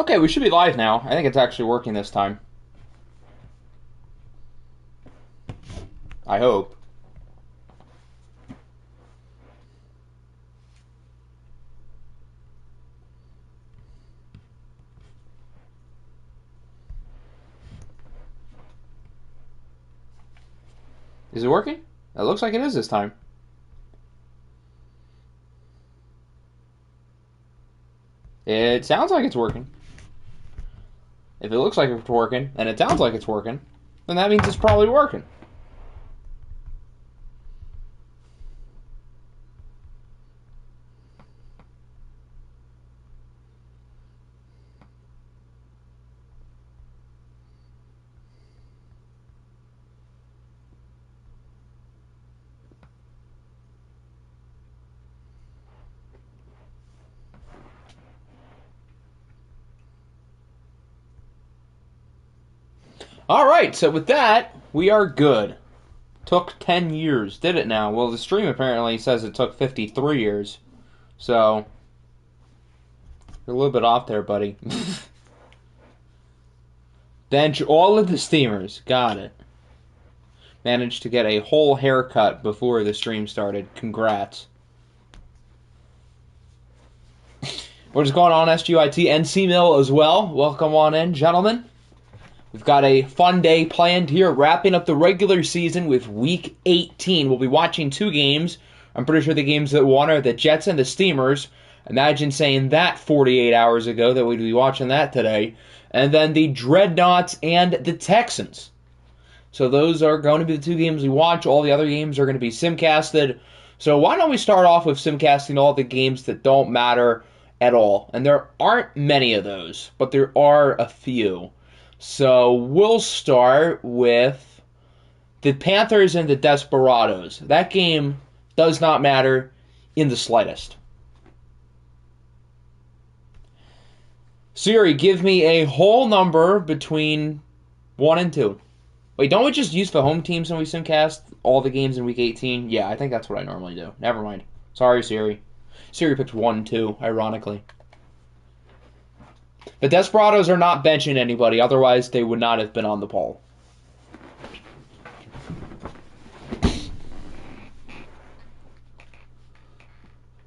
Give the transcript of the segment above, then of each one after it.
Okay, we should be live now. I think it's actually working this time. I hope. Is it working? It looks like it is this time. It sounds like it's working. If it looks like it's working, and it sounds like it's working, then that means it's probably working. Alright, so with that, we are good. Took 10 years. Did it now? Well, the stream apparently says it took 53 years. So, you're a little bit off there, buddy. Bench all of the steamers. Got it. Managed to get a whole haircut before the stream started. Congrats. What is going on, SGIT and C-Mill as well? Welcome on in, gentlemen. We've got a fun day planned here, wrapping up the regular season with Week 18. We'll be watching two games. I'm pretty sure the games that won are the Jets and the Steamers. Imagine saying that 48 hours ago that we'd be watching that today. And then the Dreadnoughts and the Texans. So those are going to be the two games we watch. All the other games are going to be simcasted. So why don't we start off with simcasting all the games that don't matter at all? And there aren't many of those, but there are a few. So we'll start with the Panthers and the Desperados. That game does not matter in the slightest. Siri, give me a whole number between 1 and 2. Wait, don't we just use the home teams when we simcast all the games in Week 18? Yeah, I think that's what I normally do. Never mind. Sorry, Siri. Siri picked 1 and 2, ironically. The Desperados are not benching anybody, otherwise they would not have been on the poll.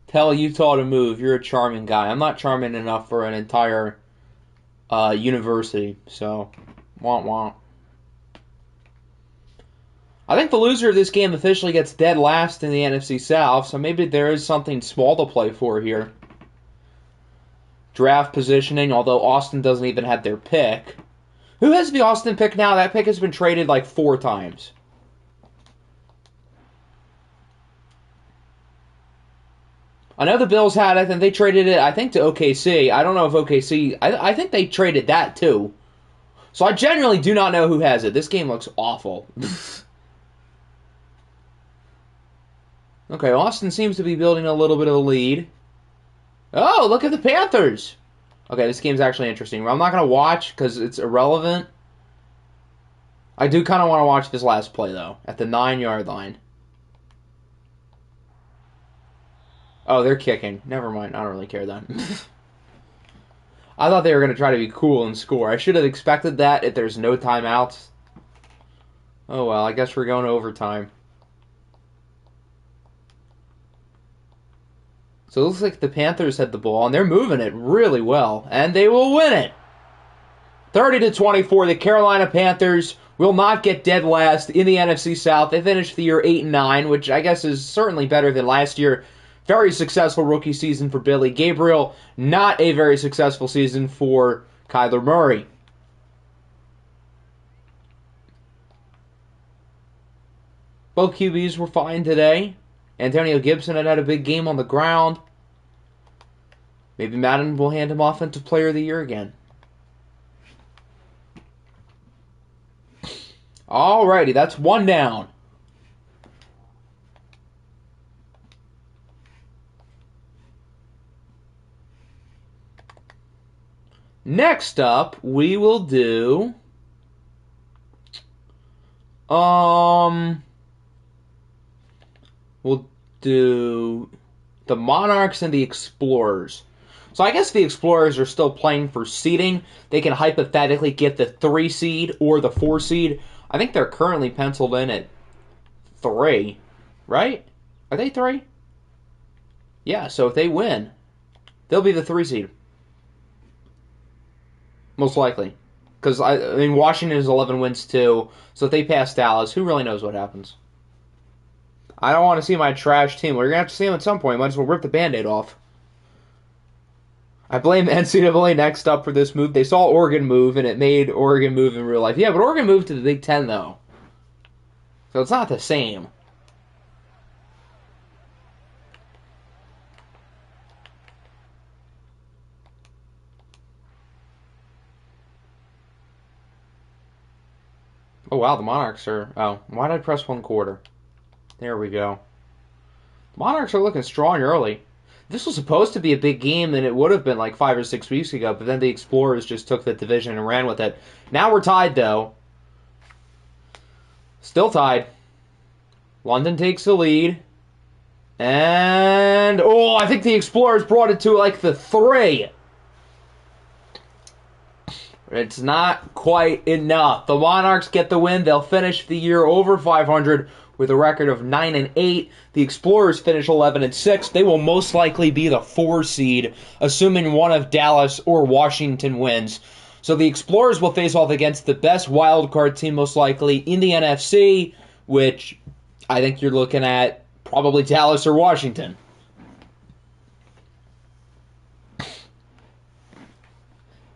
Tell Utah to move. You're a charming guy. I'm not charming enough for an entire university, so womp womp. I think the loser of this game officially gets dead last in the NFC South, so maybe there is something small to play for here. Draft positioning, although Austin doesn't even have their pick. Who has the Austin pick now? That pick has been traded like 4 times. I know the Bills had it, and they traded it, I think, to OKC. I don't know if OKC... I think they traded that, too. So I genuinely do not know who has it. This game looks awful. Okay, Austin seems to be building a little bit of a lead. Oh, look at the Panthers. Okay, this game's actually interesting. I'm not going to watch because it's irrelevant. I do kind of want to watch this last play, though, at the 9-yard line. Oh, they're kicking. Never mind. I don't really care then. I thought they were going to try to be cool and score. I should have expected that if there's no timeouts. Oh, well, I guess we're going to overtime. So it looks like the Panthers had the ball, and they're moving it really well, and they will win it. 30-24, the Carolina Panthers will not get dead last in the NFC South. They finished the year 8-9, which I guess is certainly better than last year. Very successful rookie season for Billy Gabriel. Not a very successful season for Kyler Murray. Both QBs were fine today. Antonio Gibson had a big game on the ground. Maybe Madden will hand him Offensive Player of the Year again. Alrighty, that's 1 down. Next up, we will do... We'll do the Monarchs and the Explorers. So I guess the Explorers are still playing for seeding. They can hypothetically get the 3 seed or the 4 seed. I think they're currently penciled in at 3, right? Are they 3? Yeah, so if they win, they'll be the 3 seed. Most likely. Because, I mean, Washington is 11 wins too, so if they pass Dallas, who really knows what happens? I don't want to see my trash team. We're going to have to see them at some point. Might as well rip the Band-Aid off. I blame the NCAA next up for this move. They saw Oregon move, and it made Oregon move in real life. Yeah, but Oregon moved to the Big Ten, though. So it's not the same. Oh, wow, the Monarchs are... Oh, why did I press 1/4? There we go. Monarchs are looking strong early. This was supposed to be a big game, and it would have been like 5 or 6 weeks ago, but then the Explorers just took the division and ran with it. Now we're tied, though. Still tied. London takes the lead. And... Oh, I think the Explorers brought it to like the 3. It's not quite enough. The Monarchs get the win. They'll finish the year over 500 with a record of 9-8. The Explorers finish 11-6. They will most likely be the 4 seed, assuming one of Dallas or Washington wins. So the Explorers will face off against the best wildcard team most likely in the NFC, which I think you're looking at probably Dallas or Washington.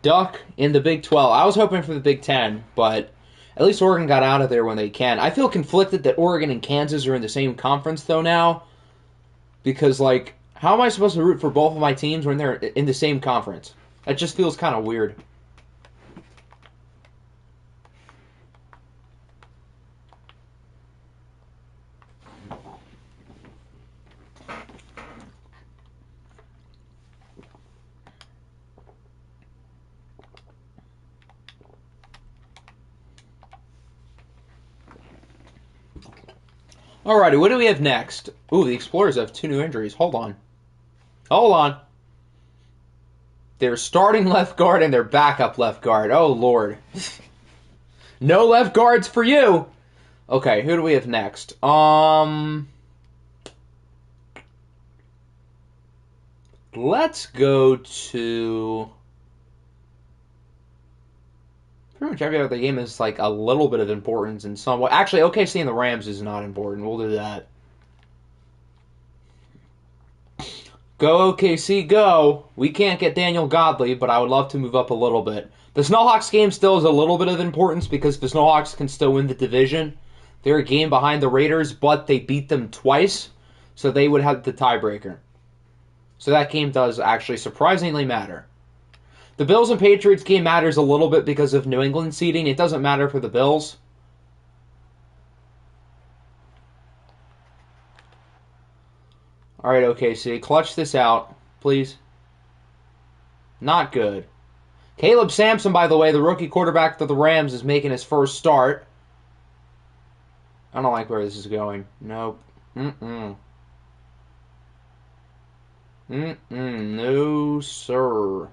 Duck in the Big 12. I was hoping for the Big 10, but at least Oregon got out of there when they can. I feel conflicted that Oregon and Kansas are in the same conference, though, now. Because, like, how am I supposed to root for both of my teams when they're in the same conference? That just feels kind of weird. Alrighty, what do we have next? Ooh, the Explorers have 2 new injuries. Hold on. Hold on. Their starting left guard and their backup left guard. Oh, Lord. No left guards for you. Okay, who do we have next? Let's go to... Pretty much every other game is like a little bit of importance in some way. Actually, OKC and the Rams is not important. We'll do that. Go OKC, go. We can't get Daniel Godley, but I would love to move up a little bit. The Snowhawks game still is a little bit of importance because the Snowhawks can still win the division. They're a game behind the Raiders, but they beat them twice, so they would have the tiebreaker. So that game does actually surprisingly matter. The Bills and Patriots game matters a little bit because of New England seeding. It doesn't matter for the Bills. All right, OKC, clutch this out, please. Not good. Caleb Sampson, by the way, the rookie quarterback of the Rams, is making his first start. I don't like where this is going. Nope. No, sir.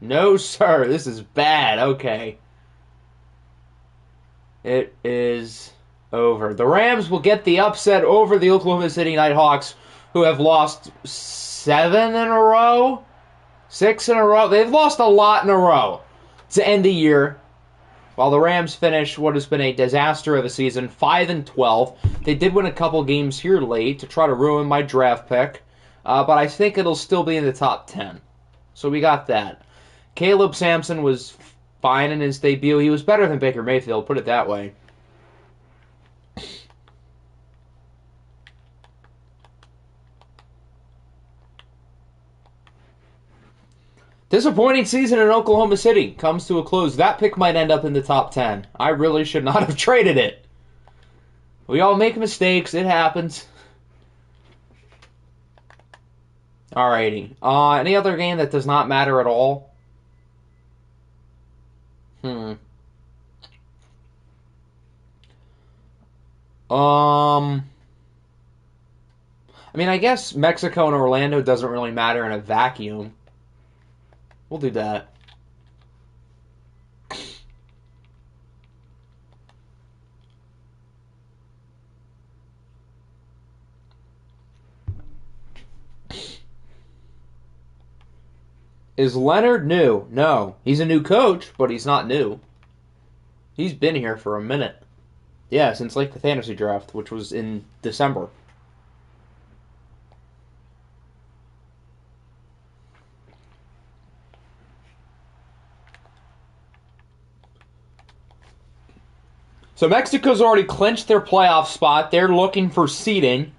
No, sir. This is bad. Okay. It is over. The Rams will get the upset over the Oklahoma City Nighthawks, who have lost 7 in a row? 6 in a row? They've lost a lot in a row to end the year. While the Rams finish what has been a disaster of a season, 5-12. They did win a couple games here late to try to ruin my draft pick, but I think it'll still be in the top 10. So we got that. Caleb Sampson was fine in his debut. He was better than Baker Mayfield, put it that way. Disappointing season in Oklahoma City comes to a close. That pick might end up in the top 10. I really should not have traded it. We all make mistakes. It happens. Alrighty. Any other game that does not matter at all? I mean, I guess Mexico and Orlando doesn't really matter in a vacuum. We'll do that. Is Leonard new? No. He's a new coach, but he's not new. He's been here for a minute. Yeah, since like the fantasy draft, which was in December. So Mexico's already clinched their playoff spot. They're looking for seeding.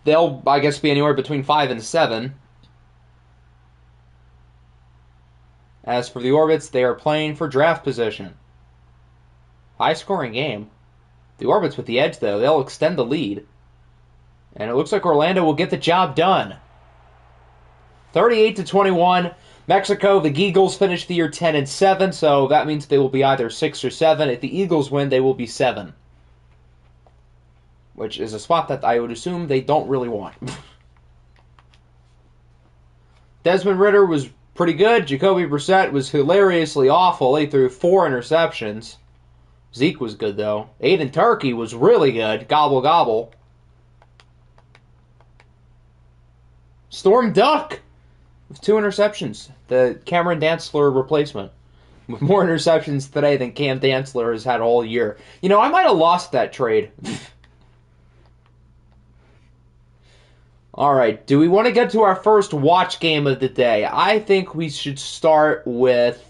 They'll, I guess, be anywhere between 5 and 7. As for the Orbits, they are playing for draft position. High-scoring game. The Orbits with the edge, though. They'll extend the lead. And it looks like Orlando will get the job done. 38-21. Mexico, the Eagles finished the year 10 and 7, so that means they will be either 6 or 7. If the Eagles win, they will be 7. Which is a spot that I would assume they don't really want. Desmond Ridder was pretty good. Jacoby Brissett was hilariously awful. He threw 4 interceptions. Zeke was good, though. Aiden Turkey was really good. Gobble, gobble. Storm Duck with 2 interceptions. The Cameron Dantzler replacement. With more interceptions today than Cam Dantzler has had all year. You know, I might have lost that trade. Alright, do we want to get to our first watch game of the day? I think we should start with...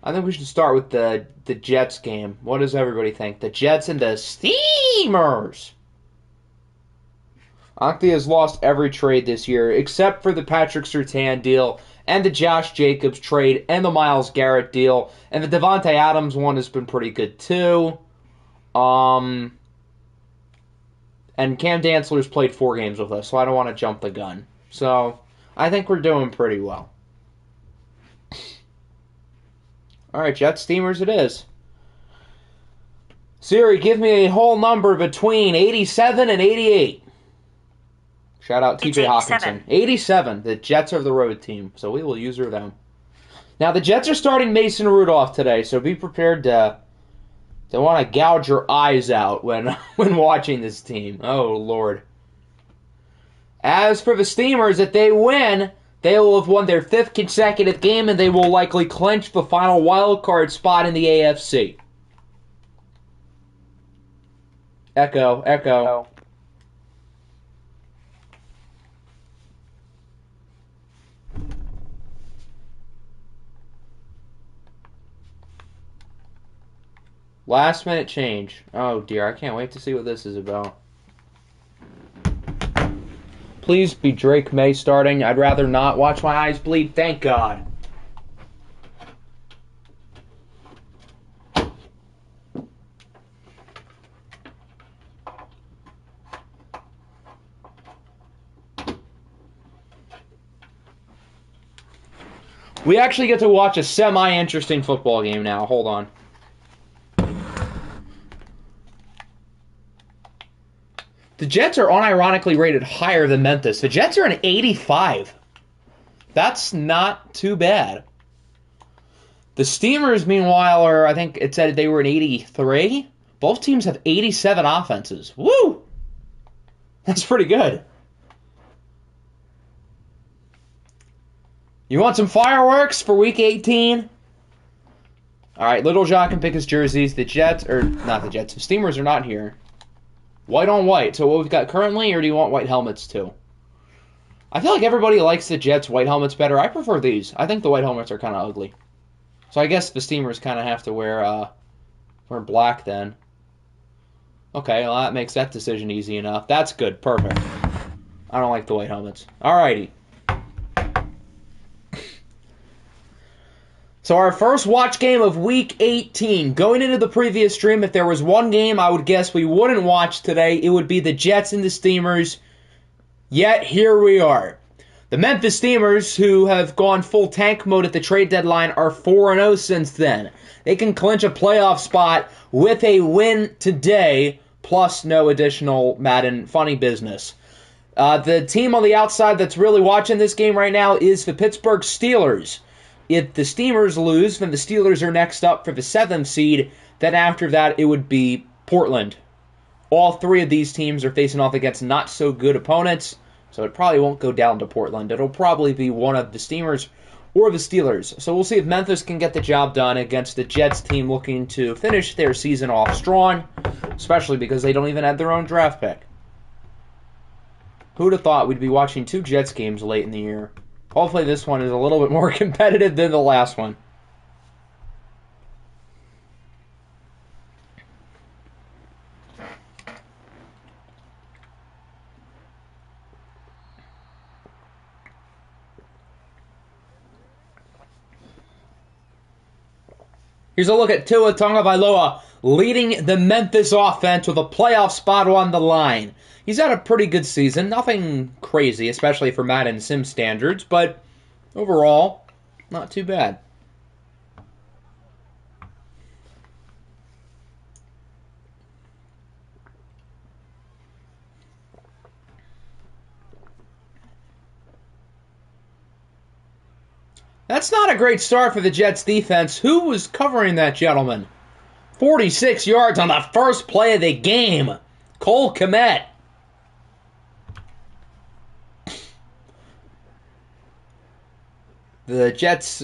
the Jets game. What does everybody think? The Jets and the Steamers! Ankti has lost every trade this year, except for the Patrick Surtain deal, and the Josh Jacobs trade, and the Myles Garrett deal, and the Devontae Adams one has been pretty good too. And Cam Dantzler's played 4 games with us, so I don't want to jump the gun. So, I think we're doing pretty well. Alright, Jets Steamers it is. Siri, give me a whole number between 87 and 88. Shout out TJ Hawkinson. 87. The Jets are the road team, so we will use her them. Now, the Jets are starting Mason Rudolph today, so be prepared to want to gouge your eyes out when watching this team. Oh, Lord. As for the Steamers, if they win, they will have won their 5th consecutive game, and they will likely clinch the final wild card spot in the AFC. Echo, echo. Last minute change. Oh dear, I can't wait to see what this is about. Please be Drake May starting. I'd rather not watch my eyes bleed. Thank God. We actually get to watch a semi-interesting football game now. Hold on. The Jets are unironically rated higher than Memphis. The Jets are an 85. That's not too bad. The Steamers, meanwhile, I think it said they were an 83. Both teams have 87 offenses. Woo! That's pretty good. You want some fireworks for Week 18? Alright, Little John can pick his jerseys. The Steamers are not here. White on white. So what we've got currently, or do you want white helmets too? I feel like everybody likes the Jets white helmets better. I prefer these. I think the white helmets are kind of ugly. So I guess the Steamers kind of have to wear black then. Okay, well that makes that decision easy enough. That's good. Perfect. I don't like the white helmets. Alrighty. So our first watch game of Week 18. Going into the previous stream, if there was one game I would guess we wouldn't watch today, it would be the Jets and the Steamers. Yet, here we are. The Memphis Steamers, who have gone full tank mode at the trade deadline, are 4-0 since then. They can clinch a playoff spot with a win today, plus no additional Madden funny business. The team on the outside that's really watching this game right now is the Pittsburgh Steelers. If the Steamers lose, then the Steelers are next up for the 7th seed. Then after that, it would be Portland. All three of these teams are facing off against not-so-good opponents, so it probably won't go down to Portland. It'll probably be one of the Steamers or the Steelers. So we'll see if Memphis can get the job done against the Jets team looking to finish their season off strong, especially because they don't even have their own draft pick. Who'd have thought we'd be watching 2 Jets games late in the year? Hopefully this one is a little bit more competitive than the last one. Here's a look at Tua Tagovailoa leading the Memphis offense with a playoff spot on the line. He's had a pretty good season. Nothing crazy, especially for Madden Sim standards, but overall, not too bad. That's not a great start for the Jets defense. Who was covering that gentleman? 46 yards on the first play of the game. Cole Kmet. The Jets'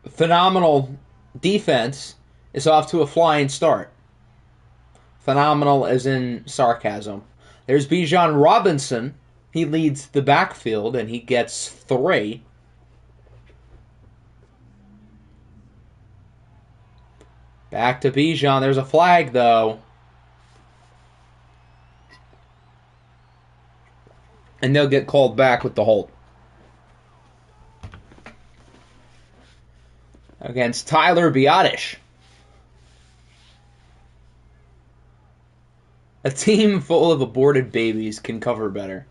phenomenal defense is off to a flying start. Phenomenal as in sarcasm. There's Bijan Robinson. He leads the backfield, and he gets 3. Back to Bijan. There's a flag, though. And they'll get called back with the hold. Against Tyler Biadasz. A team full of aborted babies can cover better.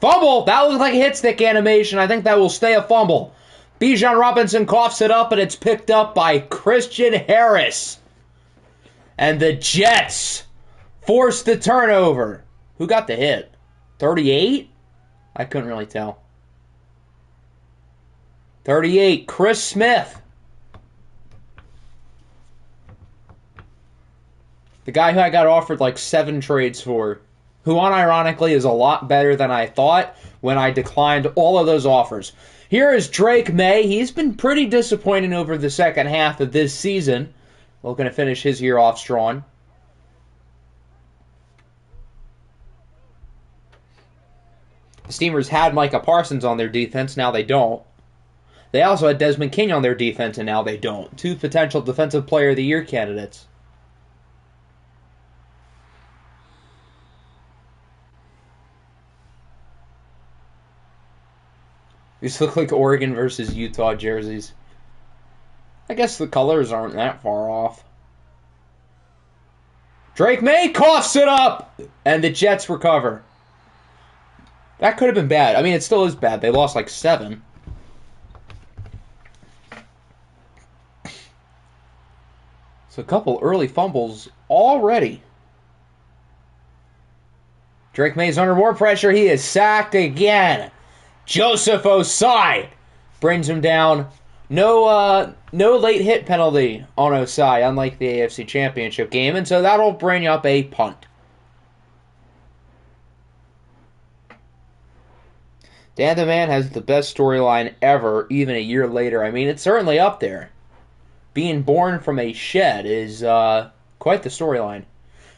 Fumble! That looks like a hit stick animation. I think that will stay a fumble. Bijan Robinson coughs it up, and it's picked up by Christian Harris. And the Jets force the turnover. Who got the hit? 38? I couldn't really tell. 38, Chris Smith. The guy who I got offered like 7 trades for. Who unironically is a lot better than I thought when I declined all of those offers. Here is Drake May. He's been pretty disappointing over the second half of this season. Looking to finish his year off strong. The Steamers had Micah Parsons on their defense. Now they don't. They also had Desmond King on their defense, and now they don't. 2 potential Defensive Player of the Year candidates. These look like Oregon versus Utah jerseys. I guess the colors aren't that far off. Drake May coughs it up, and the Jets recover. That could have been bad. I mean, it still is bad. They lost like 7. So a couple early fumbles already. Drake May's under more pressure. He is sacked again. Joseph Osai brings him down. No late hit penalty on Osai, unlike the AFC Championship game, and so that'll bring up a punt. Dan the Man has the best storyline ever, even a year later. I mean, it's certainly up there. Being born from a shed is quite the storyline.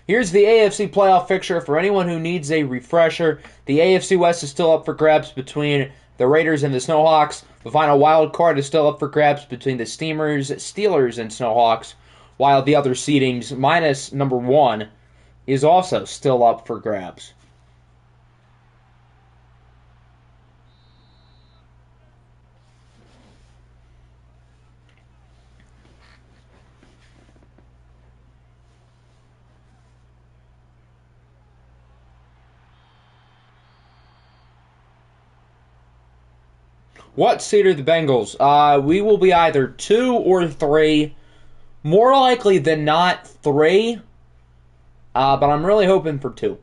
Here's the AFC playoff picture for anyone who needs a refresher. The AFC West is still up for grabs between the Raiders and the Snowhawks. The final wild card is still up for grabs between the Steamers, Steelers, and Snowhawks, while the other seedings, minus number 1, is also still up for grabs. What seed are the Bengals? We will be either 2 or 3. More likely than not 3. But I'm really hoping for 2.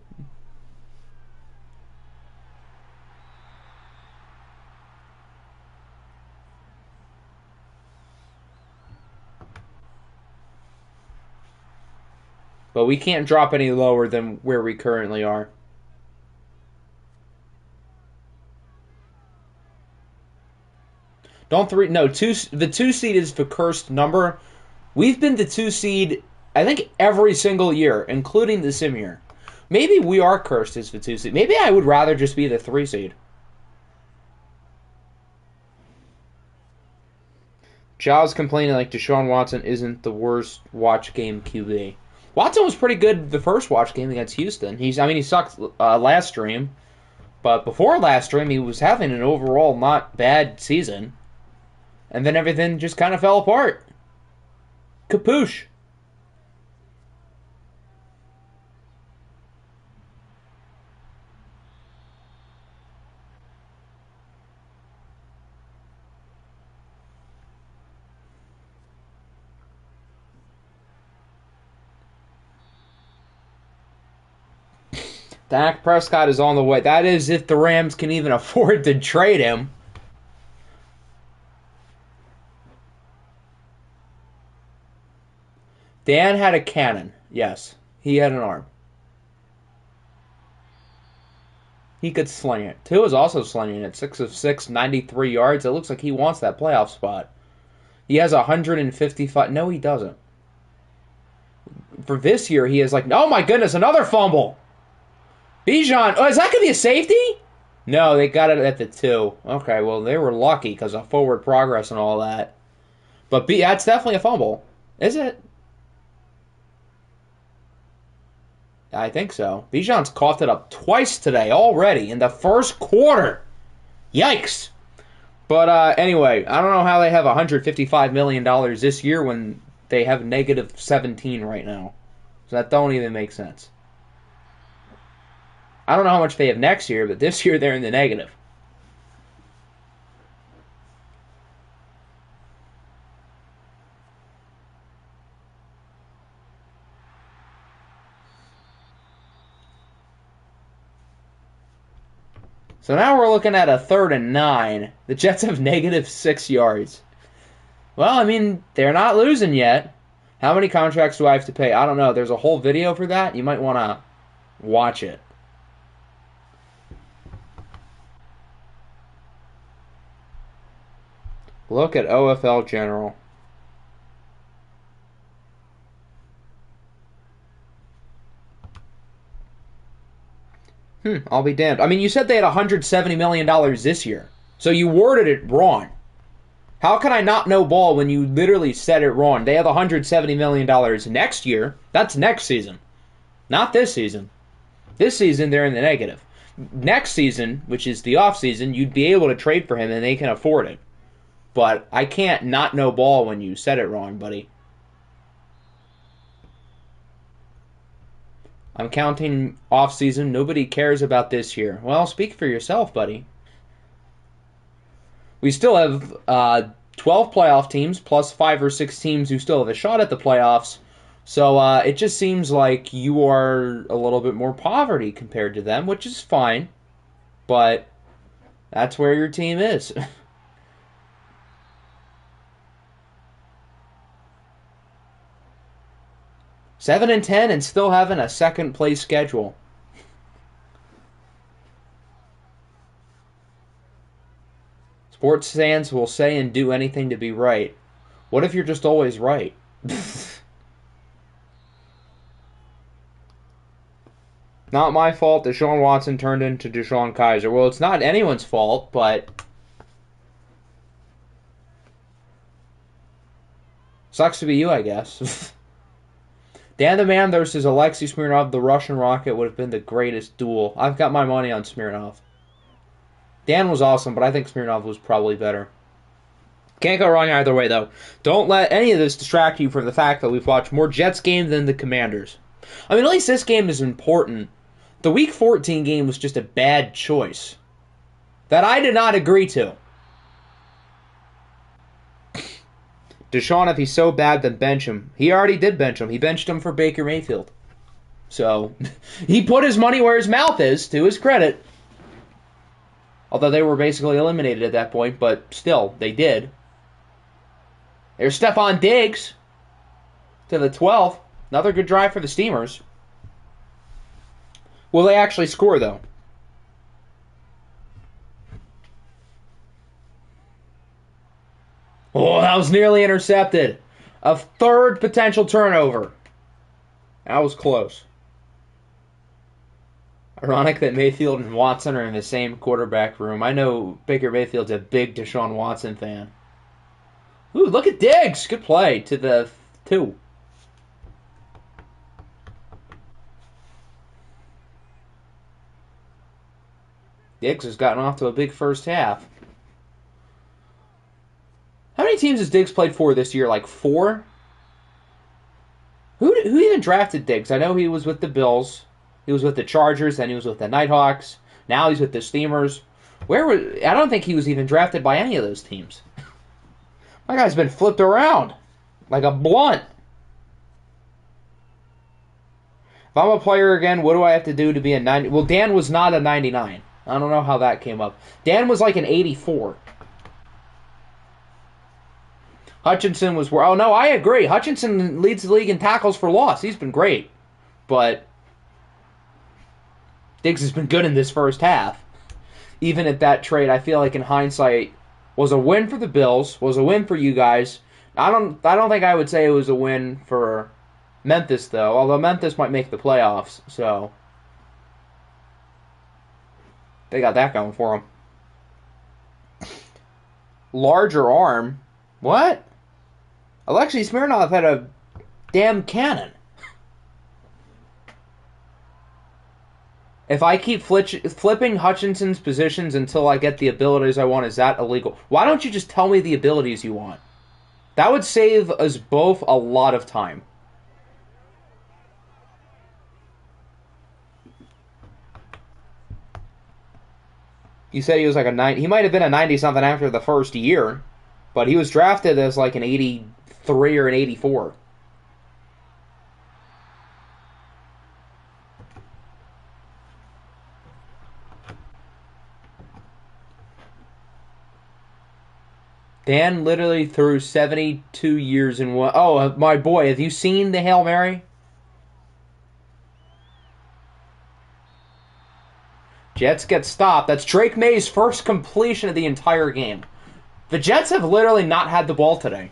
But we can't drop any lower than where we currently are. The 2 seed is the cursed number. We've been the 2 seed, I think, every single year, including the sim year. Maybe we are cursed as the 2 seed. Maybe I would rather just be the 3 seed. Giles complaining like Deshaun Watson isn't the worst watch game QB. Watson was pretty good the first watch game against Houston. He sucked last stream, but before last stream, he was having an overall not bad season. And then everything just kind of fell apart. Kapoosh. Dak Prescott is on the way. That is if the Rams can even afford to trade him. Dan had a cannon. Yes, he had an arm. He could sling it. Tua is also slinging it. 6 of 6, 93 yards. It looks like he wants that playoff spot. He has 155. No, he doesn't. For this year, he has oh my goodness, another fumble. Bijan. Oh, is that going to be a safety? No, they got it at the 2. Okay, well, they were lucky because of forward progress and all that. But that's definitely a fumble. Is it? I think so. Bijan's coughed it up twice today already in the first quarter. Yikes. But anyway, I don't know how they have $155 million this year when they have negative 17 right now. So that don't even make sense. I don't know how much they have next year, but this year they're in the negative. So now we're looking at a 3rd and 9. The Jets have negative 6 yards. Well, I mean, they're not losing yet. How many contracts do I have to pay? I don't know. There's a whole video for that. You might want to watch it. Look at OFL General. I'll be damned. I mean, you said they had $170 million this year. So you worded it wrong. How can I not know ball when you literally said it wrong? They have $170 million next year. That's next season. Not this season. This season, they're in the negative. Next season, which is the off season, you'd be able to trade for him and they can afford it. But I can't not know ball when you said it wrong, buddy. I'm counting off season. Nobody cares about this year. Well, speak for yourself, buddy. We still have 12 playoff teams plus 5 or 6 teams who still have a shot at the playoffs. So it just seems like you are a little bit more poverty compared to them, which is fine. But that's where your team is. 7-10 and still having a second place schedule. Sports fans will say and do anything to be right. What if you're just always right? Not my fault Deshaun Watson turned into Deshaun Kaiser. Well, it's not anyone's fault, but sucks to be you, I guess. Dan the Man versus Alexei Smirnov, the Russian Rocket, would have been the greatest duel. I've got my money on Smirnov. Dan was awesome, but I think Smirnov was probably better. Can't go wrong either way, though. Don't let any of this distract you from the fact that we've watched more Jets games than the Commanders. I mean, at least this game is important. The Week 14 game was just a bad choice that I did not agree to. Deshaun, if he's so bad, then bench him. He already did bench him. He benched him for Baker Mayfield. So, he put his money where his mouth is, to his credit. Although they were basically eliminated at that point, but still, they did. There's Stephon Diggs to the 12th. Another good drive for the Steamers. Will they actually score, though? Oh, that was nearly intercepted. A third potential turnover. That was close. Ironic that Mayfield and Watson are in the same quarterback room. I know Baker Mayfield's a big Deshaun Watson fan. Ooh, look at Diggs. Good play to the 2. Diggs has gotten off to a big first half. How many teams has Diggs played for this year? Like 4? Who even drafted Diggs? I know he was with the Bills. He was with the Chargers, then he was with the Nighthawks. Now he's with the Steamers. I don't think he was even drafted by any of those teams. My guy's been flipped around like a blunt. If I'm a player again, what do I have to do to be a 90? Well, Dan was not a 99. I don't know how that came up. Dan was like an 84. Hutchinson was... Oh, no, I agree. Hutchinson leads the league in tackles for loss. He's been great. But Diggs has been good in this first half. Even at that trade, I feel like in hindsight, was a win for the Bills, was a win for you guys. I don't think I would say it was a win for Memphis, though. Although Memphis might make the playoffs, so they got that going for them. Larger arm? What? Alexei Smirnov had a damn cannon. If I keep flipping Hutchinson's positions until I get the abilities I want, is that illegal? Why don't you just tell me the abilities you want? That would save us both a lot of time. You said he was like a 90. He might have been a 90-something after the first year, but he was drafted as like an 83 or an 84. Dan literally threw 72 years in one. Oh, my boy, have you seen the Hail Mary? Jets get stopped. That's Drake May's first completion of the entire game. The Jets have literally not had the ball today.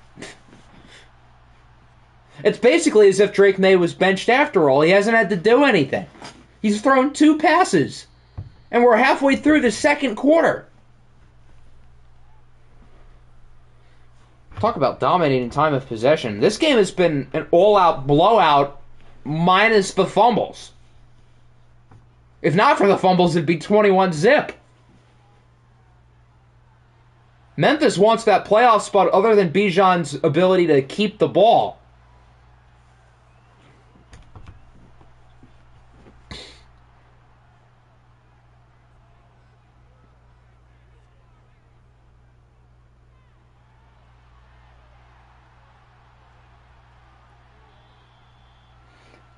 It's basically as if Drake May was benched after all. He hasn't had to do anything. He's thrown 2 passes. And we're halfway through the second quarter. Talk about dominating time of possession. This game has been an all-out blowout minus the fumbles. If not for the fumbles, it'd be 21-zip. Memphis wants that playoff spot other than Bijan's ability to keep the ball.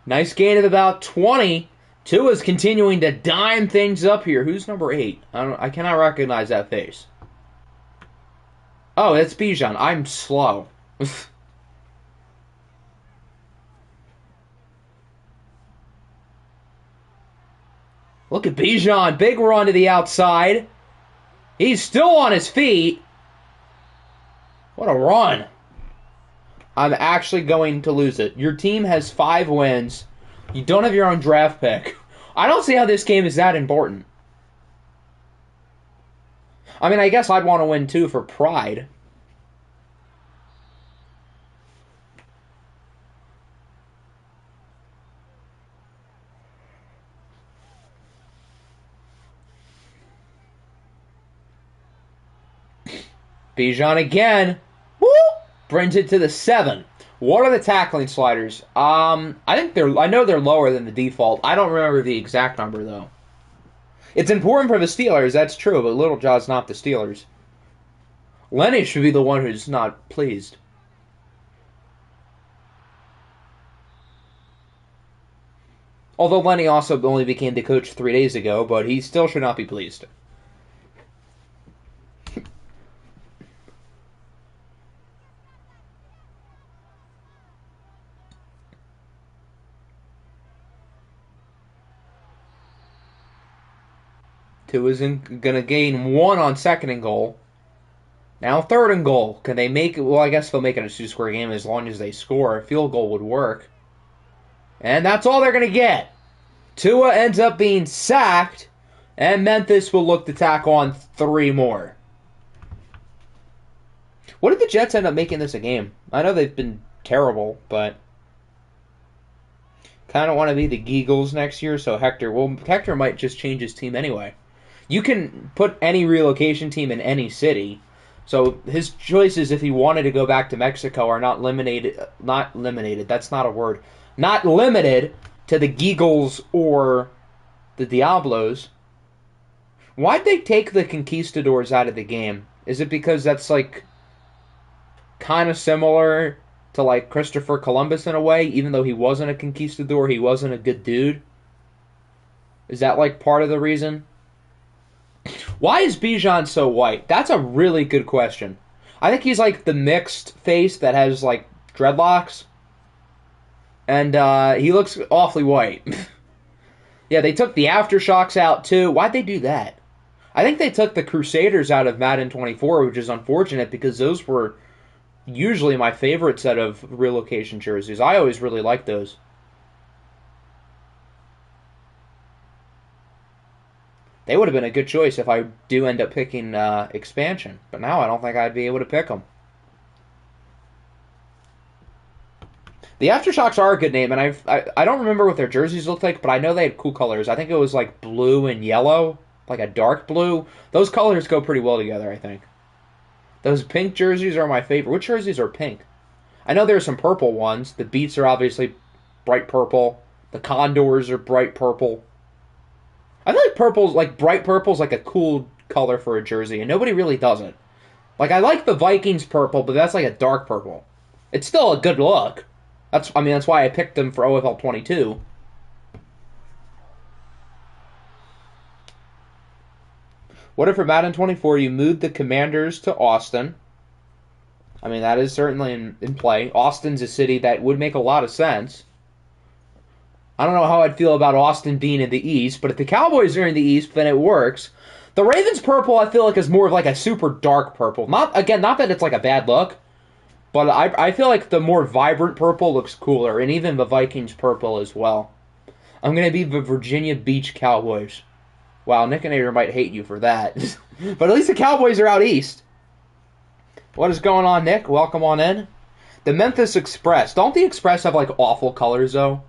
Nice gain of about 20. Tua's continuing to dime things up here. Who's number 8? I cannot recognize that face. Oh, that's Bijan. I'm slow. Look at Bijan. Big run to the outside. He's still on his feet. What a run. I'm actually going to lose it. Your team has 5 wins. You don't have your own draft pick. I don't see how this game is that important. I mean, I guess I'd want to win too for pride. Bijan again. Woo! Brings it to the 7. What are the tackling sliders? I know they're lower than the default. I don't remember the exact number though. It's important for the Steelers, that's true, but Littlejaw's not the Steelers. Lenny should be the one who's not pleased. Although Lenny also only became the coach 3 days ago, but he still should not be pleased. Tua's going to gain 1 on 2nd and goal. Now 3rd and goal. Can they make it? Well, I guess they'll make it a 2-score game as long as they score. A field goal would work. And that's all they're going to get. Tua ends up being sacked, and Memphis will look to tack on 3 more. What did the Jets end up making this a game? I know they've been terrible, but kind of want to be the Eagles next year, so Hector might just change his team anyway. You can put any relocation team in any city, so his choices if he wanted to go back to Mexico are not limited, that's not a word, not limited to the Eagles or the Diablos. Why'd they take the Conquistadors out of the game? Is it because that's like kind of similar to like Christopher Columbus in a way, even though he wasn't a conquistador, he wasn't a good dude? Is that like part of the reason? Why is Bijan so white? That's a really good question. I think he's like the mixed face that has like dreadlocks. And he looks awfully white. Yeah, they took the Aftershocks out too. Why'd they do that? I think they took the Crusaders out of Madden 24, which is unfortunate because those were usually my favorite set of relocation jerseys. I always really liked those. They would have been a good choice if I do end up picking expansion. But now I don't think I'd be able to pick them. The Aftershocks are a good name, and I don't remember what their jerseys looked like, but I know they had cool colors. I think it was like blue and yellow, like a dark blue. Those colors go pretty well together, I think. Those pink jerseys are my favorite. Which jerseys are pink? I know there's some purple ones. The Beats are obviously bright purple. The Condors are bright purple. I feel like bright purple's like a cool color for a jersey, and nobody really does it. Like, I like the Vikings purple, but that's like a dark purple. It's still a good look. That's why I picked them for OFL 22. What if for Madden 24 you moved the Commanders to Austin? I mean, that is certainly in play. Austin's a city that would make a lot of sense. I don't know how I'd feel about Austin being in the East, but if the Cowboys are in the East, then it works. The Ravens purple, I feel like, is more of like a super dark purple. Not that it's like a bad look, but I feel like the more vibrant purple looks cooler, and even the Vikings purple as well. I'm going to be the Virginia Beach Cowboys. Wow, Nick and Ader might hate you for that. But at least the Cowboys are out east. What is going on, Nick? Welcome on in. The Memphis Express. Don't the Express have, like, awful colors, though?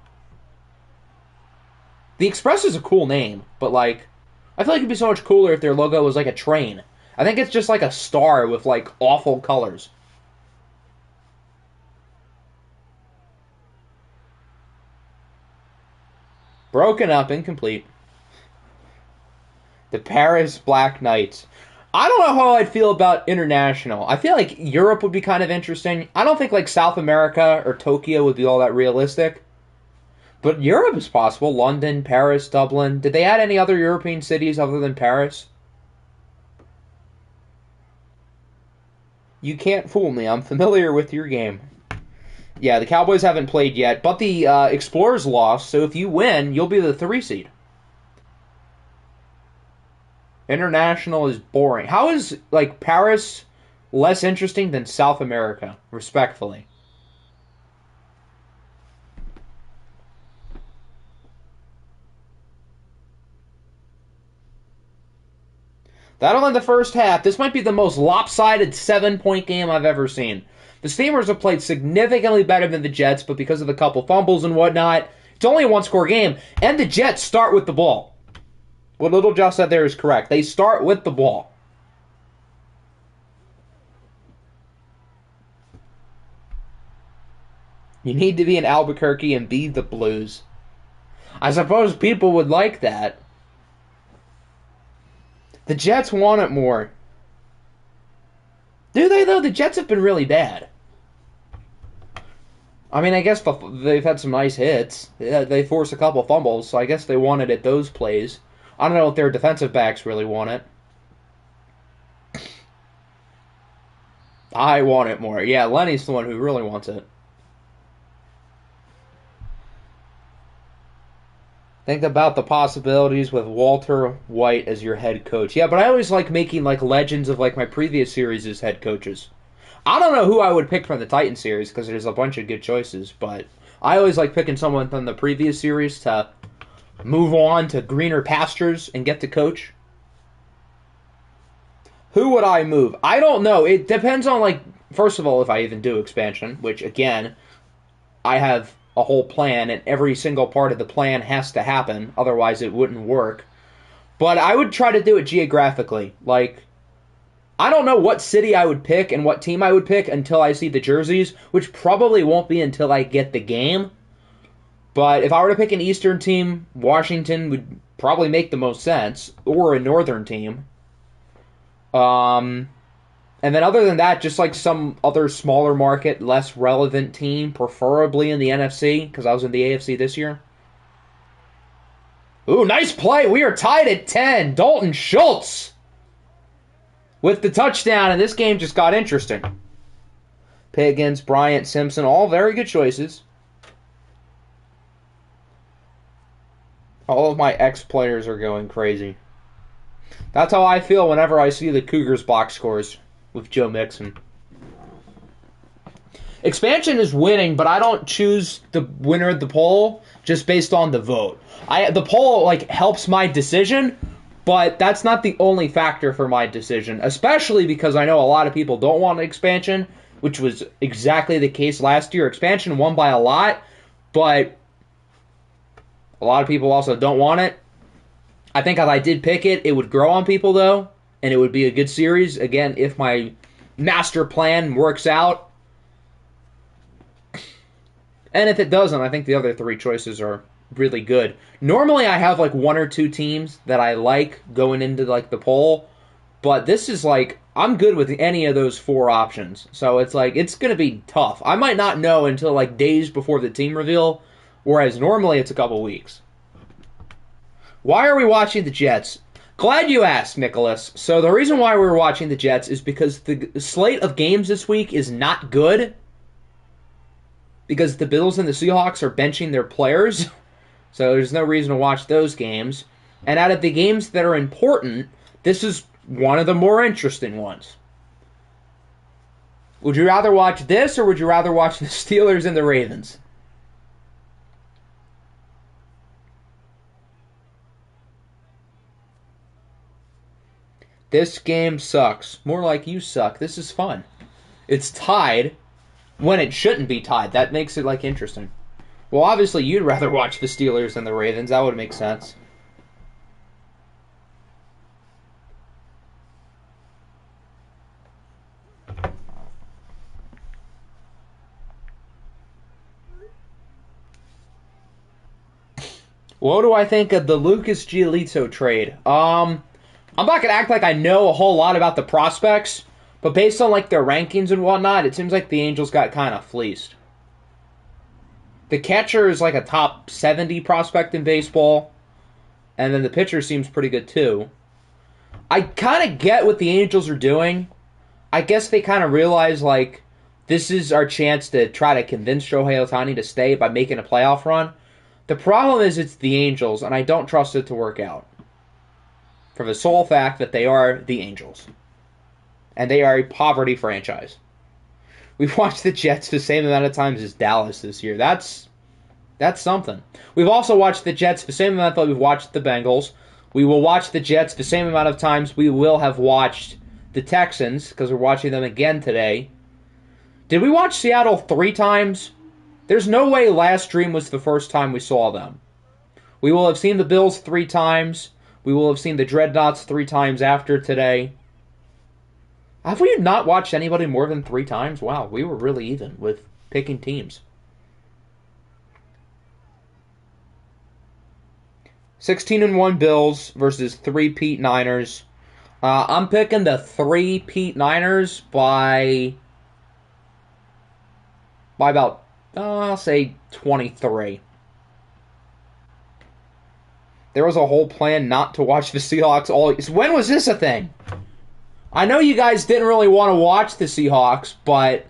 The Express is a cool name, but, like, I feel like it'd be so much cooler if their logo was, like, a train. I think it's just, like, a star with, like, awful colors. Broken up, incomplete. The Paris Black Knights. I don't know how I'd feel about international. I feel like Europe would be kind of interesting. I don't think like South America or Tokyo would be all that realistic. But Europe is possible. London, Paris, Dublin. Did they add any other European cities other than Paris? You can't fool me. I'm familiar with your game. Yeah, the Cowboys haven't played yet, but the Explorers lost, so if you win, you'll be the 3 seed. International is boring. How is, like, Paris less interesting than South America, respectfully? That'll end the first half. This might be the most lopsided 7-point game I've ever seen. The Steamers have played significantly better than the Jets, but because of the couple fumbles and whatnot, it's only a 1-score game, and the Jets start with the ball. What Little Josh said there is correct. They start with the ball. You need to be in Albuquerque and be the Blues. I suppose people would like that. The Jets want it more. Do they, though? The Jets have been really bad. I mean, I guess they've had some nice hits. They forced a couple fumbles, so I guess they wanted it those plays. I don't know if their defensive backs really want it. I want it more. Yeah, Lenny's the one who really wants it. Think about the possibilities with Walter White as your head coach. Yeah, but I always like making like legends of like my previous series as head coaches. I don't know who I would pick from the Titan series because there's a bunch of good choices, but I always like picking someone from the previous series to move on to greener pastures and get to coach. Who would I move? I don't know. It depends on like first of all if I even do expansion, which again, I have a whole plan and every single part of the plan has to happen, otherwise it wouldn't work. But I would try to do it geographically. Like I don't know what city I would pick and what team I would pick until I see the jerseys, which probably won't be until I get the game. But if I were to pick an Eastern team, Washington would probably make the most sense, or a Northern team. And then other than that, just like some other smaller market, less relevant team, preferably in the NFC, because I was in the AFC this year. Ooh, nice play. We are tied at 10. Dalton Schultz with the touchdown, and this game just got interesting. Piggins, Bryant, Simpson, all very good choices. All of my ex-players are going crazy. That's how I feel whenever I see the Cougars box scores with Joe Mixon. Expansion is winning, but I don't choose the winner of the poll just based on the vote. The poll like helps my decision, but that's not the only factor for my decision, especially because I know a lot of people don't want expansion, which was exactly the case last year. Expansion won by a lot, but a lot of people also don't want it. I think if I did pick it, it would grow on people, though, and it would be a good series. Again, if my master plan works out. And if it doesn't, I think the other three choices are really good. Normally, I have like one or two teams that I like going into like the poll, but this is like, I'm good with any of those four options. So it's like, it's going to be tough. I might not know until like days before the team reveal, whereas normally it's a couple weeks. Why are we watching the Jets? Glad you asked, Nicholas. So the reason why we're watching the Jets is because the slate of games this week is not good. Because the Bills and the Seahawks are benching their players. So there's no reason to watch those games. And out of the games that are important, this is one of the more interesting ones. Would you rather watch this or would you rather watch the Steelers and the Ravens? This game sucks. More like you suck. This is fun. It's tied when it shouldn't be tied. That makes it, like, interesting. Well, obviously, you'd rather watch the Steelers than the Ravens. That would make sense. What do I think of the Lucas Giolito trade? I'm not going to act like I know a whole lot about the prospects, but based on like their rankings and whatnot, it seems like the Angels got kind of fleeced. The catcher is like a top 70 prospect in baseball, and then the pitcher seems pretty good too. I kind of get what the Angels are doing. I guess they kind of realize like this is our chance to try to convince Shohei Ohtani to stay by making a playoff run. The problem is it's the Angels, and I don't trust it to work out. For the sole fact that they are the Angels. And they are a poverty franchise. We've watched the Jets the same amount of times as Dallas this year. That's something. We've also watched the Jets the same amount that we've watched the Bengals. We will watch the Jets the same amount of times we will have watched the Texans, because we're watching them again today. Did we watch Seattle 3 times? There's no way last stream was the first time we saw them. We will have seen the Bills 3 times. We will have seen the Dreadnoughts 3 times after today. Have we not watched anybody more than 3 times? Wow, we were really even with picking teams. 16-1 Bills versus 3-peat Niners. I'm picking the 3-peat Niners by about, I'll say 23. There was a whole plan not to watch the Seahawks all. When was this a thing? I know you guys didn't really want to watch the Seahawks, but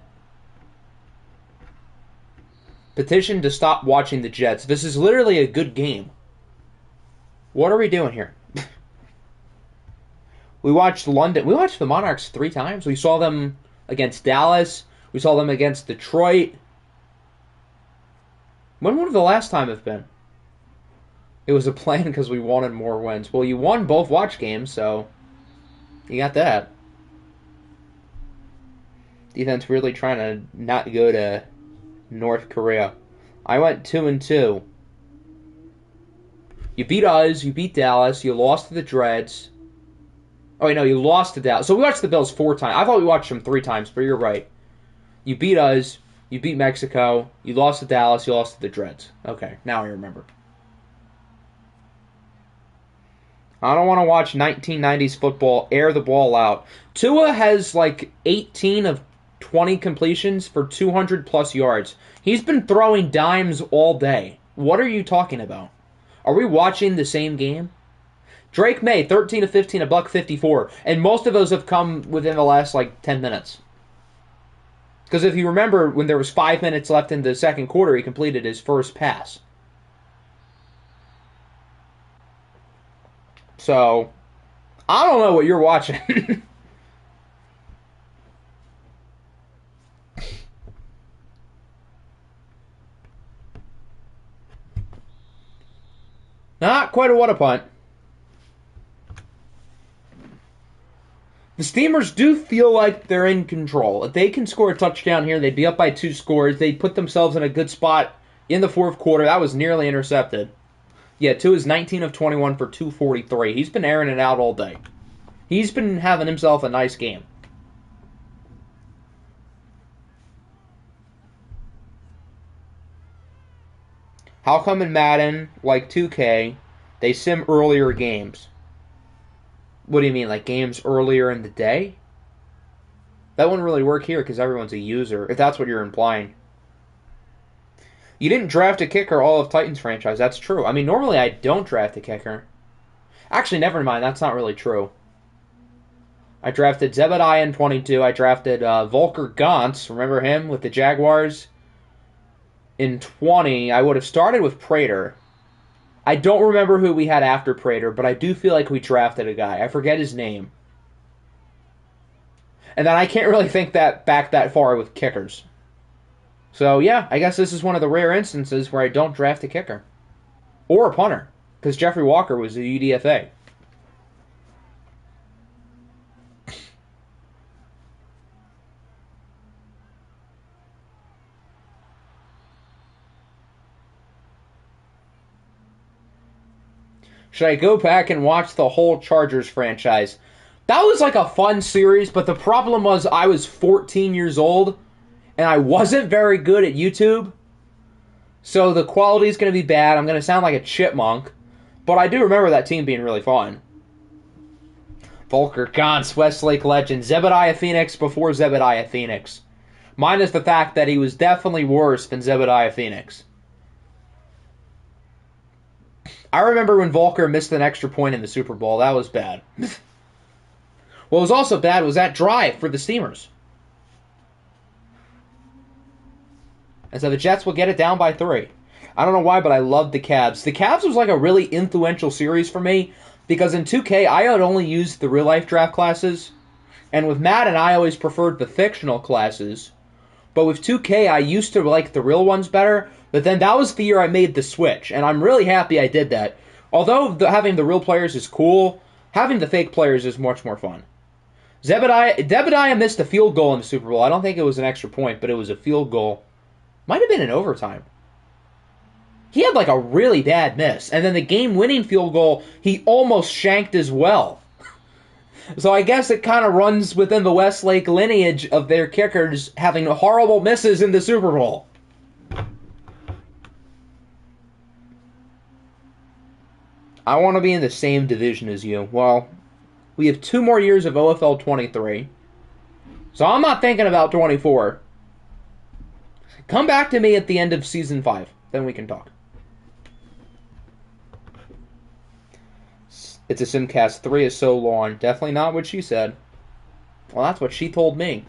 petition to stop watching the Jets. This is literally a good game. What are we doing here? We watched London. We watched the Monarchs 3 times. We saw them against Dallas. We saw them against Detroit. When would the last time have been? It was a plan because we wanted more wins. Well, you won both watch games, so you got that. Defense really trying to not go to North Korea. I went 2-2. You beat us. You beat Dallas. You lost to the Dreads. Oh, wait, no, you lost to Dallas. So we watched the Bills 4 times. I thought we watched them 3 times, but you're right. You beat us. You beat Mexico. You lost to Dallas. You lost to the Dreads. Okay, now I remember. I don't want to watch 1990s football air the ball out. Tua has like 18 of 20 completions for 200-plus yards. He's been throwing dimes all day. What are you talking about? Are we watching the same game? Drake May, 13 of 15, $154. And most of those have come within the last, 10 minutes. Because if you remember, when there was 5 minutes left in the second quarter, he completed his first pass. So, I don't know what you're watching. Not quite a what a punt. The Steamers do feel like they're in control. If they can score a touchdown here, they'd be up by 2 scores. They'd put themselves in a good spot in the fourth quarter. That was nearly intercepted. Yeah, Tua is 19 of 21 for 243. He's been airing it out all day. He's been having himself a nice game. How come in Madden, like 2K, they sim earlier games? What do you mean, like games earlier in the day? That wouldn't really work here because everyone's a user, if that's what you're implying. You didn't draft a kicker all of Titans franchise. That's true. I mean, normally I don't draft a kicker. Actually, never mind. That's not really true. I drafted Zebediah in 22. I drafted Volker Gantz. Remember him with the Jaguars? In 20, I would have started with Prater. I don't remember who we had after Prater, but I do feel like we drafted a guy. I forget his name. And then I can't really think that back that far with kickers. So, yeah, I guess this is one of the rare instances where I don't draft a kicker. Or a punter. Because Jeffrey Walker was a UDFA. Should I go back and watch the whole Chargers franchise? That was like a fun series, but the problem was I was 14 years old, and I wasn't very good at YouTube. So the quality is going to be bad. I'm going to sound like a chipmunk. But I do remember that team being really fun. Volker Gantz, Westlake legend. Zebediah Phoenix before Zebediah Phoenix. Minus the fact that he was definitely worse than Zebediah Phoenix. I remember when Volker missed an extra point in the Super Bowl. That was bad. What was also bad was that drive for the Steamers. And so the Jets will get it down by 3. I don't know why, but I loved the Cavs. The Cavs was like a really influential series for me because in 2K, I had only used the real-life draft classes. And with Madden, I always preferred the fictional classes. But with 2K, I used to like the real ones better. But then that was the year I made the switch. And I'm really happy I did that. Although having the real players is cool, having the fake players is much more fun. Zebediah missed a field goal in the Super Bowl. I don't think it was an extra point, but it was a field goal. Might have been in overtime. He had like a really bad miss. And then the game-winning field goal, he almost shanked as well. So I guess it kind of runs within the Westlake lineage of their kickers having horrible misses in the Super Bowl. I want to be in the same division as you. Well, we have 2 more years of OFL 23. So I'm not thinking about 24. Come back to me at the end of Season 5. Then we can talk. It's a Simcast 3 is so long. Definitely not what she said. Well, that's what she told me.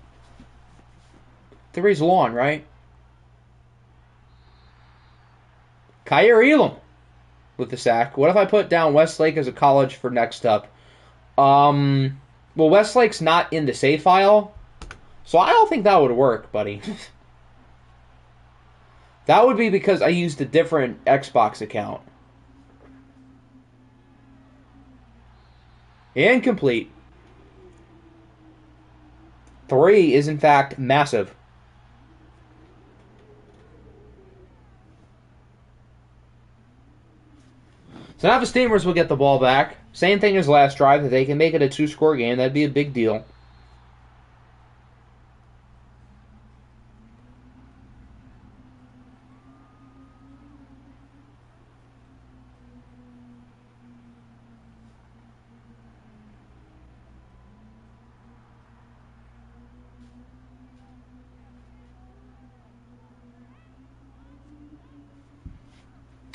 3's long, right? Kyer Elam. with the sack. What if I put down Westlake as a college for next up? Well, Westlake's not in the save file, so I don't think that would work, buddy. That would be because I used a different Xbox account. Incomplete. 3 is, in fact, massive. So now the Steamers will get the ball back. Same thing as last drive. If they can make it a 2-score game, that'd be a big deal.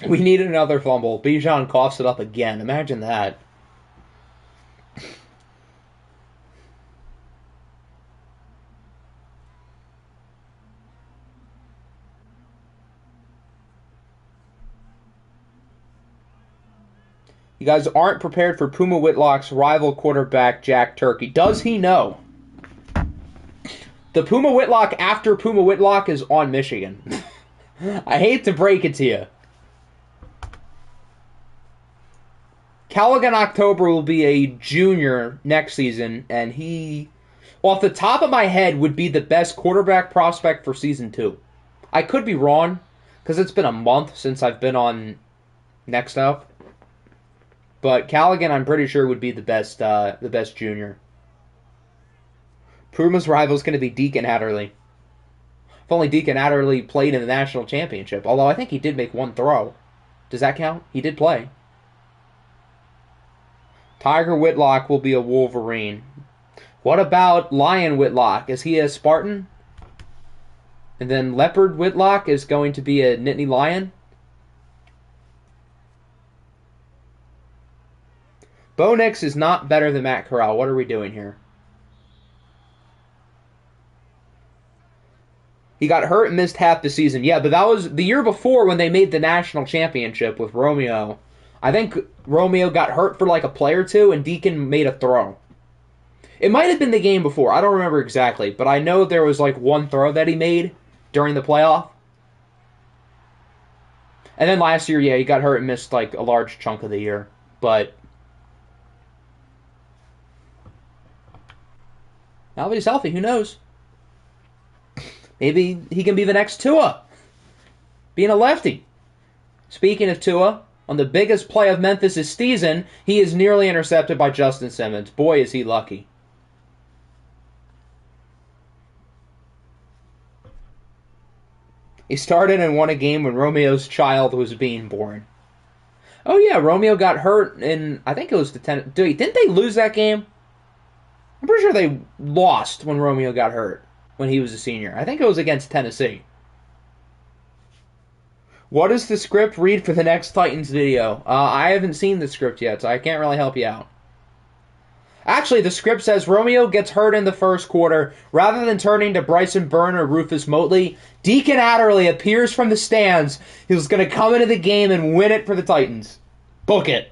We need another fumble. Bijan coughs it up again. Imagine that. You guys aren't prepared for Puma Whitlock's rival quarterback, Jack Turkey. Does he know? The Puma Whitlock after Puma Whitlock is on Michigan. I hate to break it to you. Callaghan October will be a junior next season, and he, off the top of my head, would be the best quarterback prospect for season 2. I could be wrong, because it's been a month since I've been on Next Up. But Callaghan, I'm pretty sure, would be the best junior. Puma's rival is going to be Deacon Adderley. If only Deacon Adderley played in the national championship. Although I think he did make one throw. Does that count? He did play. Tiger Whitlock will be a Wolverine. What about Lion Whitlock? Is he a Spartan? And then Leopard Whitlock is going to be a Nittany Lion? Bo Nix is not better than Matt Corral. What are we doing here? He got hurt and missed half the season. Yeah, but that was the year before when they made the national championship with Romeo. I think Romeo got hurt for like a play or two, and Deacon made a throw. It might have been the game before. I don't remember exactly, but I know there was like one throw that he made during the playoff. And then last year, yeah, he got hurt and missed like a large chunk of the year. But now that he's healthy, who knows? Maybe he can be the next Tua, being a lefty. Speaking of Tua, on the biggest play of Memphis' season, he is nearly intercepted by Justin Simmons. Boy, is he lucky. He started and won a game when Romeo's child was being born. Oh yeah, Romeo got hurt in, I think it was the Tennessee. Didn't they lose that game? I'm pretty sure they lost when Romeo got hurt when he was a senior. I think it was against Tennessee. What does the script read for the next Titans video? I haven't seen the script yet, so I can't really help you out. Actually, the script says Romeo gets hurt in the first quarter. Rather than turning to Bryson Byrne or Rufus Motley, Deacon Adderley appears from the stands. He's going to come into the game and win it for the Titans. Book it.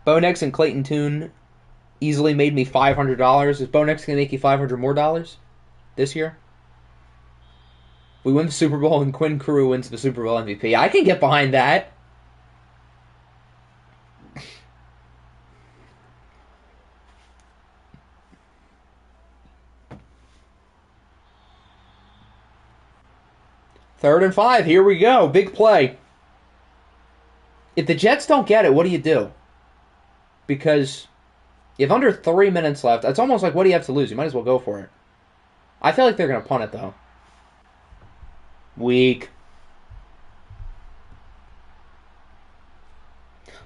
Bo Nix and Clayton Tune easily made me $500. Is Bo Nix going to make you $500 more this year? We win the Super Bowl and Quinn Carew wins the Super Bowl MVP. I can get behind that. Third and 5. Here we go. Big play. If the Jets don't get it, what do you do? Because you have under 3 minutes left. It's almost like, what do you have to lose? You might as well go for it. I feel like they're going to punt it, though. Weak.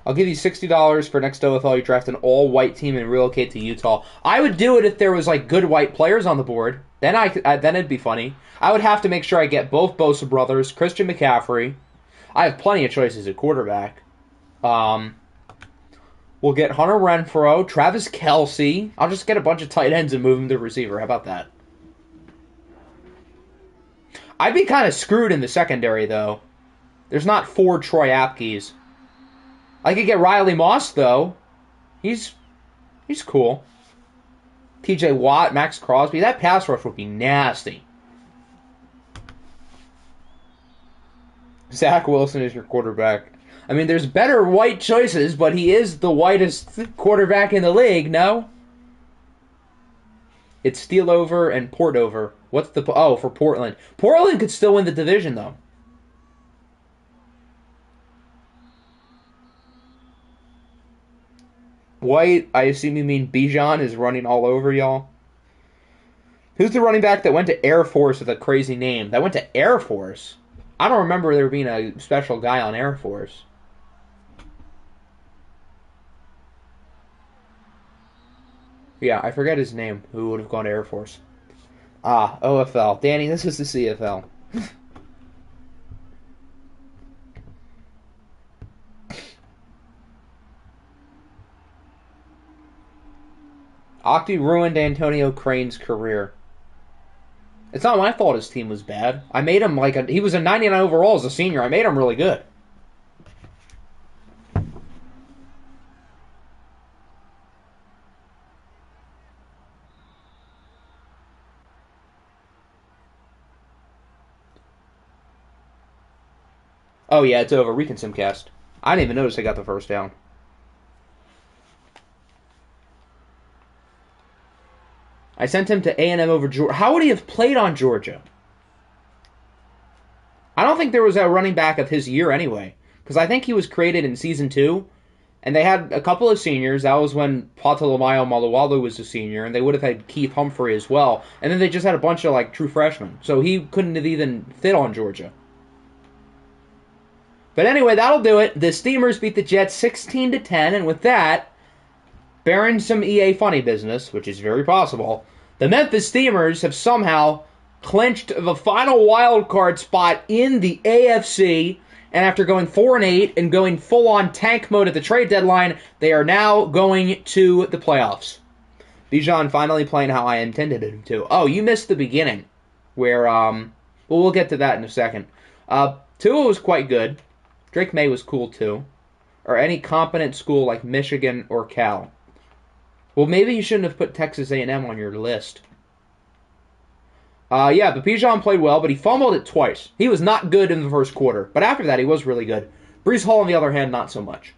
I'll give you $60 for next OFL. You draft an all-white team and relocate to Utah. I would do it if there was like good white players on the board. Then then it'd be funny. I would have to make sure I get both Bosa brothers, Christian McCaffrey. I have plenty of choices at quarterback. We'll get Hunter Renfrow, Travis Kelce. I'll just get a bunch of tight ends and move them to receiver. How about that? I'd be kind of screwed in the secondary, though. There's not 4 Troy Apkes. I could get Riley Moss, though. He's cool. TJ Watt, Max Crosby. That pass rush would be nasty. Zach Wilson is your quarterback. I mean, there's better white choices, but he is the whitest quarterback in the league, no? It's Steelover and Portover. What's the... Oh, for Portland. Portland could still win the division, though. White, I assume you mean Bijan is running all over y'all. Who's the running back that went to Air Force with a crazy name? That went to Air Force? I don't remember there being a special guy on Air Force. Yeah, I forget his name. Who would have gone to Air Force? Ah, OFL. Danny, this is the CFL. Octi ruined Antonio Crane's career. It's not my fault his team was bad. I made him he was a 99 overall as a senior. I made him really good. Oh yeah, it's over. We can simcast. I didn't even notice I got the first down. I sent him to A&M over Georgia. How would he have played on Georgia? I don't think there was a running back of his year anyway. Because I think he was created in Season 2. And they had a couple of seniors. That was when Patalomayo Malawalu was a senior. And they would have had Keith Humphrey as well. And then they just had a bunch of true freshmen. So he couldn't have even fit on Georgia. But anyway, that'll do it. The Steamers beat the Jets 16-10. And with that... bearing some EA funny business, which is very possible, the Memphis Steamers have somehow clinched the final wild card spot in the AFC, and after going 4-8 and going full-on tank mode at the trade deadline, they are now going to the playoffs. Bijan finally playing how I intended him to. Oh, you missed the beginning, where, well, we'll get to that in a second. Tua was quite good. Drake May was cool, too. Or any competent school like Michigan or Cal. Well, maybe you shouldn't have put Texas A&M on your list. Yeah, but Bijan played well, but he fumbled it twice. He was not good in the first quarter, but after that, he was really good. Breece Hall, on the other hand, not so much.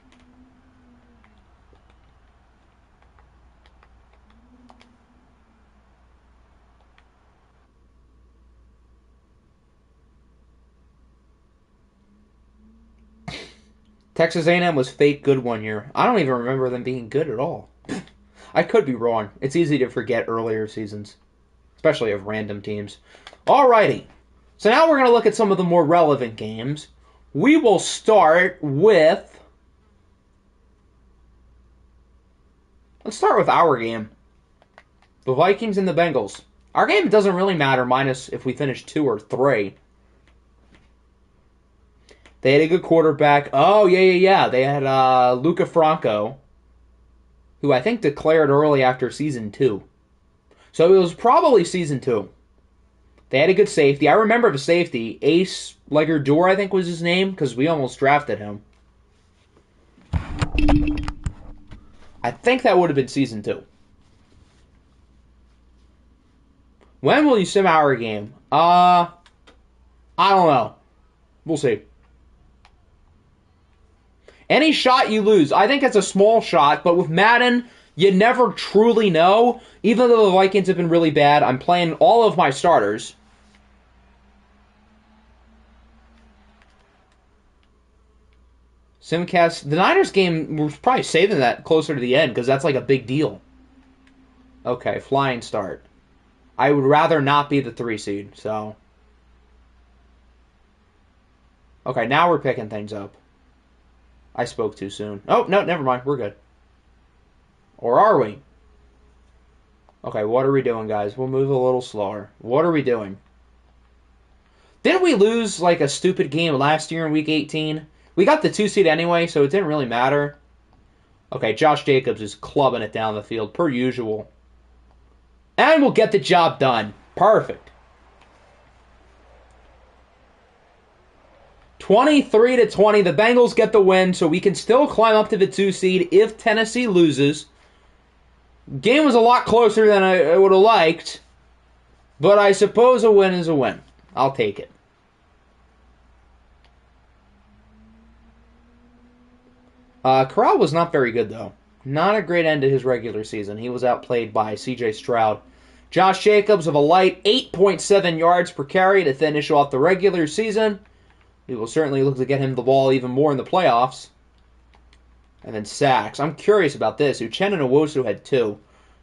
Texas A&M was fake good one year. I don't even remember them being good at all. I could be wrong. It's easy to forget earlier seasons, especially of random teams. Alrighty. So now we're going to look at some of the more relevant games. We will start with... Let's start with our game. The Vikings and the Bengals. Our game doesn't really matter, minus if we finish 2 or 3. They had a good quarterback. Oh, yeah. They had Luca Franco, who I think declared early after Season 2. So it was probably Season 2. They had a good safety. I remember the safety. Ace Legardeur, I think was his name, because we almost drafted him. I think that would have been Season 2. When will you sim our game? I don't know. We'll see. Any shot you lose. I think it's a small shot, but with Madden, you never truly know. Even though the Vikings have been really bad, I'm playing all of my starters. Simcast. The Niners game, we're probably saving that closer to the end, because that's like a big deal. Okay, flying start. I would rather not be the 3 seed, so... Okay, now we're picking things up. I spoke too soon. Oh, no, never mind. We're good. Or are we? Okay, what are we doing, guys? We'll move a little slower. What are we doing? Didn't we lose, like, a stupid game last year in Week 18? We got the 2 seed anyway, so it didn't really matter. Okay, Josh Jacobs is clubbing it down the field, per usual. And we'll get the job done. Perfect. 23-20. The Bengals get the win, so we can still climb up to the 2 seed if Tennessee loses. Game was a lot closer than I would have liked, but I suppose a win is a win. I'll take it. Corral was not very good, though. Not a great end to his regular season. He was outplayed by C.J. Stroud. Josh Jacobs of a light 8.7 yards per carry to finish off the regular season. We will certainly look to get him the ball even more in the playoffs. And then sacks. I'm curious about this. Uchenna Nwosu had 2.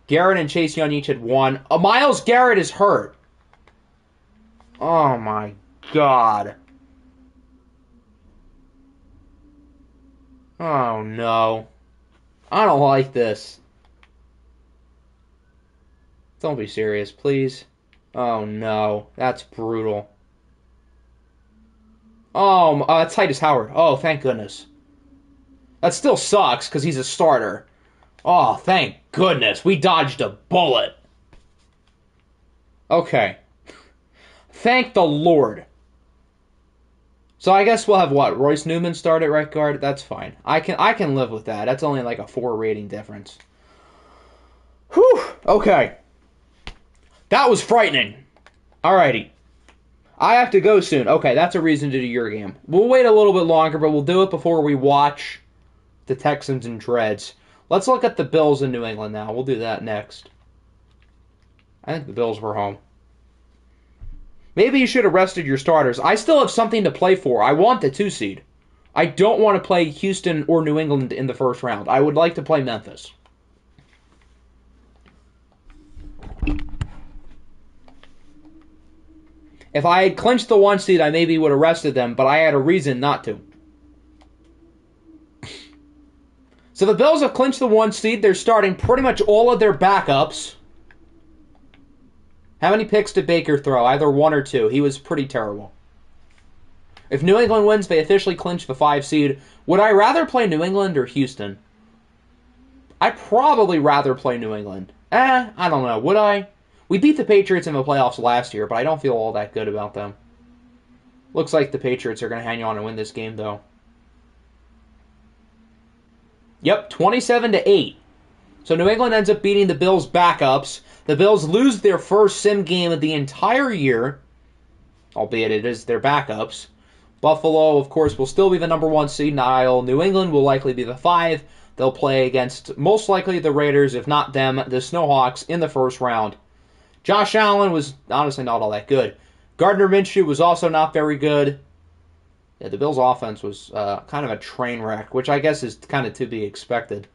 Garrett and Chase Young each had 1. Myles Garrett is hurt. Oh my God. Oh no. I don't like this. Don't be serious, please. Oh no. That's brutal. Oh, it's Titus Howard. Oh, thank goodness. That still sucks because he's a starter. Oh, thank goodness. We dodged a bullet. Okay. Thank the Lord. So I guess we'll have what? Royce Newman start at right guard? That's fine. I can live with that. That's only like a 4 rating difference. Whew. Okay. That was frightening. Alrighty. I have to go soon. Okay, that's a reason to do your game. We'll wait a little bit longer, but we'll do it before we watch the Texans and Dreads. Let's look at the Bills in New England now. We'll do that next. I think the Bills were home. Maybe you should have rested your starters. I still have something to play for. I want the 2 seed. I don't want to play Houston or New England in the first round. I would like to play Memphis. If I had clinched the 1 seed, I maybe would have rested them, but I had a reason not to. So the Bills have clinched the 1 seed. They're starting pretty much all of their backups. How many picks did Baker throw? Either 1 or 2. He was pretty terrible. If New England wins, they officially clinch the 5 seed. Would I rather play New England or Houston? I'd probably rather play New England. I don't know. Would I? We beat the Patriots in the playoffs last year, but I don't feel all that good about them. Looks like the Patriots are going to hang on and win this game, though. Yep, 27-8. So New England ends up beating the Bills' backups. The Bills lose their first sim game of the entire year, albeit it is their backups. Buffalo, of course, will still be the number 1 seed, while New England will likely be the 5. They'll play against, most likely, the Raiders, if not them, the Snowhawks, in the first round. Josh Allen was honestly not all that good. Gardner Minshew was also not very good. Yeah, the Bills' offense was kind of a train wreck, which I guess is kind of to be expected.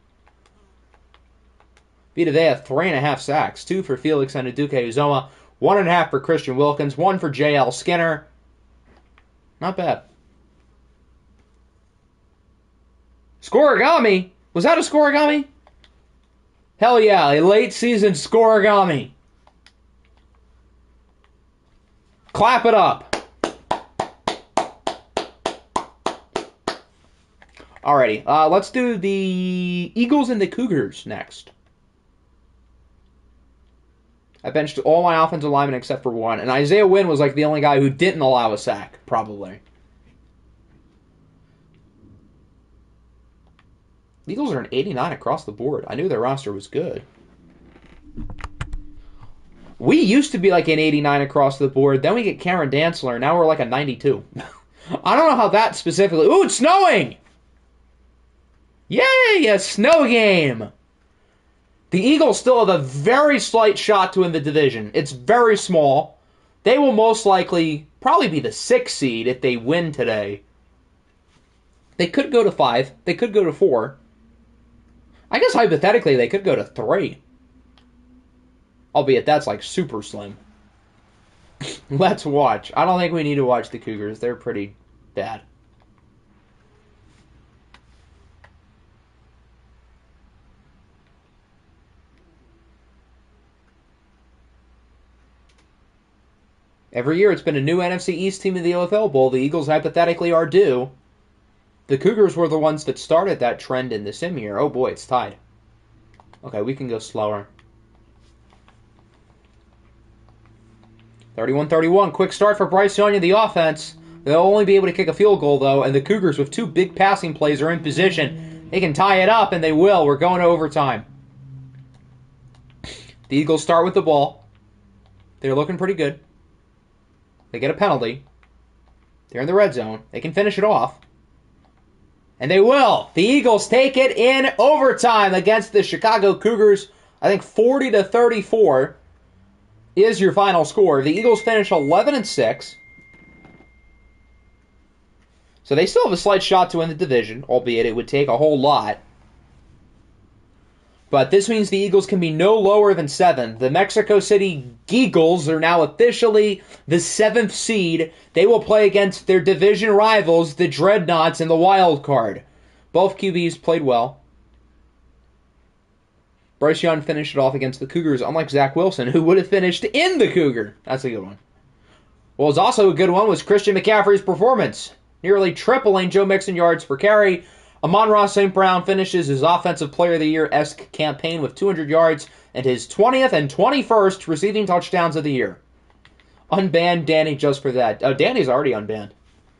Vita Vea, 3.5 sacks. 2 for Felix Anudike-Uzomah. 1.5 for Christian Wilkins. 1 for J.L. Skinner. Not bad. Scorigami? Was that a scorigami? Hell yeah, a late season scorigami. Clap it up. Alrighty, let's do the Eagles and the Cougars next. I benched all my offensive linemen except for 1, and Isaiah Wynn was like the only guy who didn't allow a sack, probably. The Eagles are an 89 across the board. I knew their roster was good. We used to be like an 89 across the board. Then we get Karen Dantzler. Now we're like a 92. I don't know how that specifically... Ooh, it's snowing! Yay, a snow game! The Eagles still have a very slight shot to win the division. It's very small. They will most likely probably be the 6th seed if they win today. They could go to 5. They could go to 4. I guess hypothetically they could go to 3. Albeit that's like super slim. Let's watch. I don't think we need to watch the Cougars. They're pretty bad. Every year it's been a new NFC East team in the OFL Bowl. The Eagles hypothetically are due. The Cougars were the ones that started that trend in the sim year. Oh boy, it's tied. Okay, we can go slower. 31-31. Quick start for Bryce Young in the offense. They'll only be able to kick a field goal, though, and the Cougars, with 2 big passing plays, are in position. They can tie it up, and they will. We're going to overtime. The Eagles start with the ball. They're looking pretty good. They get a penalty. They're in the red zone. They can finish it off. And they will. The Eagles take it in overtime against the Chicago Cougars. I think 40-34 is your final score. The Eagles finish 11-6. So they still have a slight shot to win the division, albeit it would take a whole lot. But this means the Eagles can be no lower than 7. The Mexico City Geagles are now officially the 7th seed. They will play against their division rivals, the Dreadnoughts, in the wild card. Both QBs played well. Bryce Young finished it off against the Cougars, unlike Zach Wilson, who would have finished in the Cougar. That's a good one. Well, it's also a good one was Christian McCaffrey's performance, nearly tripling Joe Mixon yards per carry. Amon-Ra St. Brown finishes his Offensive Player of the Year-esque campaign with 200 yards and his 20th and 21st receiving touchdowns of the year. Unbanned Danny just for that. Oh, Danny's already unbanned.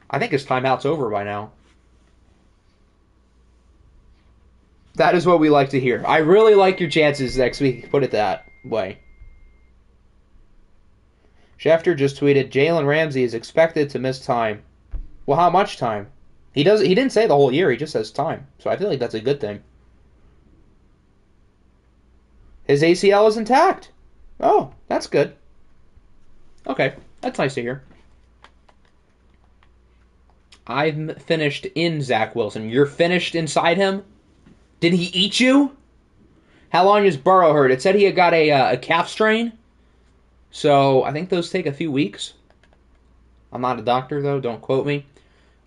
I think his timeout's over by now. That is what we like to hear. I really like your chances next week, put it that way. Schefter just tweeted, Jalen Ramsey is expected to miss time. Well, how much time? He didn't say the whole year, he just says time. So I feel like that's a good thing. His ACL is intact. Oh, that's good. Okay, that's nice to hear. I'm finished in Zach Wilson. You're finished inside him? Did he eat you? How long is Burrow hurt? It said he had got a calf strain. So I think those take a few weeks. I'm not a doctor, though. Don't quote me.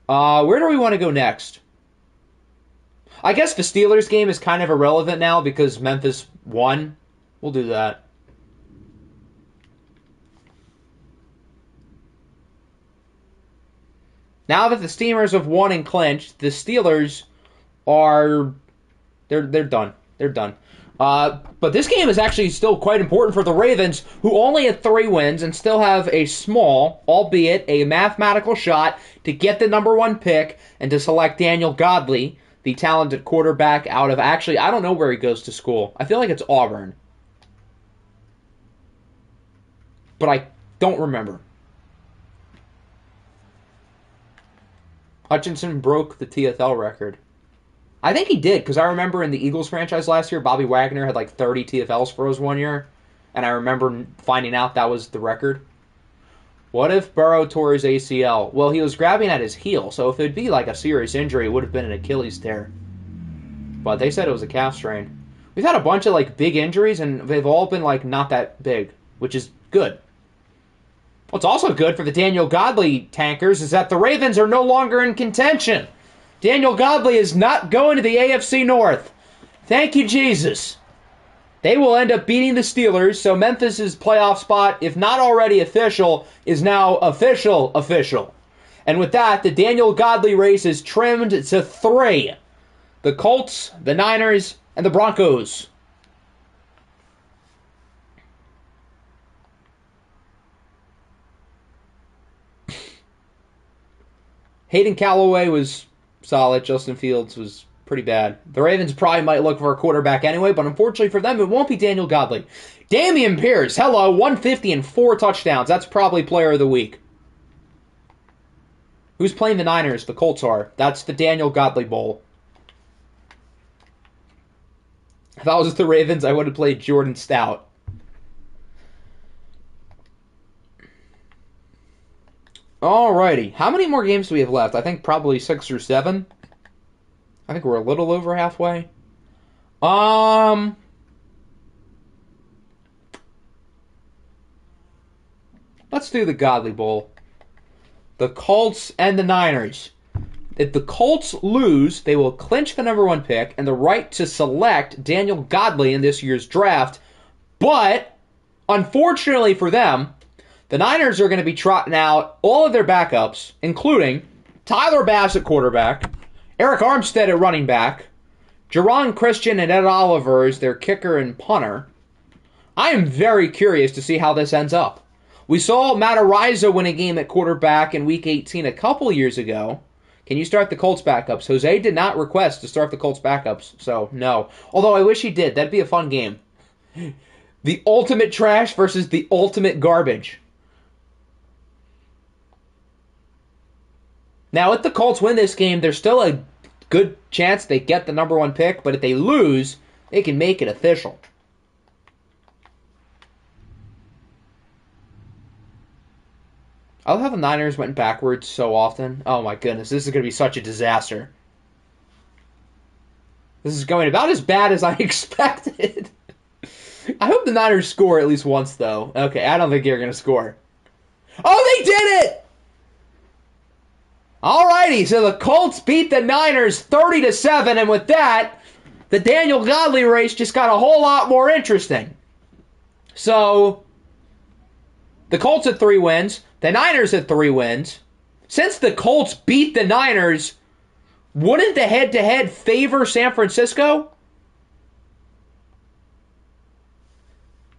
Where do we want to go next? I guess the Steelers game is kind of irrelevant now because Memphis won. We'll do that. Now that the Steamers have won and clinched, the Steelers are... They're done. They're done. But this game is actually still quite important for the Ravens, who only had 3 wins and still have a small, albeit a mathematical shot to get the number 1 pick and to select Daniel Godley, the talented quarterback out of... Actually, I don't know where he goes to school. I feel like it's Auburn. But I don't remember. Hutchinson broke the TFL record. I think he did, because I remember in the Eagles franchise last year, Bobby Wagner had like 30 TFLs for us one year, and I remember finding out that was the record. What if Burrow tore his ACL? Well, he was grabbing at his heel, so if it'd be like a serious injury, it would have been an Achilles tear. But they said it was a calf strain. We've had a bunch of like big injuries, and they've all been like not that big, which is good. What's also good for the Daniel Godley tankers is that the Ravens are no longer in contention. Daniel Godley is not going to the AFC North. Thank you, Jesus. They will end up beating the Steelers, so Memphis' playoff spot, if not already official, is now official. And with that, the Daniel Godley race is trimmed to 3. The Colts, the Niners, and the Broncos. Hayden Callaway was solid. Justin Fields was pretty bad. The Ravens probably might look for a quarterback anyway, but unfortunately for them, it won't be Daniel Godley. Dameon Pierce, 150 and 4 touchdowns. That's probably player of the week. Who's playing the Niners? The Colts are. That's the Daniel Godley Bowl. If I was the Ravens, I would have played Jordan Stout. Alrighty. How many more games do we have left? I think probably 6 or 7. I think we're a little over halfway. Let's do the Godley Bowl. The Colts and the Niners. If the Colts lose, they will clinch the number 1 pick and the right to select Daniel Godley in this year's draft. But, unfortunately for them, the Niners are going to be trotting out all of their backups, including Tyler Bass at quarterback, Eric Armstead at running back, Jerron Christian and Ed Oliver as their kicker and punter. I am very curious to see how this ends up. We saw Matt Araiza win a game at quarterback in Week 18 a couple years ago. Can you start the Colts backups? Jose did not request to start the Colts backups, so no. Although I wish he did. That'd be a fun game. The ultimate trash versus the ultimate garbage. Now, if the Colts win this game, there's still a good chance they get the number 1 pick, but if they lose, they can make it official. I love how the Niners went backwards so often. Oh my goodness, this is going to be such a disaster. This is going about as bad as I expected. I hope the Niners score at least once, though. Okay, I don't think they're going to score. Oh, they did it! Alrighty, so the Colts beat the Niners 30-7, and with that, the Daniel Godley race just got a whole lot more interesting. So, the Colts had 3 wins. The Niners had 3 wins. Since the Colts beat the Niners, wouldn't the head-to-head favor San Francisco?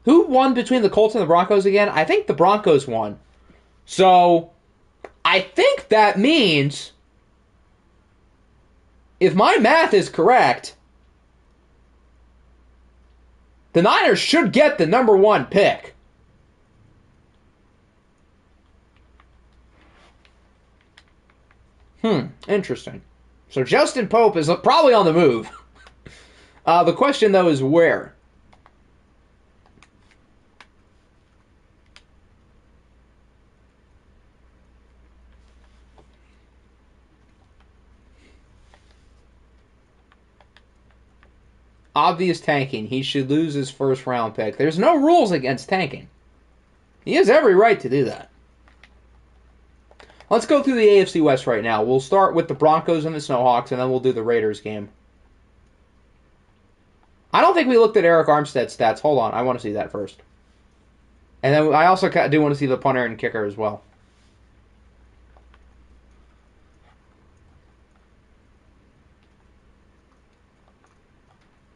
Who won between the Colts and the Broncos again? I think the Broncos won. So, I think that means, if my math is correct, the Niners should get the number 1 pick. Interesting. So Justin Pope is probably on the move. The question, though, is where? Obvious tanking. He should lose his first round pick. There's no rules against tanking. He has every right to do that. Let's go through the AFC West right now. We'll start with the Broncos and the Snowhawks, and then we'll do the Raiders game. I don't think we looked at Eric Armstead's stats. Hold on. I want to see that first. And then I also do want to see the punter and kicker as well.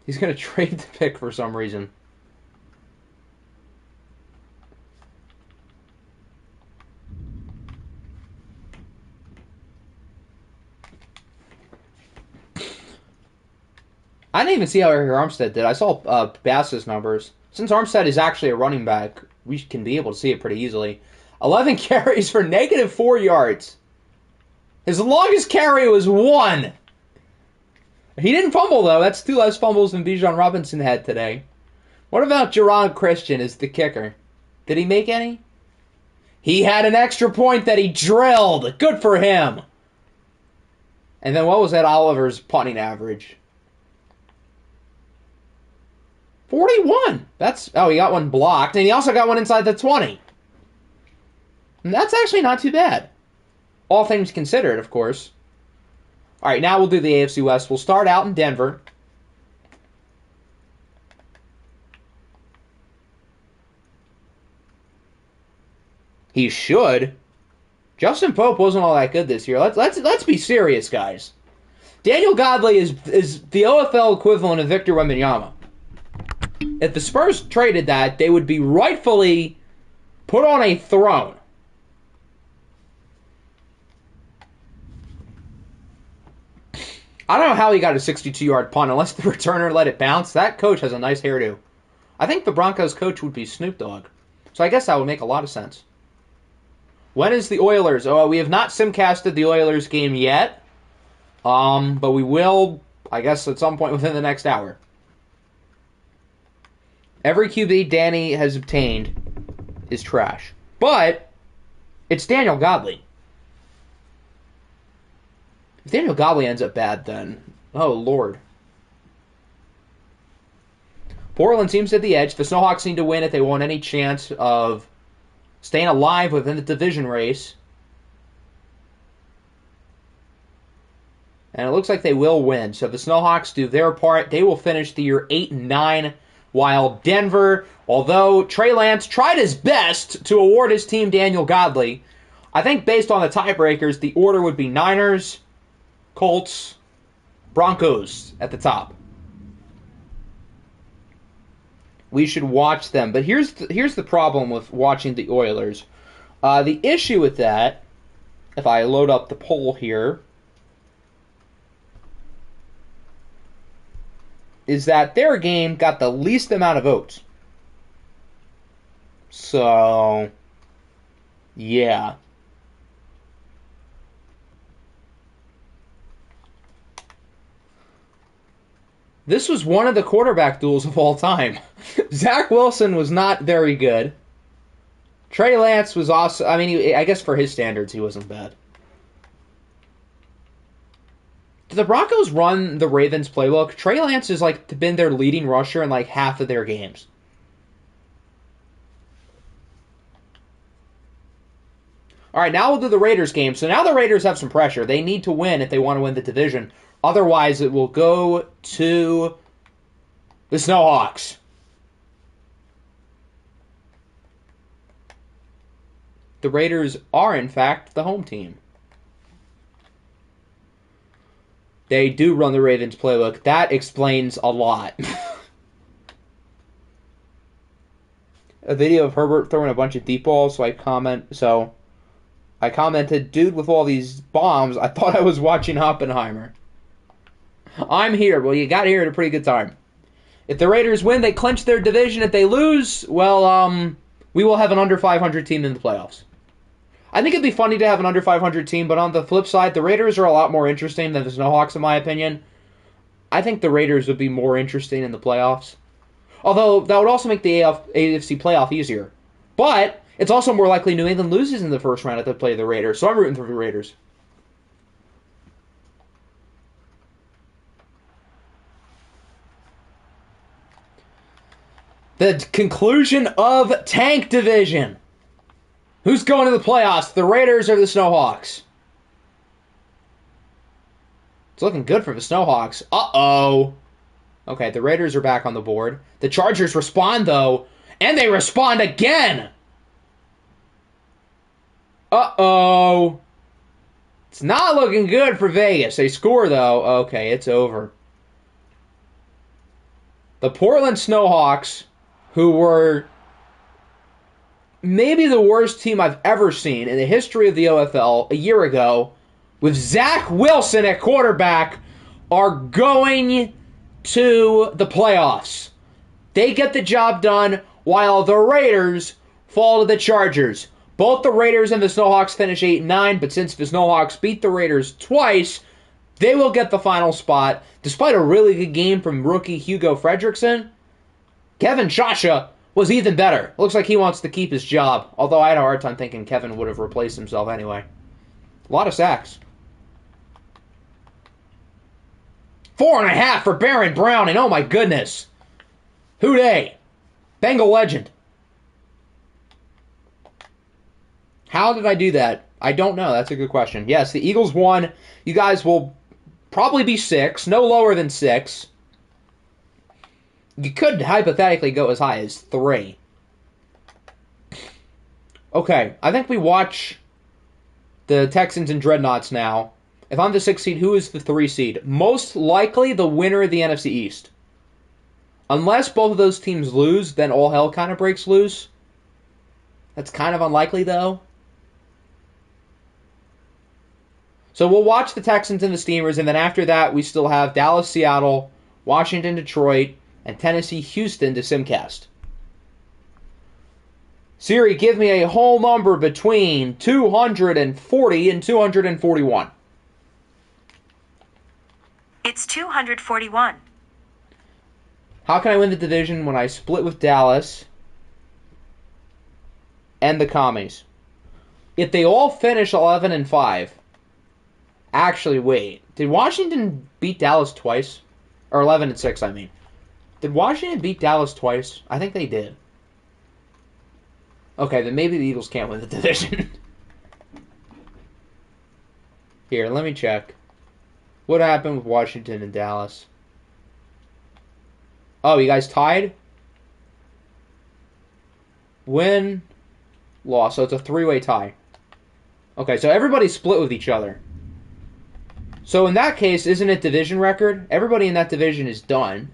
He's going to trade the pick for some reason. I didn't even see how Eric Armstead did. I saw Bass's numbers. Since Armstead is actually a running back, we can be able to see it pretty easily. 11 carries for -4 yards. His longest carry was 1. He didn't fumble, though. That's 2 less fumbles than Bijan Robinson had today. What about Jerron Christian as the kicker? Did he make any? He had an extra point that he drilled. Good for him. And then what was that Oliver's punting average? 41. He got one blocked, and he also got one inside the 20. And that's actually not too bad. All things considered, of course. All right, now we'll do the AFC West. We'll start out in Denver. He should. Justin Pope wasn't all that good this year. Let's be serious, guys. Daniel Godley is the OFL equivalent of Victor Wembanyama. If the Spurs traded that, they would be rightfully put on a throne. I don't know how he got a 62-yard punt unless the returner let it bounce. That coach has a nice hairdo. I think the Broncos coach would be Snoop Dogg. So I guess that would make a lot of sense. When is the Oilers? Oh, we have not simcasted the Oilers game yet. But we will, I guess, at some point within the next hour. Every QB Danny has obtained is trash. But it's Daniel Godley. If Daniel Godley ends up bad, then, oh, Lord. Portland seems at the edge. The Snowhawks need to win if they want any chance of staying alive within the division race. And it looks like they will win. So if the Snowhawks do their part, they will finish the year 8-9, while Denver, although Trey Lance tried his best to award his team Daniel Godley, I think based on the tiebreakers, the order would be Niners, Colts, Broncos at the top. We should watch them. But here's the problem with watching the Oilers. The issue with that, if I load up the poll here, is that their game got the least amount of votes. So, yeah. This was one of the quarterback duels of all time. Zach Wilson was not very good. Trey Lance was also, I mean, I guess for his standards, he wasn't bad. Did the Broncos run the Ravens playbook? Trey Lance has been their leading rusher in half of their games. All right, now we'll do the Raiders game. So now the Raiders have some pressure. They need to win if they want to win the division. Otherwise, it will go to the Snowhawks. The Raiders are, in fact, the home team. They do run the Ravens playbook. That explains a lot. A video of Herbert throwing a bunch of deep balls, so I commented, dude, with all these bombs, I thought I was watching Oppenheimer. I'm here. Well, you got here at a pretty good time. If the Raiders win, they clinch their division. If they lose, well, we will have an under 500 team in the playoffs. I think it'd be funny to have an under 500 team, but on the flip side, the Raiders are a lot more interesting than the Snowhawks, in my opinion. I think the Raiders would be more interesting in the playoffs. Although, that would also make the AFC playoff easier. But it's also more likely New England loses in the first round if they play the Raiders, so I'm rooting for the Raiders. The conclusion of Tank Division. Who's going to the playoffs, the Raiders or the Snowhawks? It's looking good for the Snowhawks. Uh-oh. Okay, the Raiders are back on the board. The Chargers respond, though, and they respond again. Uh-oh. It's not looking good for Vegas. They score, though. Okay, it's over. The Portland Snowhawks, who were maybe the worst team I've ever seen in the history of the OFL a year ago, with Zach Wilson at quarterback, are going to the playoffs. They get the job done while the Raiders fall to the Chargers. Both the Raiders and the Snowhawks finish 8-9, but since the Snowhawks beat the Raiders twice, they will get the final spot. Despite a really good game from rookie Hugo Fredrickson, Kevin Shasha was even better. Looks like he wants to keep his job, although I had a hard time thinking Kevin would have replaced himself anyway. A lot of sacks. 4.5 for Baron Brown, and oh my goodness. Who dey? Bengal legend. How did I do that? I don't know. That's a good question. Yes, the Eagles won. You guys will probably be 6. No lower than 6. You could hypothetically go as high as 3. Okay, I think we watch the Texans and Dreadnoughts now. If I'm the 6 seed, who is the 3 seed? Most likely the winner of the NFC East. Unless both of those teams lose, then all hell kind of breaks loose. That's kind of unlikely, though. So we'll watch the Texans and the Steamers, and then after that, we still have Dallas, Seattle, Washington, Detroit, and Tennessee, Houston to Simcast. Siri, give me a whole number between 240 and 241. It's 241. How can I win the division when I split with Dallas and the Commies? If they all finish 11-5. Actually, wait. Did Washington beat Dallas twice? Or 11-6, I mean. Did Washington beat Dallas twice? I think they did. Okay, then maybe the Eagles can't win the division. Here, let me check. What happened with Washington and Dallas? Oh, you guys tied? Win, loss. So it's a 3-way tie. Okay, so everybody's split with each other. So in that case, isn't it division record? Everybody in that division is done.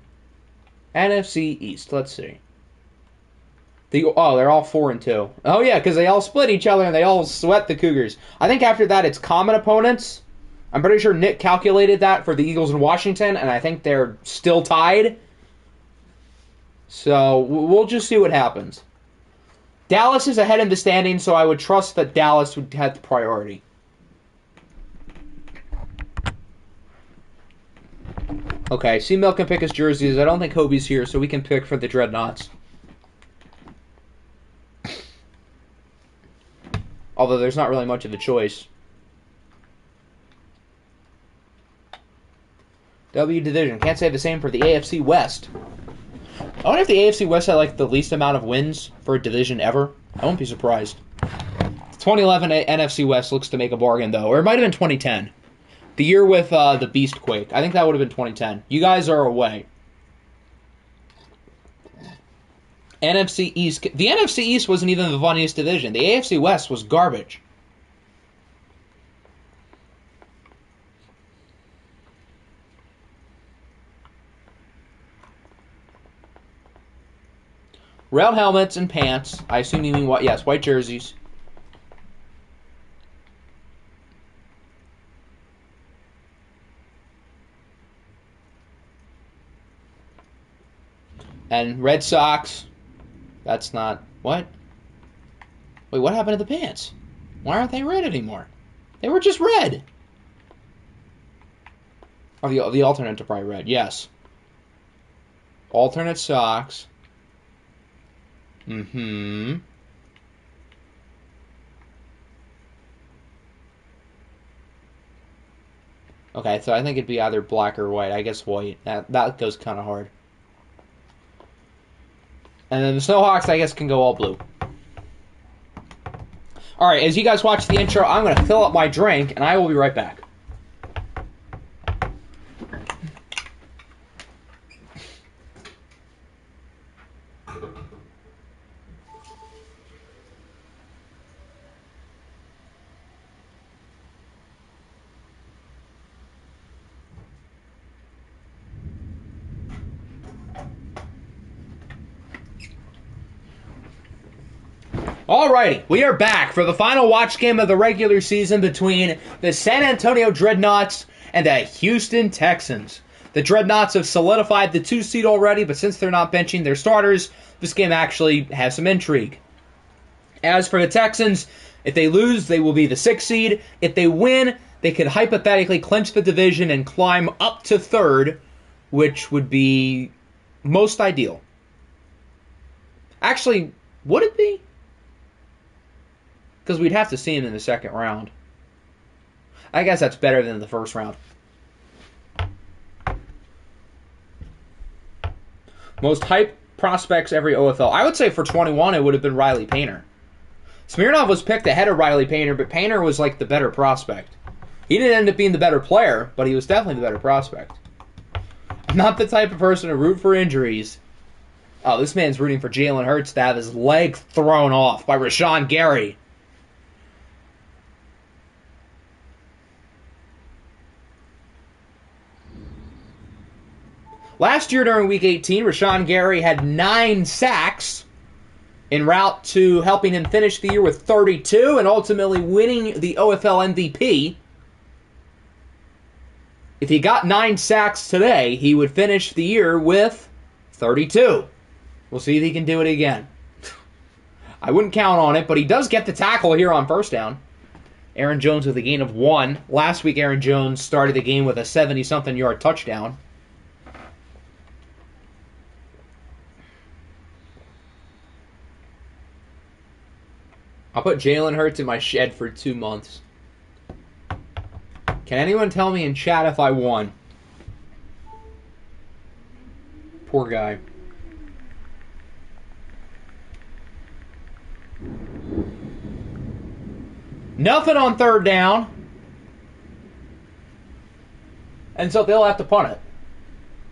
NFC East, let's see. They're all 4-2. Oh yeah, because they all split each other and they all swept the Cougars. I think after that it's common opponents. I'm pretty sure Nick calculated that for the Eagles in Washington, and I think they're still tied. So we'll just see what happens. Dallas is ahead in the standings, so I would trust that Dallas would have the priority. Okay, C-Mill can pick his jerseys. I don't think Hobie's here, so we can pick for the Dreadnoughts. Although there's not really much of a choice. W Division. Can't say the same for the AFC West. I wonder if the AFC West had like the least amount of wins for a division ever. I won't be surprised. 2011 NFC West looks to make a bargain, though. Or it might have been 2010. The year with the Beastquake. I think that would have been 2010. You guys are away. NFC East. The NFC East wasn't even the funniest division. The AFC West was garbage. Red helmets and pants. I assume you mean what? Yes, white jerseys. And Red Sox. That's not... What? Wait, what happened to the pants? Why aren't they red anymore? They were just red. Oh, the alternates are probably red. Yes. Alternate socks. Mm-hmm. Okay, so I think it'd be either black or white. I guess white. That goes kind of hard. And then the Snowhawks, I guess, can go all blue. Alright, as you guys watch the intro, I'm going to fill up my drink, and I will be right back. Alrighty, we are back for the final watch game of the regular season between the San Antonio Dreadnoughts and the Houston Texans. The Dreadnoughts have solidified the 2 seed already, but since they're not benching their starters, this game actually has some intrigue. As for the Texans, if they lose, they will be the 6th seed. If they win, they could hypothetically clinch the division and climb up to 3rd, which would be most ideal. Actually, would it be? Because we'd have to see him in the 2nd round. I guess that's better than the 1st round. Most hype prospects every OFL. I would say for 21 it would have been Riley Painter. Smirnov was picked ahead of Riley Painter, but Painter was like the better prospect. He didn't end up being the better player, but he was definitely the better prospect. I'm not the type of person to root for injuries. Oh, this man's rooting for Jalen Hurts to have his leg thrown off by Rashawn Gary. Last year during Week 18, Rashawn Gary had 9 sacks en route to helping him finish the year with 32 and ultimately winning the OFL MVP. If he got 9 sacks today, he would finish the year with 32. We'll see if he can do it again. I wouldn't count on it, but he does get the tackle here on 1st down. Aaron Jones with a gain of 1. Last week, Aaron Jones started the game with a 70-something yard touchdown. I'll put Jalen Hurts in my shed for 2 months. Can anyone tell me in chat if I won? Poor guy. Nothing on 3rd down. And so they'll have to punt it.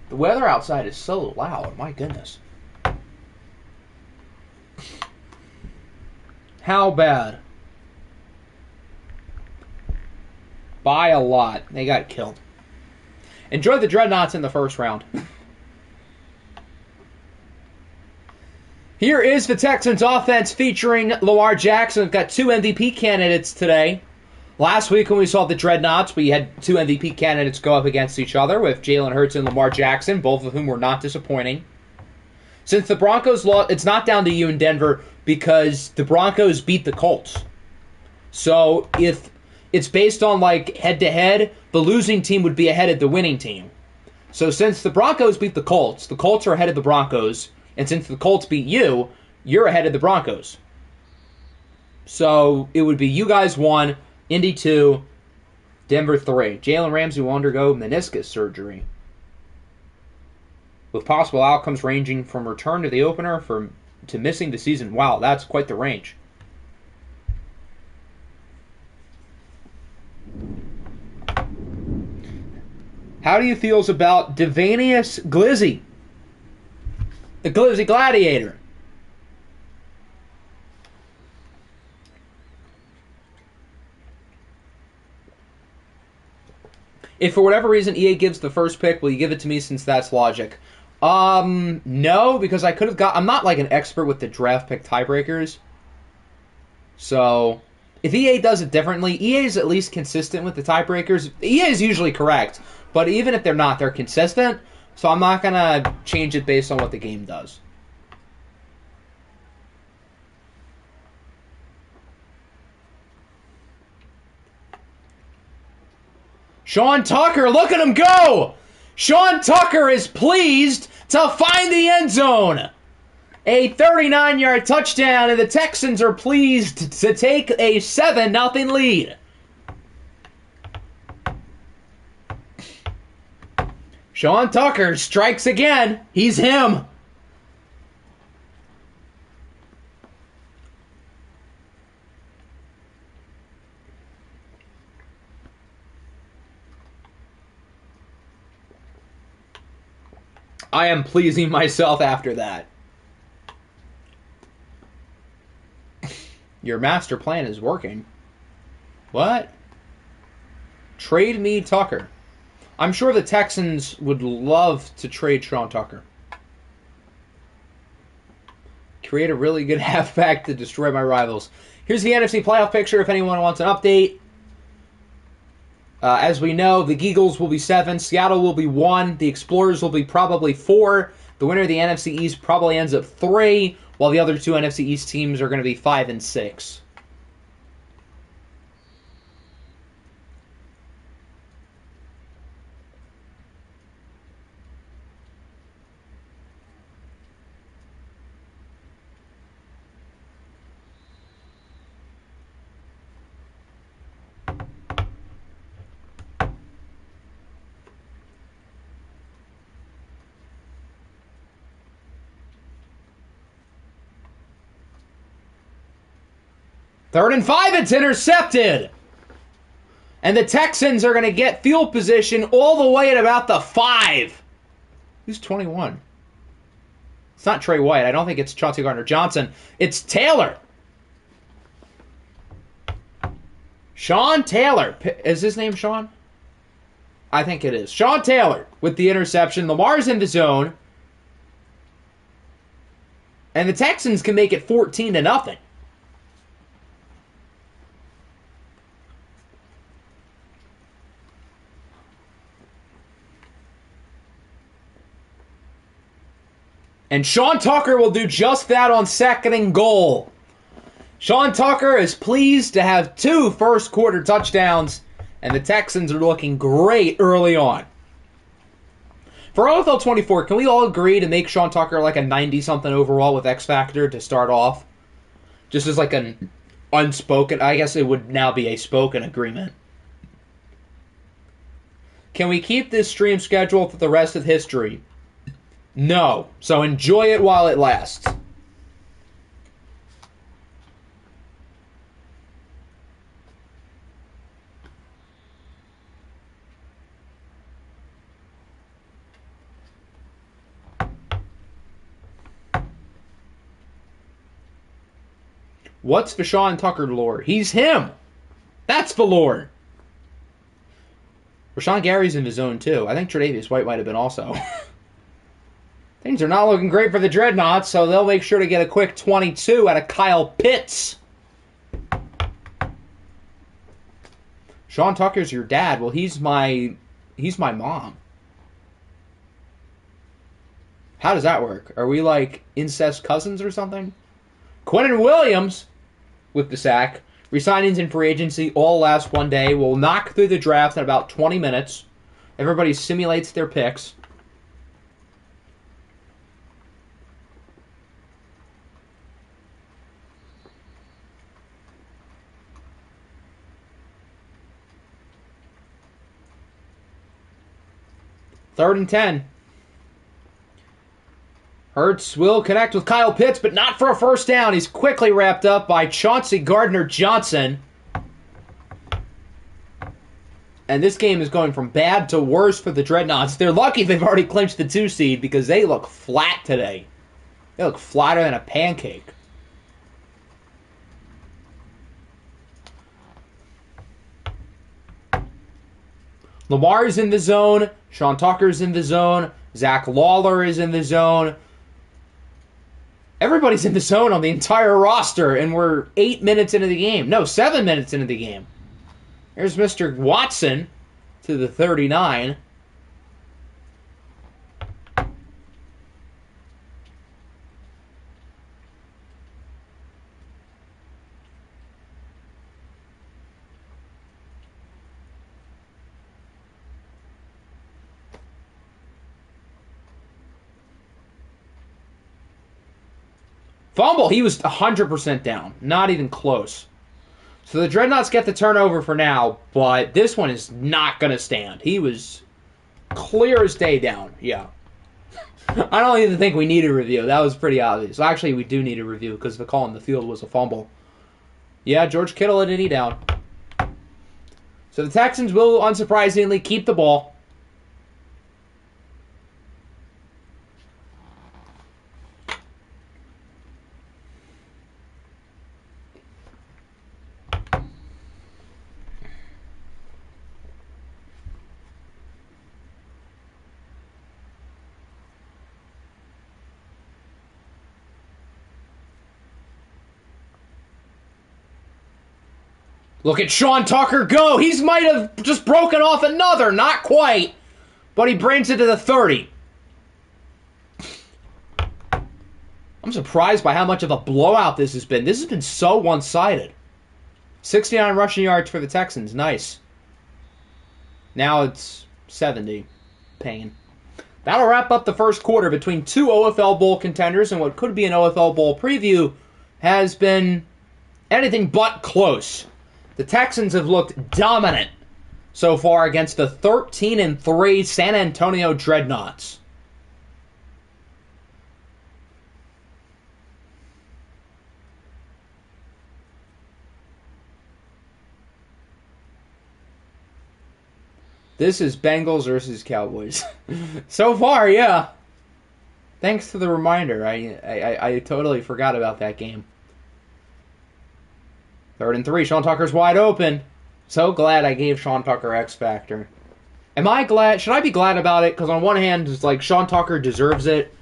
The weather outside is so loud. My goodness. How bad? By a lot. They got killed. Enjoy the Dreadnoughts in the 1st round. Here is the Texans offense featuring Lamar Jackson. We've got 2 MVP candidates today. Last week when we saw the Dreadnoughts, we had 2 MVP candidates go up against each other with Jalen Hurts and Lamar Jackson, both of whom were not disappointing. Since the Broncos lost, it's not down to you in Denver because the Broncos beat the Colts. So if it's based on like head-to-head, the losing team would be ahead of the winning team. So since the Broncos beat the Colts are ahead of the Broncos, and since the Colts beat you, you're ahead of the Broncos. So it would be you guys 1, Indy 2, Denver 3. Jalen Ramsey will undergo meniscus surgery, with possible outcomes ranging from return to the opener to missing the season. Wow, that's quite the range. How do you feel about Devanius Glizzy? The Glizzy Gladiator. If for whatever reason EA gives the first pick, will you give it to me since that's logic? No, because I could have I'm not like an expert with the draft pick tiebreakers. So, if EA does it differently, EA is at least consistent with the tiebreakers. EA is usually correct, but even if they're not, they're consistent. So I'm not going to change it based on what the game does. Sean Tucker, look at him go! Sean Tucker is pleased to find the end zone. A 39-yard touchdown, and the Texans are pleased to take a 7-0 lead. Sean Tucker strikes again. He's him. I am pleasing myself after that. Your master plan is working. What? Trade me Tucker. I'm sure the Texans would love to trade Sean Tucker. Create a really good halfback to destroy my rivals. Here's the NFC playoff picture if anyone wants an update. As we know, the Eagles will be 7, Seattle will be 1, the Explorers will be probably 4, the winner of the NFC East probably ends up 3, while the other 2 NFC East teams are going to be 5 and 6. Third and 5, it's intercepted. And the Texans are going to get field position all the way at about the 5. Who's 21? It's not Trey White. I don't think it's Chauncey Gardner-Johnson. It's Taylor. Sean Taylor. Is his name Sean? I think it is. Sean Taylor with the interception. Lamar's in the zone. And the Texans can make it 14-0. And Sean Tucker will do just that on 2nd and goal. Sean Tucker is pleased to have 2 first-quarter touchdowns, and the Texans are looking great early on. For OFL 24, can we all agree to make Sean Tucker like a 90-something overall with X Factor to start off? Just as like an unspoken, I guess it would now be a spoken agreement. Can we keep this stream schedule for the rest of history? No. So enjoy it while it lasts. What's Rashawn Tucker lore? He's him. That's the lore. Rashawn Gary's in the zone too. I think Tre'Davious White might have been also. Things are not looking great for the Dreadnoughts, so they'll make sure to get a quick 22 out of Kyle Pitts. Sean Tucker's your dad. Well, he's my mom. How does that work? Are we like incest cousins or something? Quinnen Williams with the sack. Resignings in free agency all last one day. We'll knock through the draft in about 20 minutes. Everybody simulates their picks. Third and 10. Hurts will connect with Kyle Pitts, but not for a first down. He's quickly wrapped up by Chauncey Gardner-Johnson. And this game is going from bad to worse for the Dreadnoughts. They're lucky they've already clinched the 2 seed because they look flat today. They look flatter than a pancake. Lamar's in the zone. Sean Tucker's in the zone. Zach Lawler is in the zone. Everybody's in the zone on the entire roster, and we're 8 minutes into the game. No, 7 minutes into the game. There's Mr. Watson to the 39. Fumble, he was 100% down. Not even close. So the Dreadnoughts get the turnover for now, but this one is not going to stand. He was clear as day down. Yeah. I don't even think we need a review. That was pretty obvious. Actually, we do need a review because the call on the field was a fumble. Yeah, George Kittle and he down. So the Texans will, unsurprisingly, keep the ball. Look at Sean Tucker go. He might have just broken off another. Not quite. But he brings it to the 30. I'm surprised by how much of a blowout this has been. This has been so one-sided. 69 rushing yards for the Texans. Nice. Now it's 70. Pain. That'll wrap up the first quarter between two OFL Bowl contenders, and what could be an OFL Bowl preview has been anything but close. The Texans have looked dominant so far against the 13-3 San Antonio Dreadnoughts. This is Bengals versus Cowboys. So far, yeah. Thanks for the reminder. I totally forgot about that game. 3rd and 3. Sean Tucker's wide open. So glad I gave Sean Tucker X Factor. Am I glad? Should I be glad about it? Because on one hand, it's like Sean Tucker deserves it.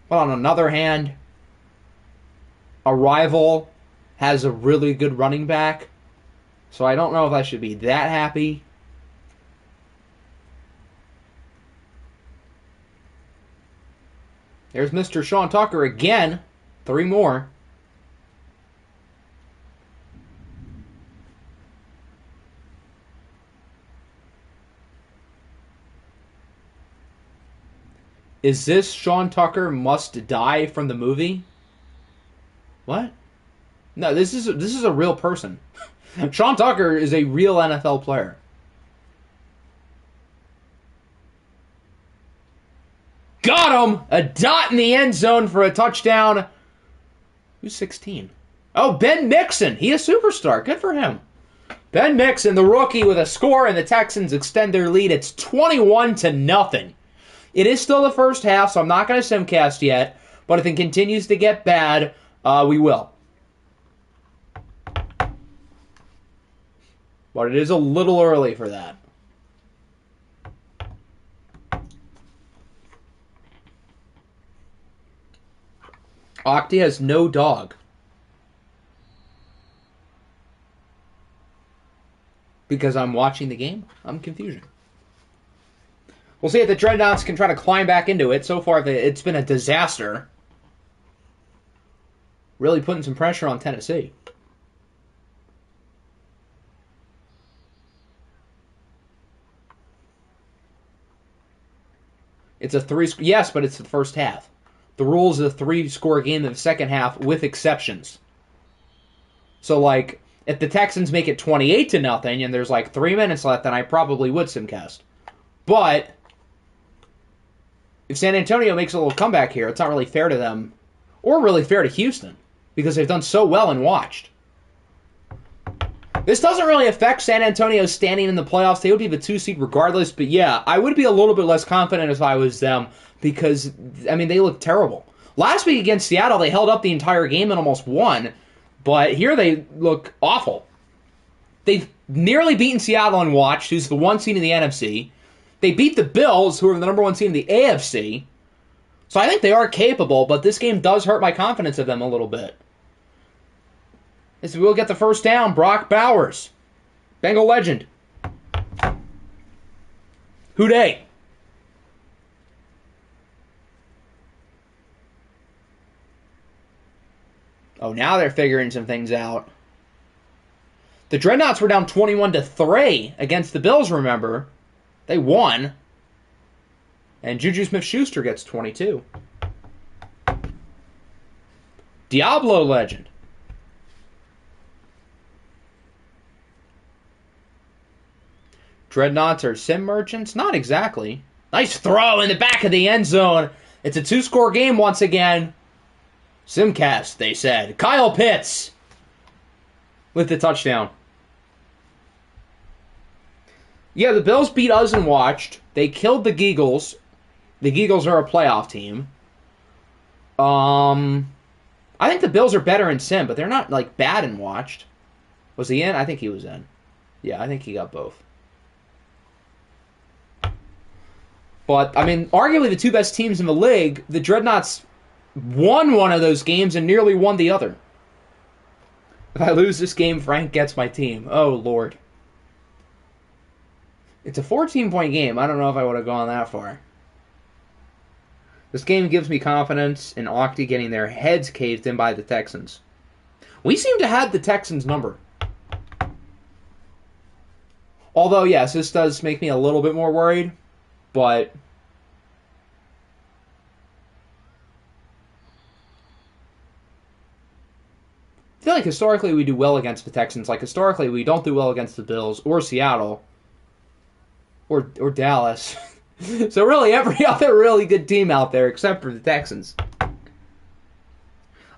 But on another hand, a rival has a really good running back. So I don't know if I should be that happy. There's Mr. Sean Tucker again. 3 more. Is this Sean Tucker Must Die from the movie? What? No, this is a real person. Sean Tucker is a real NFL player. Got him! A dot in the end zone for a touchdown. Who's 16? Oh, Ben Mixon. He a superstar. Good for him. Ben Mixon, the rookie, with a score, and the Texans extend their lead. It's 21-0. It is still the first half, so I'm not going to simcast yet. But if it continues to get bad, we will. But it is a little early for that. Octi has no dog. Because I'm watching the game? I'm confused. We'll see if the Dreadnoughts can try to climb back into it. So far, it's been a disaster. Really putting some pressure on Tennessee. It's a yes, but it's the first half. The rules is a 3-score game in the second half with exceptions. So, like, if the Texans make it 28-0 and there's like 3 minutes left, then I probably would simcast. But if San Antonio makes a little comeback here, it's not really fair to them or really fair to Houston because they've done so well and watched. This doesn't really affect San Antonio's standing in the playoffs. They would be the 2 seed regardless. But yeah, I would be a little bit less confident if I was them because, I mean, they look terrible. Last week against Seattle, they held up the entire game and almost won. But here they look awful. They've nearly beaten Seattle and watched, who's the 1 seed in the NFC. They beat the Bills, who are the number 1 seed in the AFC. So I think they are capable, but this game does hurt my confidence of them a little bit. As we will get the first down, Brock Bowers. Bengal legend. Who dey? Oh, now they're figuring some things out. The Dreadnoughts were down 21-3 against the Bills, remember. They won. And Juju Smith-Schuster gets 22. Diablo legend. Dreadnoughts are sim merchants? Not exactly. Nice throw in the back of the end zone. It's a 2-score game once again. Simcast, they said. Kyle Pitts with the touchdown. Yeah, the Bills beat us and watched. They killed the Geagles. The Geagles are a playoff team. I think the Bills are better in sim, but they're not like bad in watched. Was he in? I think he was in. Yeah, I think he got both. But, I mean, arguably the 2 best teams in the league, the Dreadnoughts won one of those games and nearly won the other. If I lose this game, Frank gets my team. Oh, Lord. It's a 14-point game. I don't know if I would have gone that far. This game gives me confidence in Octi getting their heads caved in by the Texans. We seem to have the Texans' number. Although, yes, this does make me a little bit more worried. But I feel like historically we do well against the Texans. Like historically we don't do well against the Bills or Seattle or Dallas. So really every other really good team out there except for the Texans.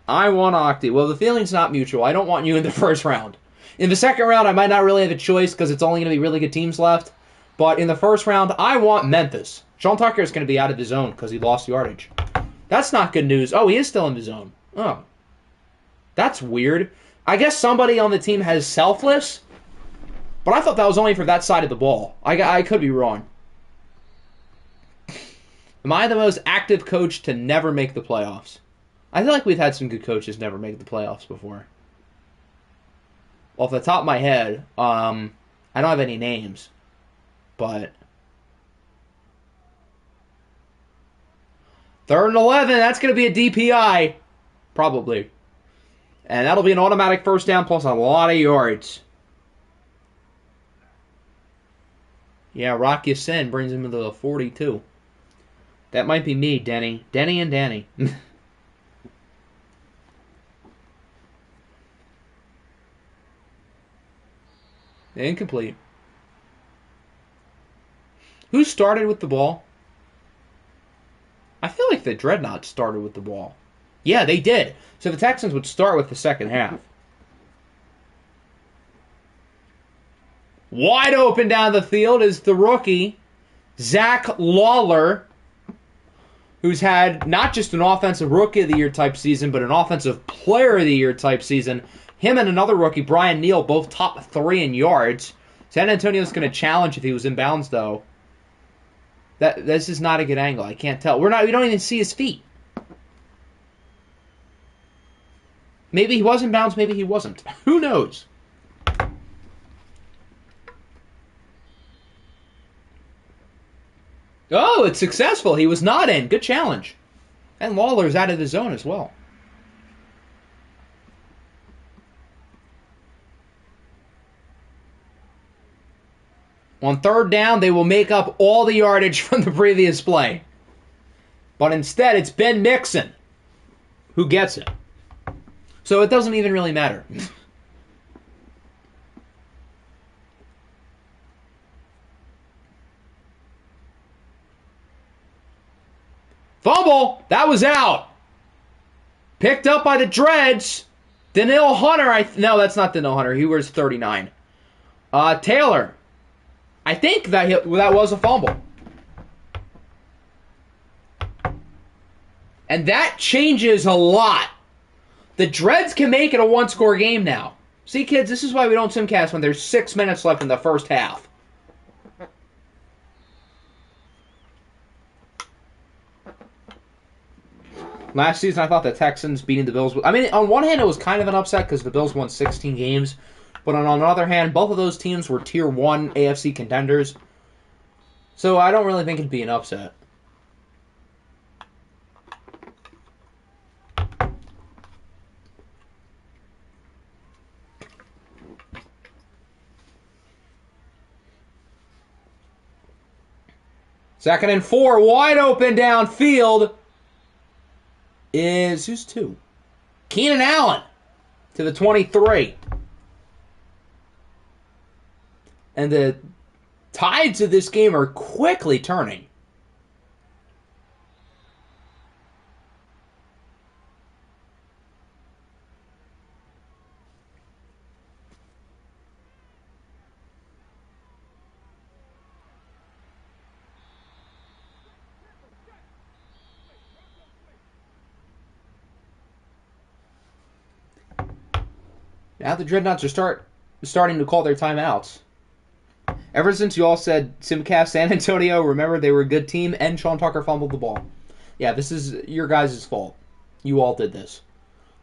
I want Octi. Well, the feeling's not mutual. I don't want you in the first round. In the second round I might not really have a choice because it's only going to be really good teams left. But in the first round, I want Memphis. Sean Tucker is going to be out of his zone because he lost yardage. That's not good news. Oh, he is still in the zone. Oh. That's weird. I guess somebody on the team has selfless, but I thought that was only for that side of the ball. I could be wrong. Am I the most active coach to never make the playoffs? I feel like we've had some good coaches never make the playoffs before. Well, off the top of my head, I don't have any names. But 3rd and 11, that's going to be a DPI. Probably. And that'll be an automatic first down plus a lot of yards. Yeah, Rock Ya-Sin brings him into the 42. That might be me, Denny. Denny and Danny. Incomplete. Who started with the ball? I feel like the Dreadnoughts started with the ball. Yeah, they did. So the Texans would start with the second half. Wide open down the field is the rookie, Zach Lawler, who's had not just an Offensive Rookie of the Year type season, but an Offensive Player of the Year type season. Him and another rookie, Brian Neal, both top 3 in yards. San Antonio's going to challenge if he was in bounds, though. This is not a good angle. I can't tell. We don't even see his feet. Maybe he was in bounds, maybe he wasn't. Who knows? Oh, it's successful. He was not in. Good challenge. And Lawler's out of the zone as well. On third down, they will make up all the yardage from the previous play. But instead, it's Ben Mixon who gets it. So it doesn't even really matter. Fumble! That was out. Picked up by the Dreads. Daniil Hunter. No, that's not Daniil Hunter. He wears 39. Taylor. I think that was a fumble. And that changes a lot. The Dreads can make it a one-score game now. See, kids, this is why we don't simcast when there's 6 minutes left in the first half. Last season, I thought the Texans beating the Bills... I mean, on one hand, it was kind of an upset because the Bills won 16 games. But on the other hand, both of those teams were Tier 1 AFC contenders. So I don't really think it'd be an upset. Second and 4, wide open downfield is... Who's two? Keenan Allen to the 23. And the tides of this game are quickly turning. Now the Dreadnoughts are starting to call their timeouts. Ever since you all said Simcast San Antonio, remember they were a good team, and Sean Tucker fumbled the ball. Yeah, this is your guys' fault. You all did this.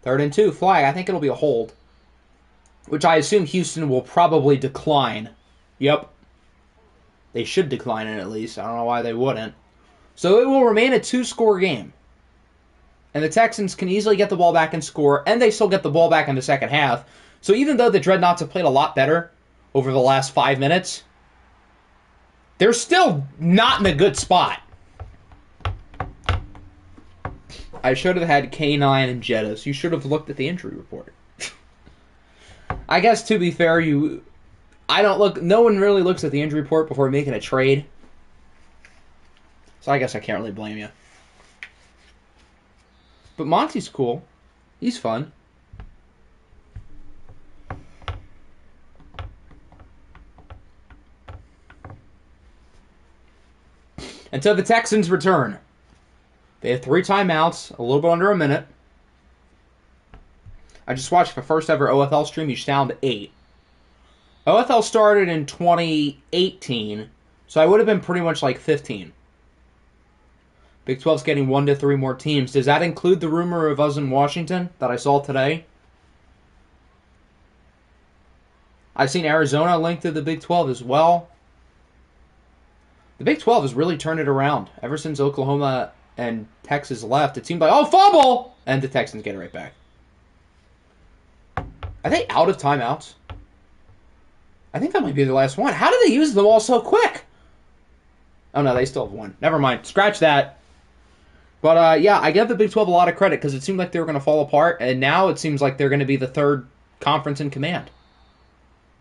3rd and 2, flag. I think it'll be a hold. Which I assume Houston will probably decline. Yep. They should decline it at least. I don't know why they wouldn't. So it will remain a 2-score game. And the Texans can easily get the ball back and score, and they still get the ball back in the second half. So even though the Dreadnoughts have played a lot better over the last 5 minutes, they're still not in a good spot. I should have had K9 and Jettis. You should have looked at the injury report. I guess to be fair, no one really looks at the injury report before making a trade. So I guess I can't really blame you. But Monty's cool. He's fun. Until the Texans return. They have 3 timeouts, a little bit under a minute. I just watched the first ever OFL stream. He's down to 8. OFL started in 2018, so I would have been pretty much like 15. Big 12's getting 1 to 3 more teams. Does that include the rumor of us in Washington that I saw today? I've seen Arizona linked to the Big 12 as well. The Big 12 has really turned it around. Ever since Oklahoma and Texas left, it seemed like, oh, fumble! And the Texans get it right back. Are they out of timeouts? I think that might be the last one. How did they use them all so quick? Oh, no, they still have 1. Never mind. Scratch that. But, yeah, I give the Big 12 a lot of credit because it seemed like they were going to fall apart, and now it seems like they're going to be the 3rd conference in command.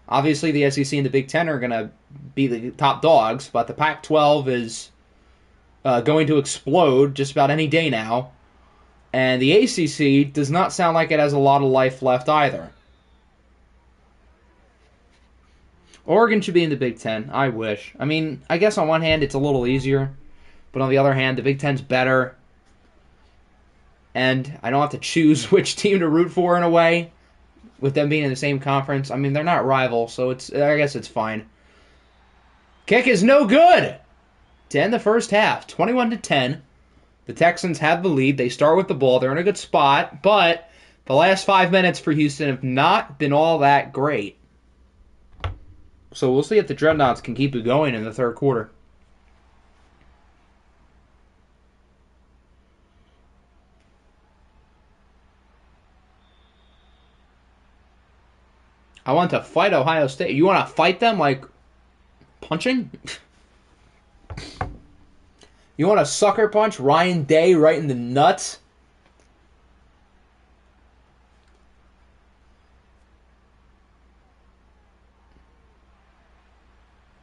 Obviously, the SEC and the Big 10 are going to be the top dogs, but the Pac-12 is going to explode just about any day now. And the ACC does not sound like it has a lot of life left either. Oregon should be in the Big 10. I wish. I mean, I guess on one hand it's a little easier, but on the other hand, the Big 10's better. And I don't have to choose which team to root for in a way, with them being in the same conference. I mean, they're not rivals, so I guess it's fine. Kick is no good to end the first half. 21-10. The Texans have the lead. They start with the ball. They're in a good spot, but The last 5 minutes for Houston have not been all that great. So we'll see if the Dreadnoughts can keep it going in the third quarter. I want to fight Ohio State. You want to fight them like punching? You want to sucker punch Ryan Day right in the nuts?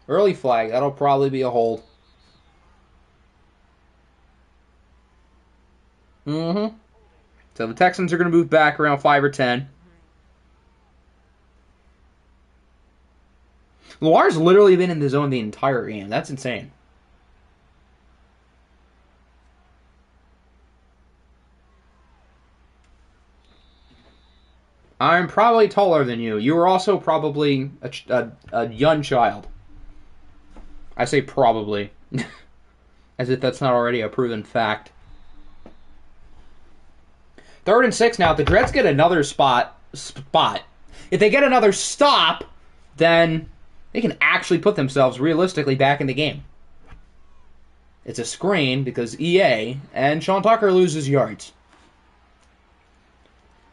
Early flag. That'll probably be a hold. So the Texans are going to move back around 5 or 10. Lamar's literally been in the zone the entire game. That's insane. I'm probably taller than you. You were also probably a young child. I say probably. As if that's not already a proven fact. 3rd and 6 now. If the Dreads get another spot. If they get another stop, then they can actually put themselves realistically back in the game. It's a screen because EA, and Sean Tucker loses yards.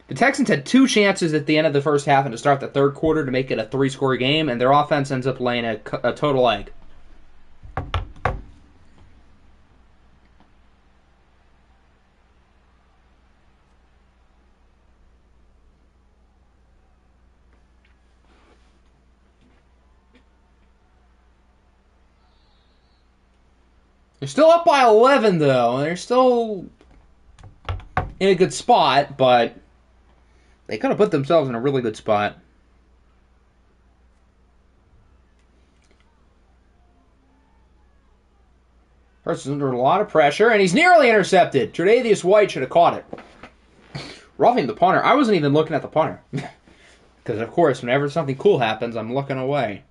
The Texans had 2 chances at the end of the first half and to start the third quarter to make it a 3-score game, and their offense ends up laying a total egg. They're still up by 11, though. They're still in a good spot, but they could have put themselves in a really good spot. Hurts is under a lot of pressure, and he's nearly intercepted. Tre'Davious White should have caught it. Roughing the punter. I wasn't even looking at the punter. Because, of course, whenever something cool happens, I'm looking away.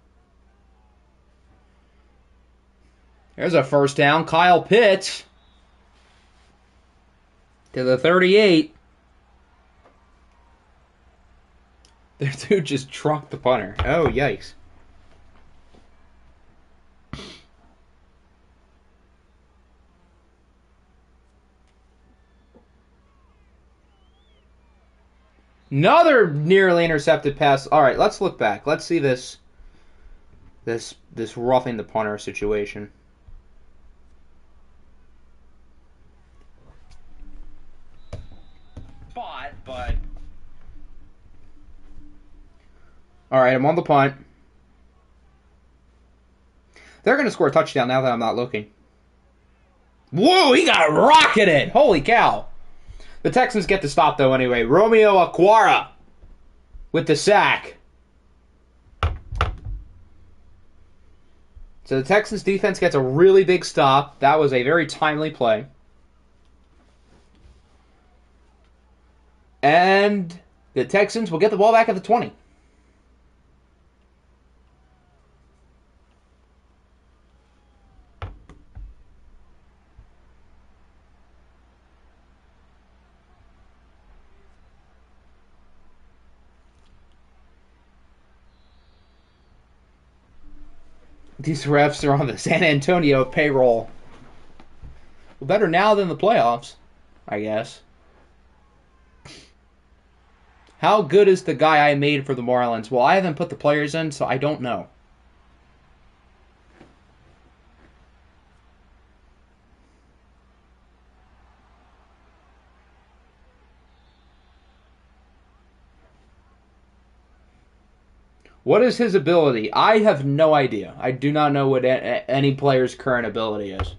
There's a first down. Kyle Pitts to the 38. Their dude just trucked the punter. Oh, yikes. Another nearly intercepted pass. All right, let's look back. Let's see this roughing the punter situation. But all right, I'm on the punt. They're going to score a touchdown now that I'm not looking. Whoa, he got rocketed. Holy cow. The Texans get the stop, though, anyway. Romeo Okwara with the sack. So the Texans defense gets a really big stop. That was a very timely play. And the Texans will get the ball back at the 20. These refs are on the San Antonio payroll. Well, better now than the playoffs, I guess. How good is the guy I made for the Marlins? Well, I haven't put the players in, so I don't know. What is his ability? I have no idea. I do not know what any player's current ability is.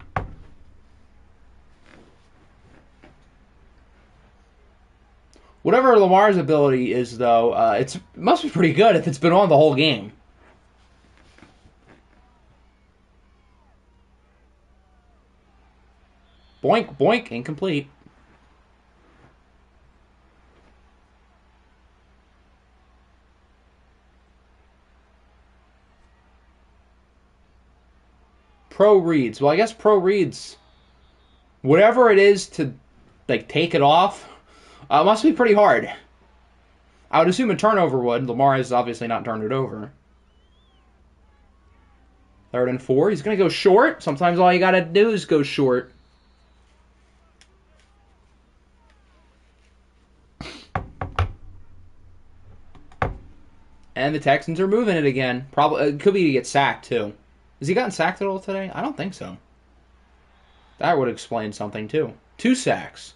Whatever Lamar's ability is, though, it must be pretty good if it's been on the whole game. Boink, boink, incomplete. Pro reads. Well, I guess pro reads. Whatever it is to, like, take it off, must be pretty hard. I would assume a turnover would. Lamar has obviously not turned it over. 3rd and 4. He's going to go short. Sometimes all you got to do is go short. And the Texans are moving it again. Probably it could be to get sacked too. Has he gotten sacked at all today? I don't think so. That would explain something too. 2 sacks.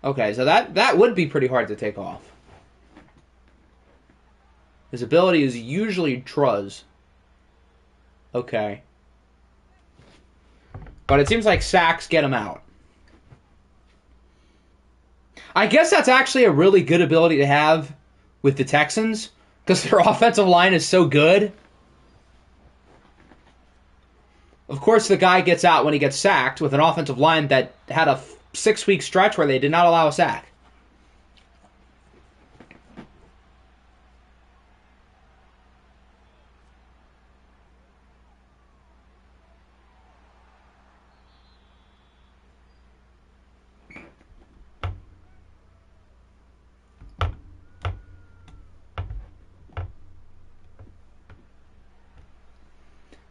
Okay, so that would be pretty hard to take off. His ability is usually Truz. Okay. But it seems like sacks get him out. I guess that's actually a really good ability to have with the Texans because their offensive line is so good. Of course, the guy gets out when he gets sacked with an offensive line that had a 6-week stretch where they did not allow a sack.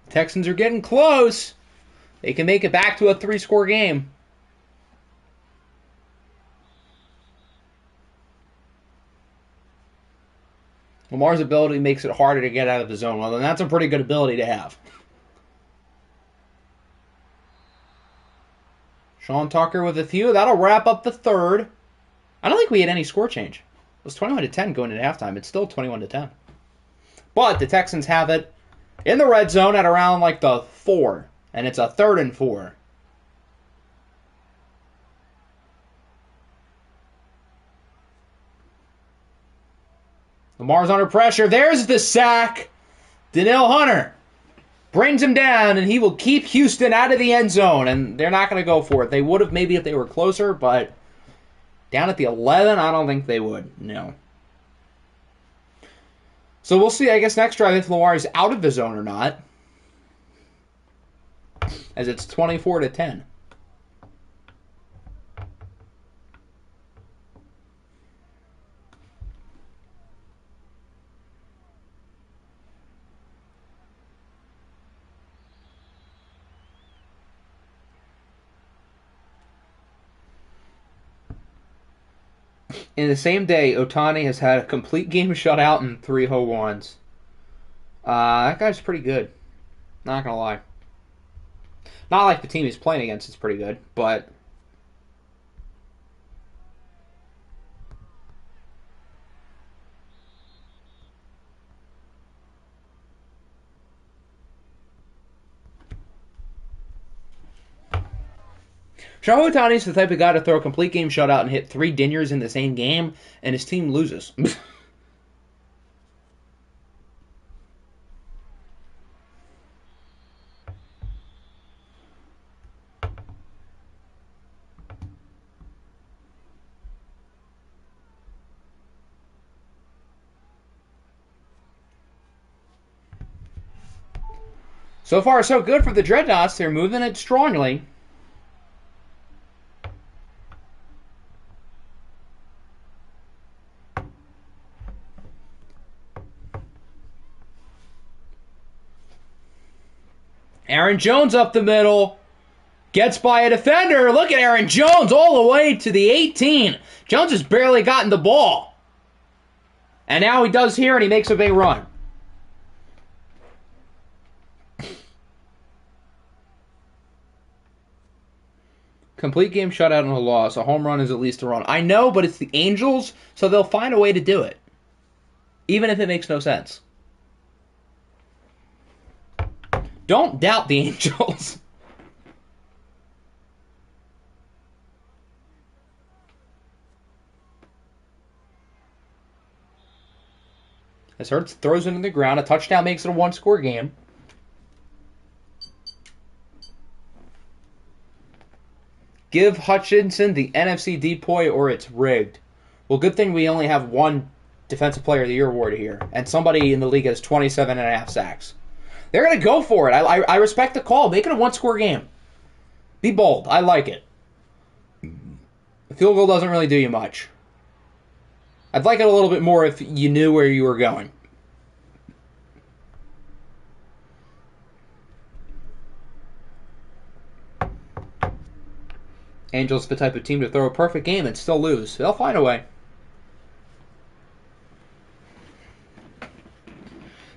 Texans are getting close. They can make it back to a 3-score game. Lamar's ability makes it harder to get out of the zone. Well, then that's a pretty good ability to have. Sean Tucker with a few. That'll wrap up the 3rd. I don't think we had any score change. It was 21-10 going into halftime. It's still 21-10. But the Texans have it in the red zone at around like the 4. And it's a 3rd and 4. Lamar's under pressure. There's the sack. Danielle Hunter brings him down, and he will keep Houston out of the end zone. And they're not going to go for it. They would have maybe if they were closer, but down at the 11, I don't think they would. No. So we'll see, I guess, next drive if Lamar is out of the zone or not. As it's 24-10. In the same day, Ohtani has had a complete game shutout and 3 home runs. That guy's pretty good. Not gonna lie. Not like the team he's playing against is pretty good, but Shohei Ohtani's the type of guy to throw a complete game shutout and hit 3 dingers in the same game, and his team loses. So far, so good for the Dreadnoughts. They're moving it strongly. Aaron Jones up the middle. Gets by a defender. Look at Aaron Jones all the way to the 18. Jones has barely gotten the ball. And now he does here, and he makes a big run. Complete game shutout and a loss. A home run is at least a run. I know, but it's the Angels, so they'll find a way to do it. Even if it makes no sense. Don't doubt the Angels. As Hurts throws it in the ground, a touchdown makes it a 1-score game. Give Hutchinson the NFC depoy or it's rigged. Well, good thing we only have one Defensive Player of the Year award here, and somebody in the league has 27.5 sacks. They're going to go for it. I respect the call. Make it a 1-score game. Be bold. I like it. The field goal doesn't really do you much. I'd like it a little bit more if you knew where you were going. Angels the type of team to throw a perfect game and still lose. They'll find a way.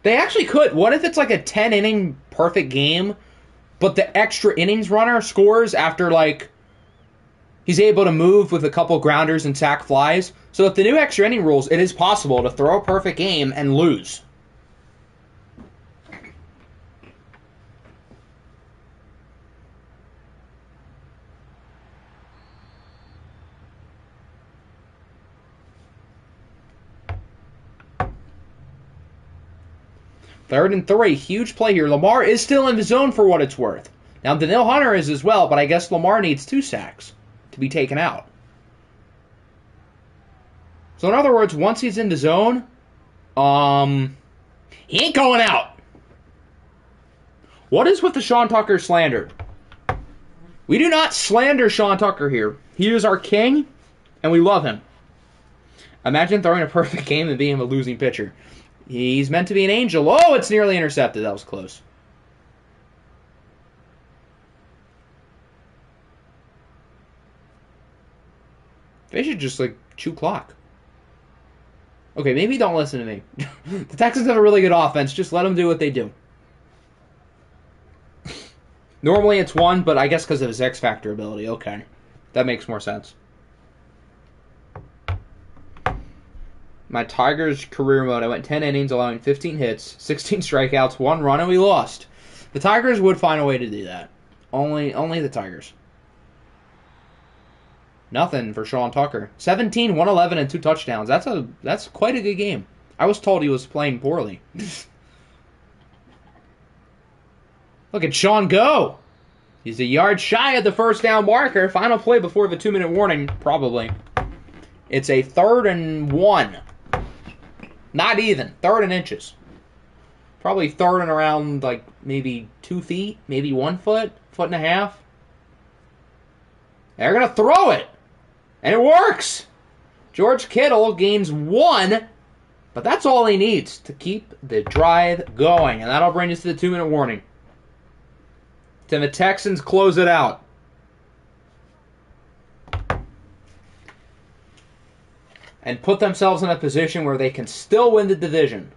They actually could. What if it's like a 10-inning perfect game, but the extra innings runner scores after, like, he's able to move with a couple grounders and sack flies? So with the new extra inning rules, it is possible to throw a perfect game and lose. Third and 3, huge play here. Lamar is still in the zone for what it's worth. Now, Daniil Hunter is as well, but I guess Lamar needs 2 sacks to be taken out. So in other words, once he's in the zone, he ain't going out. What is with the Sean Tucker slander? We do not slander Sean Tucker here. He is our king, and we love him. Imagine throwing a perfect game and being a losing pitcher. He's meant to be an angel. Oh, it's nearly intercepted. That was close. They should just, like, chew clock. Okay, maybe don't listen to me. The Texans have a really good offense. Just let them do what they do. Normally it's 1, but I guess because of his X-Factor ability. Okay. That makes more sense. My Tigers career mode, I went 10 innings, allowing 15 hits, 16 strikeouts, 1 run, and we lost. The Tigers would find a way to do that. Only the Tigers. Nothing for Sean Tucker. 17, 111, and 2 touchdowns. That's quite a good game. I was told he was playing poorly. Look at Sean go. He's a yard shy of the first down marker. Final play before the 2-minute warning, probably. It's a 3rd and 1. Not even. 3rd and inches. Probably 3rd and around, like, maybe 2 feet, maybe 1 foot, 1.5 feet. They're going to throw it. And it works. George Kittle gains 1, but that's all he needs to keep the drive going. And that'll bring us to the 2-minute warning. Then the Texans close it out. And put themselves in a position where they can still win the division.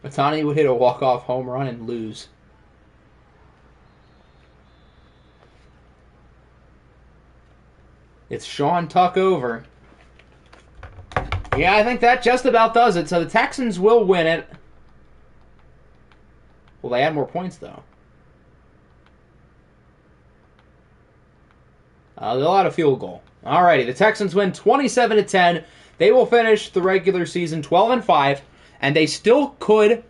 Matani would hit a walk-off home run and lose. It's Sean Tuck over. Yeah, I think that just about does it. So the Texans will win it. Will they add more points, though? They'll add a field goal. Alrighty, the Texans win 27-10. They will finish the regular season 12-5, and they still could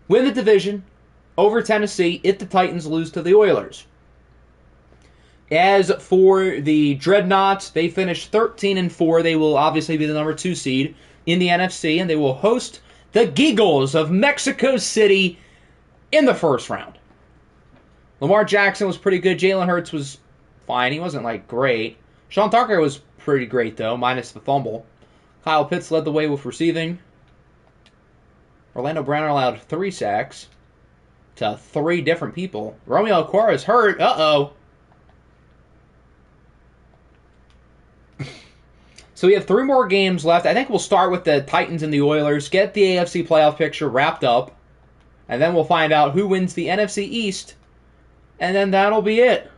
win the division over Tennessee if the Titans lose to the Oilers. As for the Dreadnoughts, they finished 13-4. They will obviously be the number 2 seed in the NFC, and they will host the Giggles of Mexico City in the first round. Lamar Jackson was pretty good. Jalen Hurts was fine. He wasn't, like, great. Sean Tucker was pretty great, though, minus the fumble. Kyle Pitts led the way with receiving. Orlando Brown allowed 3 sacks to 3 different people. Romeo Okwara is hurt. Uh-oh. So we have 3 more games left. I think we'll start with the Titans and the Oilers, get the AFC playoff picture wrapped up, and then we'll find out who wins the NFC East, and then that'll be it.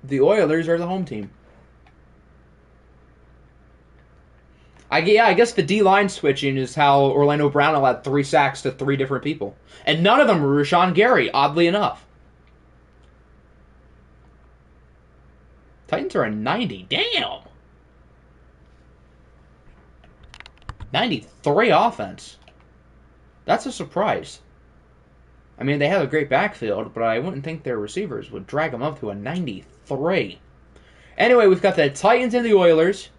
The Oilers are the home team. I guess the D-line switching is how Orlando Brown allowed 3 sacks to 3 different people. And none of them were Rashawn Gary, oddly enough. Titans are a 90. Damn! 93 offense. That's a surprise. I mean, they have a great backfield, but I wouldn't think their receivers would drag them up to a 93. Anyway, we've got the Titans and the Oilers.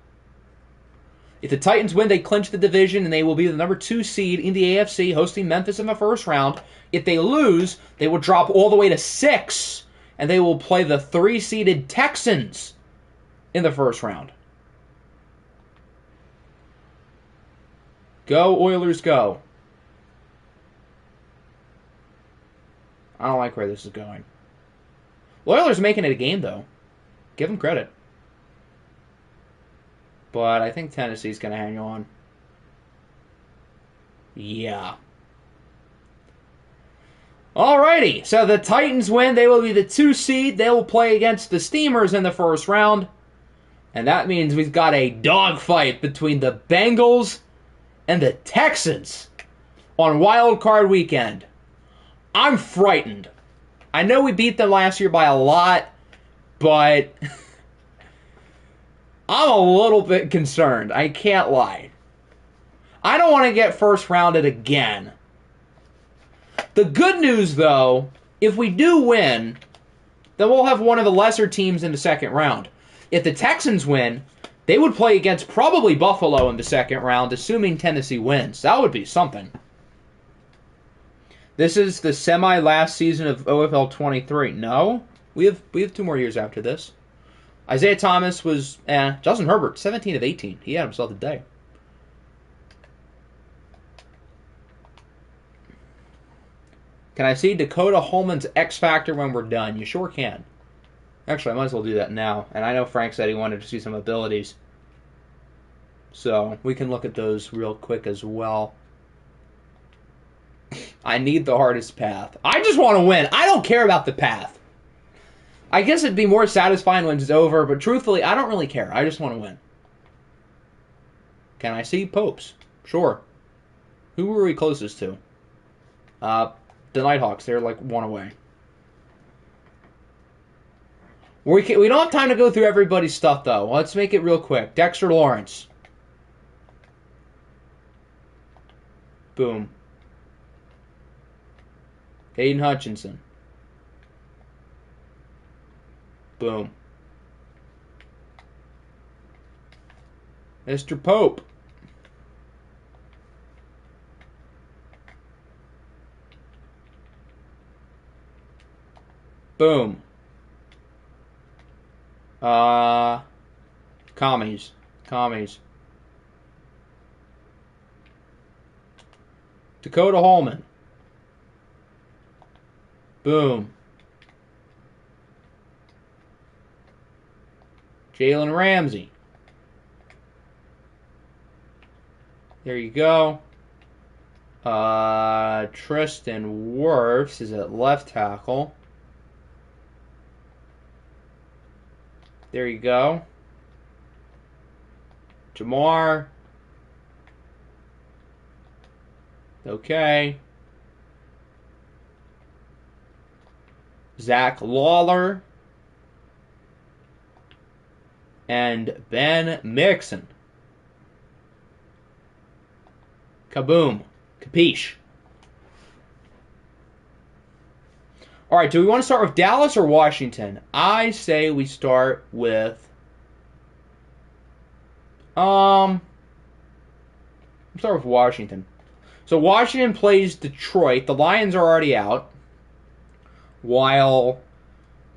If the Titans win, they clinch the division, and they will be the number 2 seed in the AFC, hosting Memphis in the first round. If they lose, they will drop all the way to 6, and they will play the 3-seeded Texans in the first round. Go, Oilers, go. I don't like where this is going. Oilers making it a game, though. Give them credit. But I think Tennessee's going to hang on. Yeah. Alrighty, so the Titans win. They will be the 2 seed. They will play against the Steamers in the first round. And that means we've got a dogfight between the Bengals and the Texans on Wild Card Weekend. I'm frightened. I know we beat them last year by a lot, but I'm a little bit concerned. I can't lie. I don't want to get first rounded again. The good news, though, if we do win, then we'll have one of the lesser teams in the second round. If the Texans win, they would play against probably Buffalo in the second round, assuming Tennessee wins. That would be something. This is the semi-last season of OFL 23. No, we have 2 more years after this. Isaiah Thomas was, Justin Herbert, 17 of 18. He had himself a day. Can I see Dakota Holman's X Factor when we're done? You sure can. Actually, I might as well do that now. And I know Frank said he wanted to see some abilities. So, we can look at those real quick as well. I need the hardest path. I just want to win. I don't care about the path. I guess it'd be more satisfying when it's over, but truthfully, I don't really care. I just want to win. Can I see Popes? Sure. Who were we closest to? The Nighthawks. They're like 1 away. We don't have time to go through everybody's stuff, though. Let's make it real quick. Dexter Lawrence. Boom. Hayden Hutchinson. Boom. Mr. Pope. Boom. Commies. Dakota Holman. Boom. Jalen Ramsey. There you go. Tristan Wirfs is at left tackle. There you go. Jamar. Okay. Zach Lawler. And Ben Mixon. Kaboom. Capiche. Alright, do we want to start with Dallas or Washington? I say we start with... start with Washington. So Washington plays Detroit. The Lions are already out. While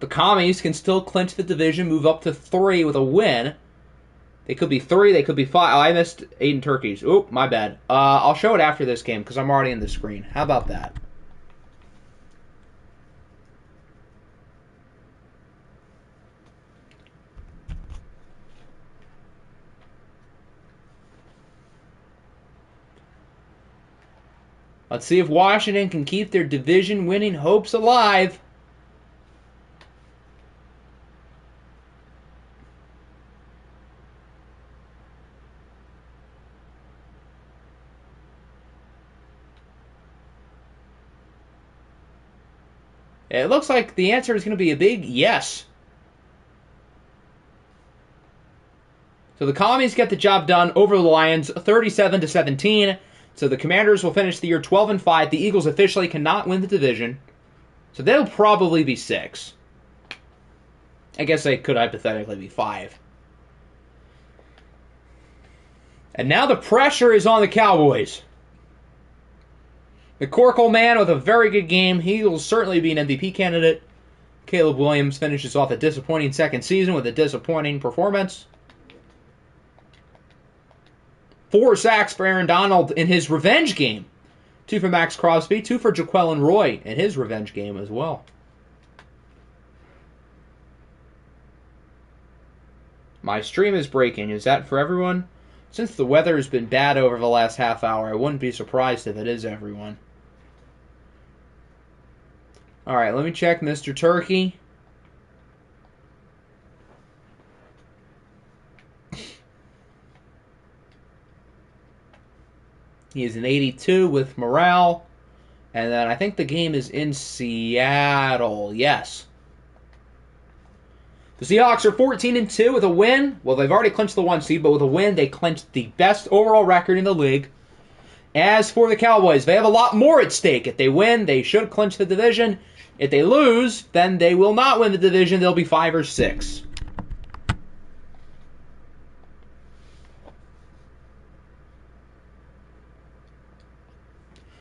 the Commies can still clinch the division, move up to 3 with a win. They could be 3, they could be 5. Oh, I missed Aiden Turkeys. Oop, my bad. I'll show it after this game because I'm already in the screen. How about that? Let's see if Washington can keep their division-winning hopes alive. It looks like the answer is going to be a big yes. So the Commies get the job done over the Lions, 37-17. So the Commanders will finish the year 12-5. The Eagles officially cannot win the division. So they'll probably be 6. I guess they could hypothetically be 5. And now the pressure is on the Cowboys. The Corkle man with a very good game. He will certainly be an MVP candidate. Caleb Williams finishes off a disappointing second season with a disappointing performance. 4 sacks for Aaron Donald in his revenge game. 2 for Max Crosby, 2 for Jaquelin Roy in his revenge game as well. My stream is breaking. Is that for everyone? Since the weather has been bad over the last half hour, I wouldn't be surprised if it is everyone. Alright, let me check Mr. Turkey. He is an 82 with morale. And then I think the game is in Seattle. Yes. The Seahawks are 14-2 with a win. Well, they've already clinched the 1 seed, but with a win, they clinched the best overall record in the league. As for the Cowboys, they have a lot more at stake. If they win, they should clinch the division. If they lose, then they will not win the division. They'll be 5 or 6.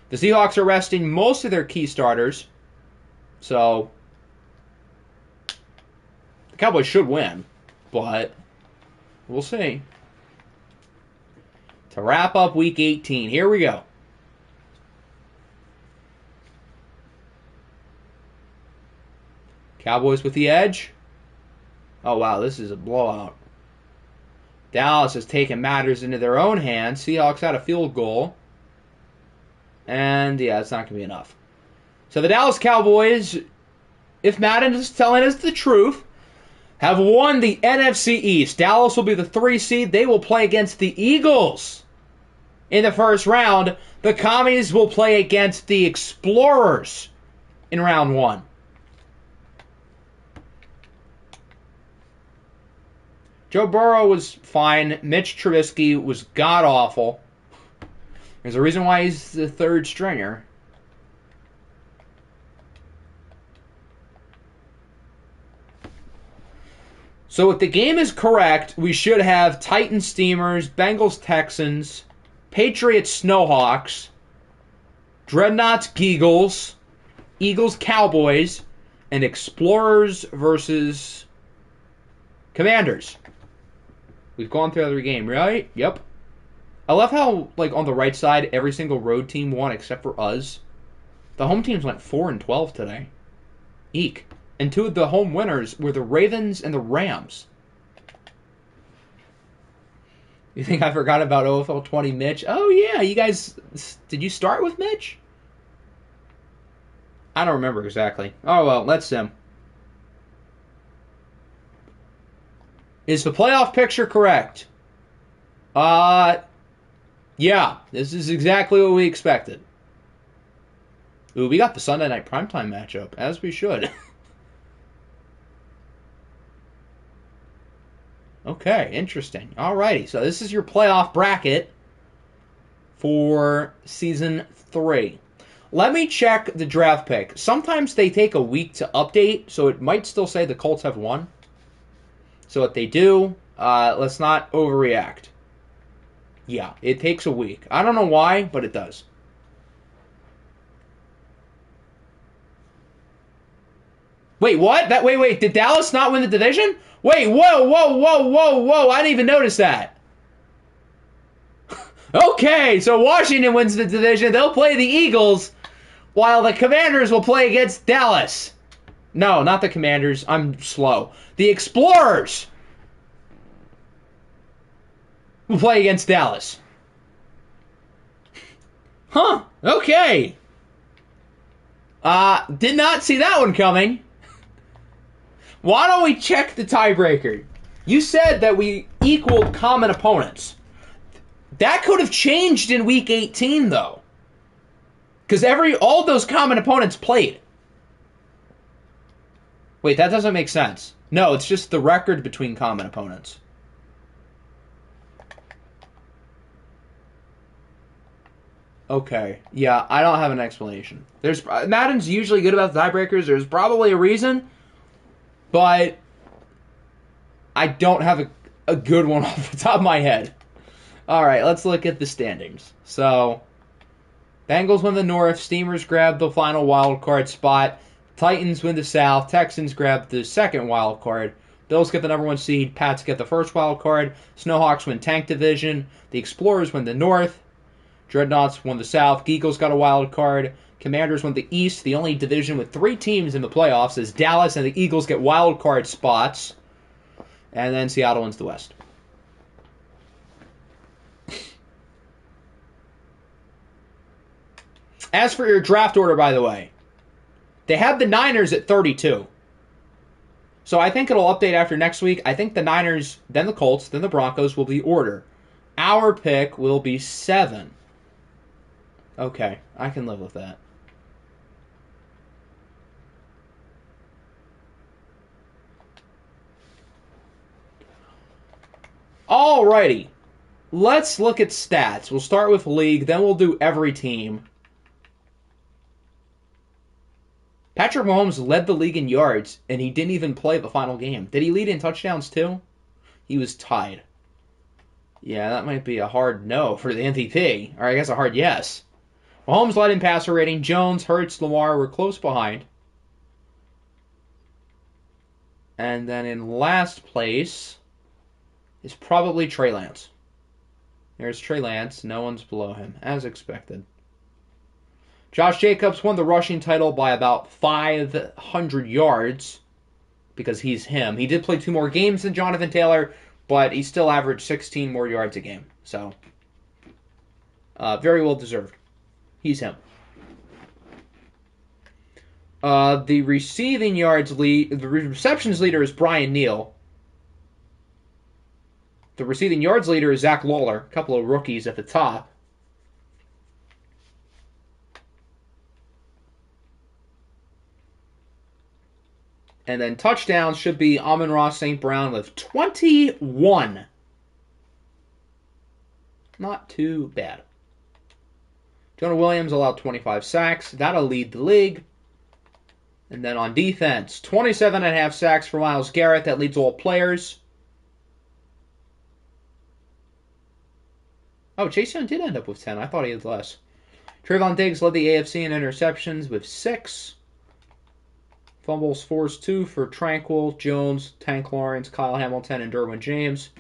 The Seahawks are resting most of their key starters. So the Cowboys should win, but we'll see. To wrap up Week 18, here we go. Cowboys with the edge. Oh, wow, this is a blowout. Dallas has taken matters into their own hands. Seahawks had a field goal. And, yeah, it's not going to be enough. So the Dallas Cowboys, if Madden is telling us the truth, have won the NFC East. Dallas will be the 3 seed. They will play against the Eagles in the first round. The Commies will play against the Explorers in round 1. Joe Burrow was fine. Mitch Trubisky was god-awful. There's a reason why he's the 3rd stringer. So if the game is correct, we should have Titans Steamers, Bengals Texans, Patriots Snowhawks, Dreadnoughts Geagles, Eagles Cowboys, and Explorers versus Commanders. We've gone through every game, right? Yep. I love how, like, on the right side, every single road team won except for us. The home teams went 4-12 today. Eek. And 2 of the home winners were the Ravens and the Rams. You think I forgot about OFL 20 Mitch? Oh, yeah, you guys... Did you start with Mitch? I don't remember exactly. Oh, well, let's sim. Is the playoff picture correct? Yeah, this is exactly what we expected. Ooh, we got the Sunday night primetime matchup, as we should. Okay, interesting. Alrighty, so this is your playoff bracket for Season 3. Let me check the draft pick. Sometimes they take a week to update, so it might still say the Colts have won. So if they do, let's not overreact. Yeah, it takes a week. I don't know why, but it does. Wait, what? Wait, did Dallas not win the division? Wait, whoa, I didn't even notice that. Okay, so Washington wins the division. They'll play the Eagles, while the Commanders will play against Dallas. No, not the Commanders. I'm slow. The Explorers will play against Dallas. Huh, okay. Did not see that one coming. Why don't we check the tiebreaker? You said that we equaled common opponents. That could have changed in Week 18, though. Because all those common opponents played. Wait, that doesn't make sense. No, it's just the record between common opponents. Okay. Yeah, I don't have an explanation. There's Madden's usually good about the tiebreakers. There's probably a reason, but I don't have a good one off the top of my head. All right, let's look at the standings. So, Bengals win the North. Steamers grab the final wild card spot. Titans win the South. Texans grab the second wild card. Bills get the number one seed. Pats get the first wild card. Snowhawks win Tank Division. The Explorers win the North. Dreadnoughts won the South. Geagles got a wild card. Commanders won the East. The only division with 3 teams in the playoffs is Dallas, and the Eagles get wild card spots. And then Seattle wins the West. As for your draft order, by the way, they have the Niners at 32. So I think it'll update after next week. I think the Niners, then the Colts, then the Broncos will be order. Our pick will be 7. Okay, I can live with that. Alrighty. Let's look at stats. We'll start with league, then we'll do every team. Patrick Mahomes led the league in yards, and he didn't even play the final game. Did he lead in touchdowns too? He was tied. Yeah, that might be a hard no for the MVP. Or I guess a hard yes. Mahomes led in passer rating. Jones, Hurts, Lamar were close behind. And then in last place is probably Trey Lance. There's Trey Lance. No one's below him, as expected. Josh Jacobs won the rushing title by about 500 yards because he's him. He did play 2 more games than Jonathan Taylor, but he still averaged 16 more yards a game. So, very well deserved. He's him. The receiving yards lead, the receptions leader is Brian Neal. The receiving yards leader is Zach Lawler. A couple of rookies at the top. And then touchdowns should be Amon-Ra St. Brown with 21. Not too bad. Jonah Williams allowed 25 sacks. That'll lead the league. And then on defense, 27.5 sacks for Myles Garrett. That leads all players. Oh, Chase Young did end up with 10. I thought he had less. Trayvon Diggs led the AFC in interceptions with 6. Fumbles forced 2 for Tranquil, Jones, Tank Lawrence, Kyle Hamilton, and Derwin James.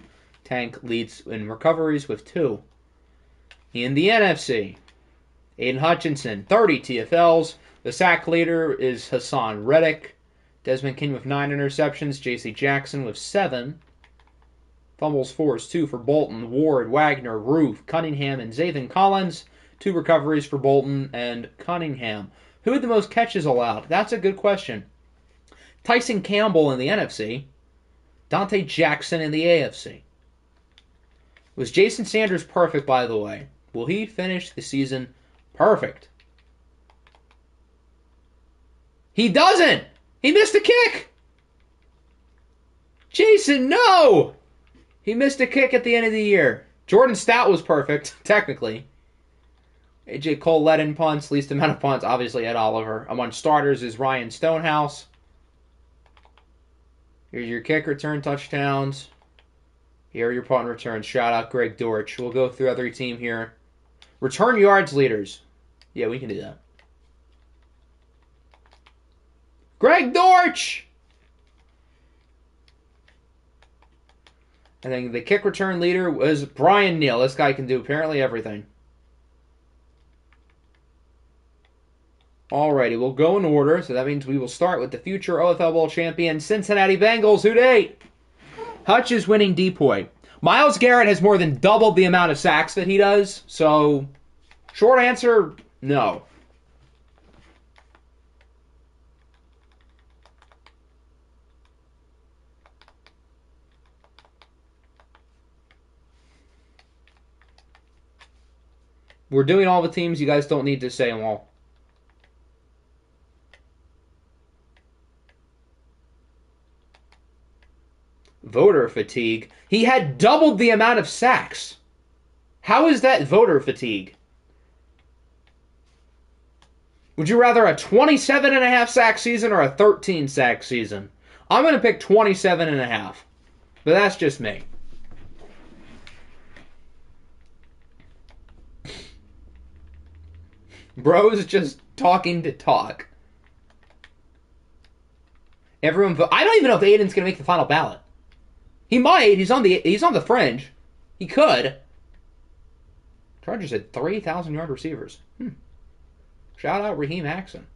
Tank leads in recoveries with 2. In the NFC, Aiden Hutchinson, 30 TFLs. The sack leader is Hassan Reddick. Desmond King with 9 interceptions. J.C. Jackson with 7. Fumbles forced 2 for Bolton, Ward, Wagner, Roof, Cunningham, and Zathan Collins. 2 recoveries for Bolton and Cunningham. Who had the most catches allowed? That's a good question. Tyson Campbell in the NFC. Dante Jackson in the AFC. Was Jason Sanders perfect, by the way? Will he finish the season perfect? He doesn't! He missed a kick! Jason, no! He missed a kick at the end of the year. Jordan Stout was perfect, technically. AJ Cole led in punts, least amount of punts, obviously Ed Oliver. Among starters is Ryan Stonehouse. Here's your kick return touchdowns. Here are your punt returns. Shout out Greg Dortch. We'll go through every team here. Return yards leaders. Yeah, we can do that. Greg Dortch! I think the kick return leader was Brian Neal. This guy can do apparently everything. Alrighty, we'll go in order, so that means we will start with the future OFL Bowl champion, Cincinnati Bengals. Who dey? Hutch is winning Depoy. Myles Garrett has more than doubled the amount of sacks that he does, so short answer, no. We're doing all the teams. You guys don't need to say them all. Voter fatigue. He had doubled the amount of sacks. How is that voter fatigue? Would you rather a 27.5 sack season or a 13 sack season? I'm going to pick 27.5. But that's just me. Bro's just talking to talk. Everyone I don't even know if Aiden's going to make the final ballot. He might. He's on the fringe. He could. Chargers had 3,000-yard receivers. Shout out Raheem Axon.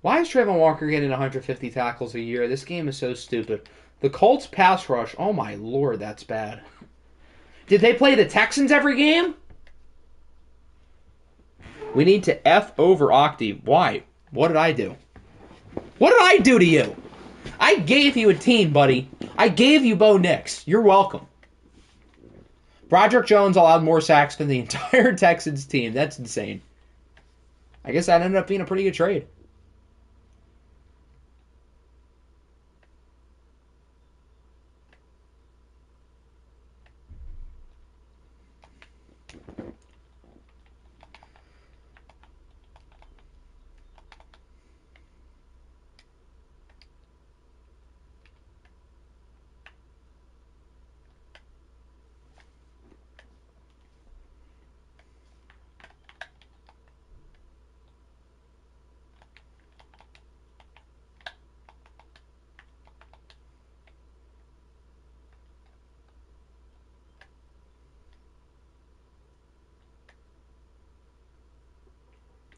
Why is Trayvon Walker getting 150 tackles a year? This game is so stupid. The Colts pass rush, oh my lord, that's bad. Did they play the Texans every game? We need to F over Octi. Why? What did I do? What did I do to you? I gave you a team, buddy. I gave you Bo Nix. You're welcome. Broderick Jones allowed more sacks than the entire Texans team. That's insane. I guess that ended up being a pretty good trade.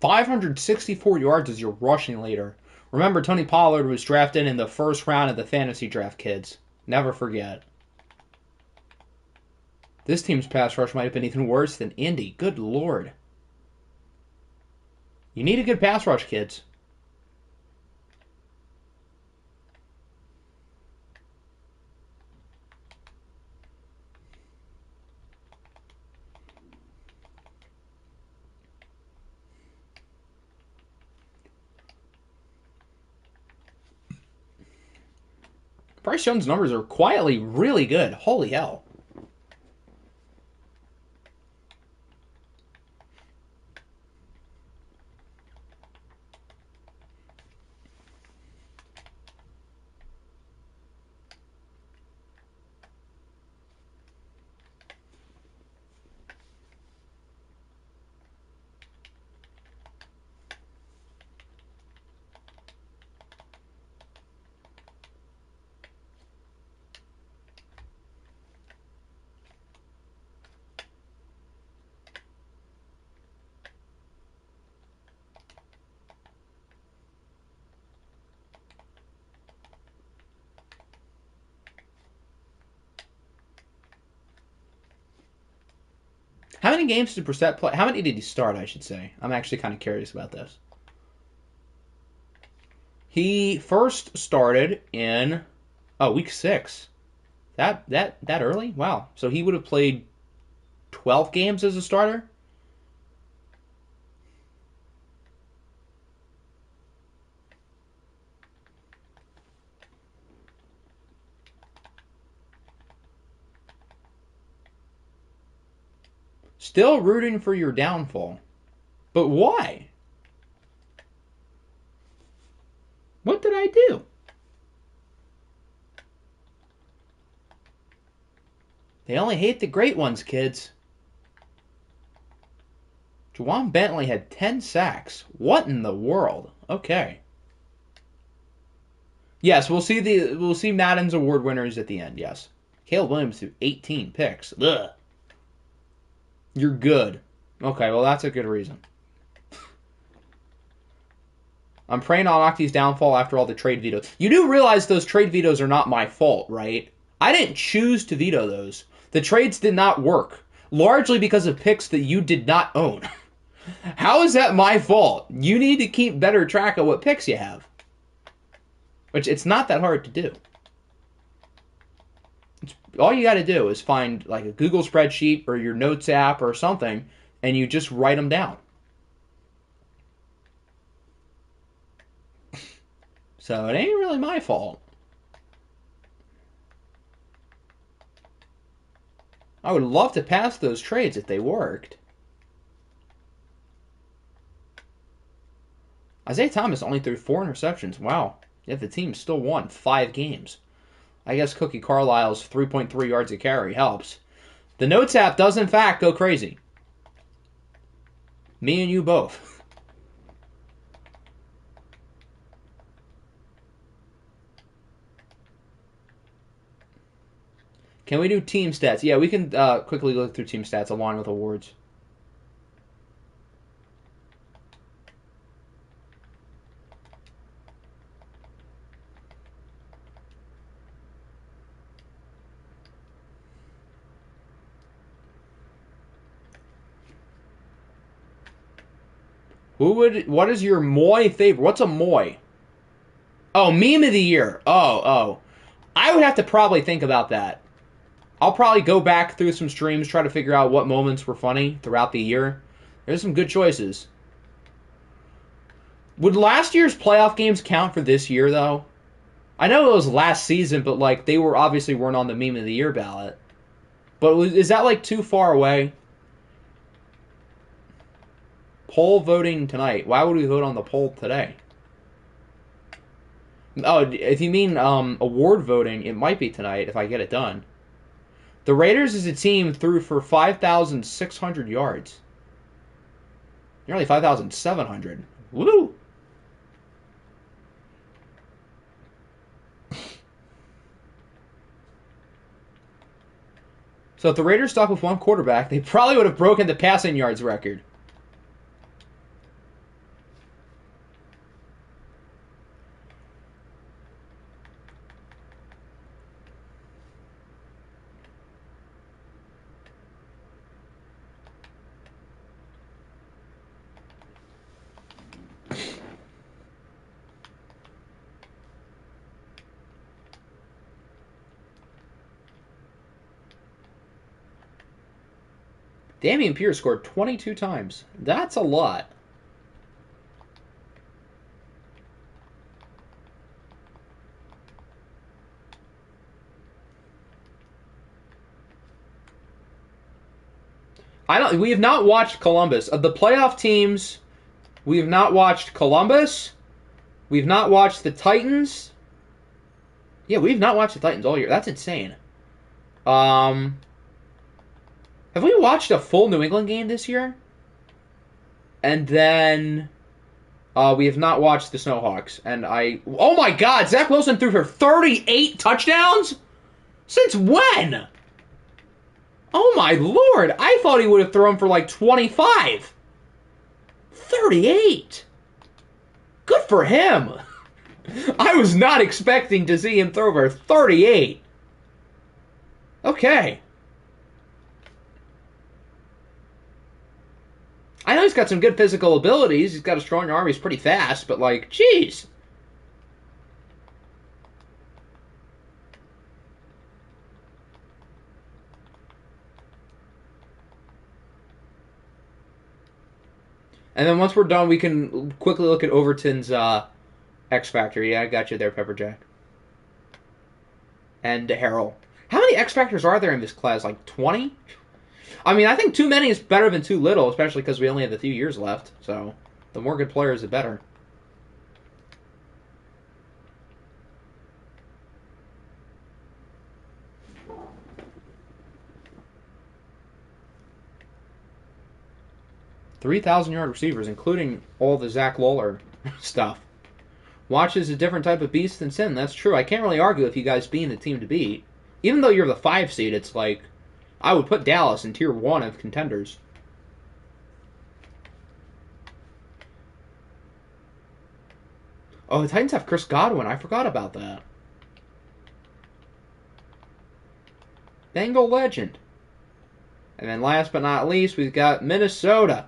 .564 yards as your rushing leader. Remember, Tony Pollard was drafted in the first round of the fantasy draft, kids. Never forget. This team's pass rush might have been even worse than Indy. Good lord. You need a good pass rush, kids. Bryce Young's numbers are quietly really good. Holy hell. How many games did Brissett play? How many did he start, I should say? I'm actually kind of curious about this. He first started in week 6. That early? Wow. So he would have played 12 games as a starter? Still rooting for your downfall. But why? What did I do? They only hate the great ones, kids. Juwan Bentley had 10 sacks. What in the world? Okay. Yes, we'll see Madden's award winners at the end, yes. Caleb Williams threw 18 picks. Ugh. You're good. Okay, well that's a good reason. I'm praying on Octi's downfall after all the trade vetoes. You do realize those trade vetoes are not my fault, right? I didn't choose to veto those. The trades did not work. Largely because of picks that you did not own. How is that my fault? You need to keep better track of what picks you have. Which, it's not that hard to do. All you got to do is find like a Google spreadsheet or your notes app or something, and you just write them down. So it ain't really my fault. I would love to pass those trades if they worked. Isaiah Thomas only threw 4 interceptions. Wow. Yet the team still won 5 games. I guess Cookie Carlisle's 3.3 yards a carry helps. The Notes app does, in fact, go crazy. Me and you both. Can we do team stats? Yeah, we can quickly look through team stats along with awards. What is your Moy favorite? What's a Moy? Oh, meme of the year. Oh. I would have to probably think about that. I'll probably go back through some streams, try to figure out what moments were funny throughout the year. There's some good choices. Would last year's playoff games count for this year, though? I know it was last season, but like they were obviously weren't on the meme of the year ballot. But is that like too far away? Poll voting tonight. Why would we vote on the poll today? Oh, if you mean award voting, it might be tonight if I get it done. The Raiders as a team threw for 5,600 yards. Nearly 5,700. Woo! So if the Raiders stuck with one quarterback, they probably would have broken the passing yards record. Dameon Pierce scored 22 times. That's a lot. We have not watched Columbus. Of the playoff teams, we have not watched Columbus. We've not watched the Titans. Yeah, we've not watched the Titans all year. That's insane. Have we watched a full New England game this year? And then we have not watched the Snowhawks. And oh my God, Zach Wilson threw for 38 touchdowns? Since when? Oh my Lord, I thought he would have thrown for like 25. 38. Good for him. I was not expecting to see him throw for 38. Okay. I know he's got some good physical abilities. He's got a strong arm. He's pretty fast, but like, jeez. And then once we're done, we can quickly look at Overton's X Factor. Yeah, I got you there, Pepperjack. And Harrell. How many X Factors are there in this class? Like 20? I mean, I think too many is better than too little, especially because we only have a few years left. So, the more good players, the better. $3,000-yard receivers, including all the Zach Lawler stuff. Watch is a different type of beast than Sin. That's true. I can't really argue with you guys being the team to beat. Even though you're the 5 seed, it's like I would put Dallas in tier 1 of contenders. Oh, the Titans have Chris Godwin. I forgot about that. Bengal legend. And then last but not least, we've got Minnesota.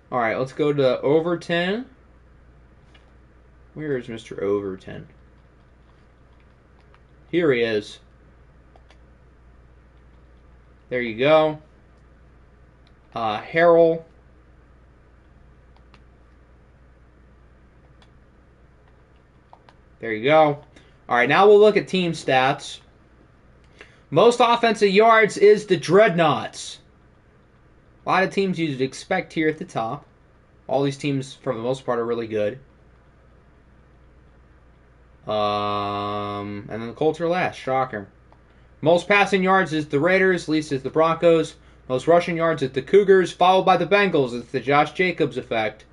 All right, let's go to Overton. Where is Mr. Overton? Here he is. There you go. Harrell. There you go. All right, now we'll look at team stats. Most offensive yards is the Dreadnoughts. A lot of teams you'd expect here at the top. All these teams, for the most part, are really good. And then the Colts are last. Shocker. Most passing yards is the Raiders. Least is the Broncos. Most rushing yards is the Cougars, followed by the Bengals. It's the Josh Jacobs effect.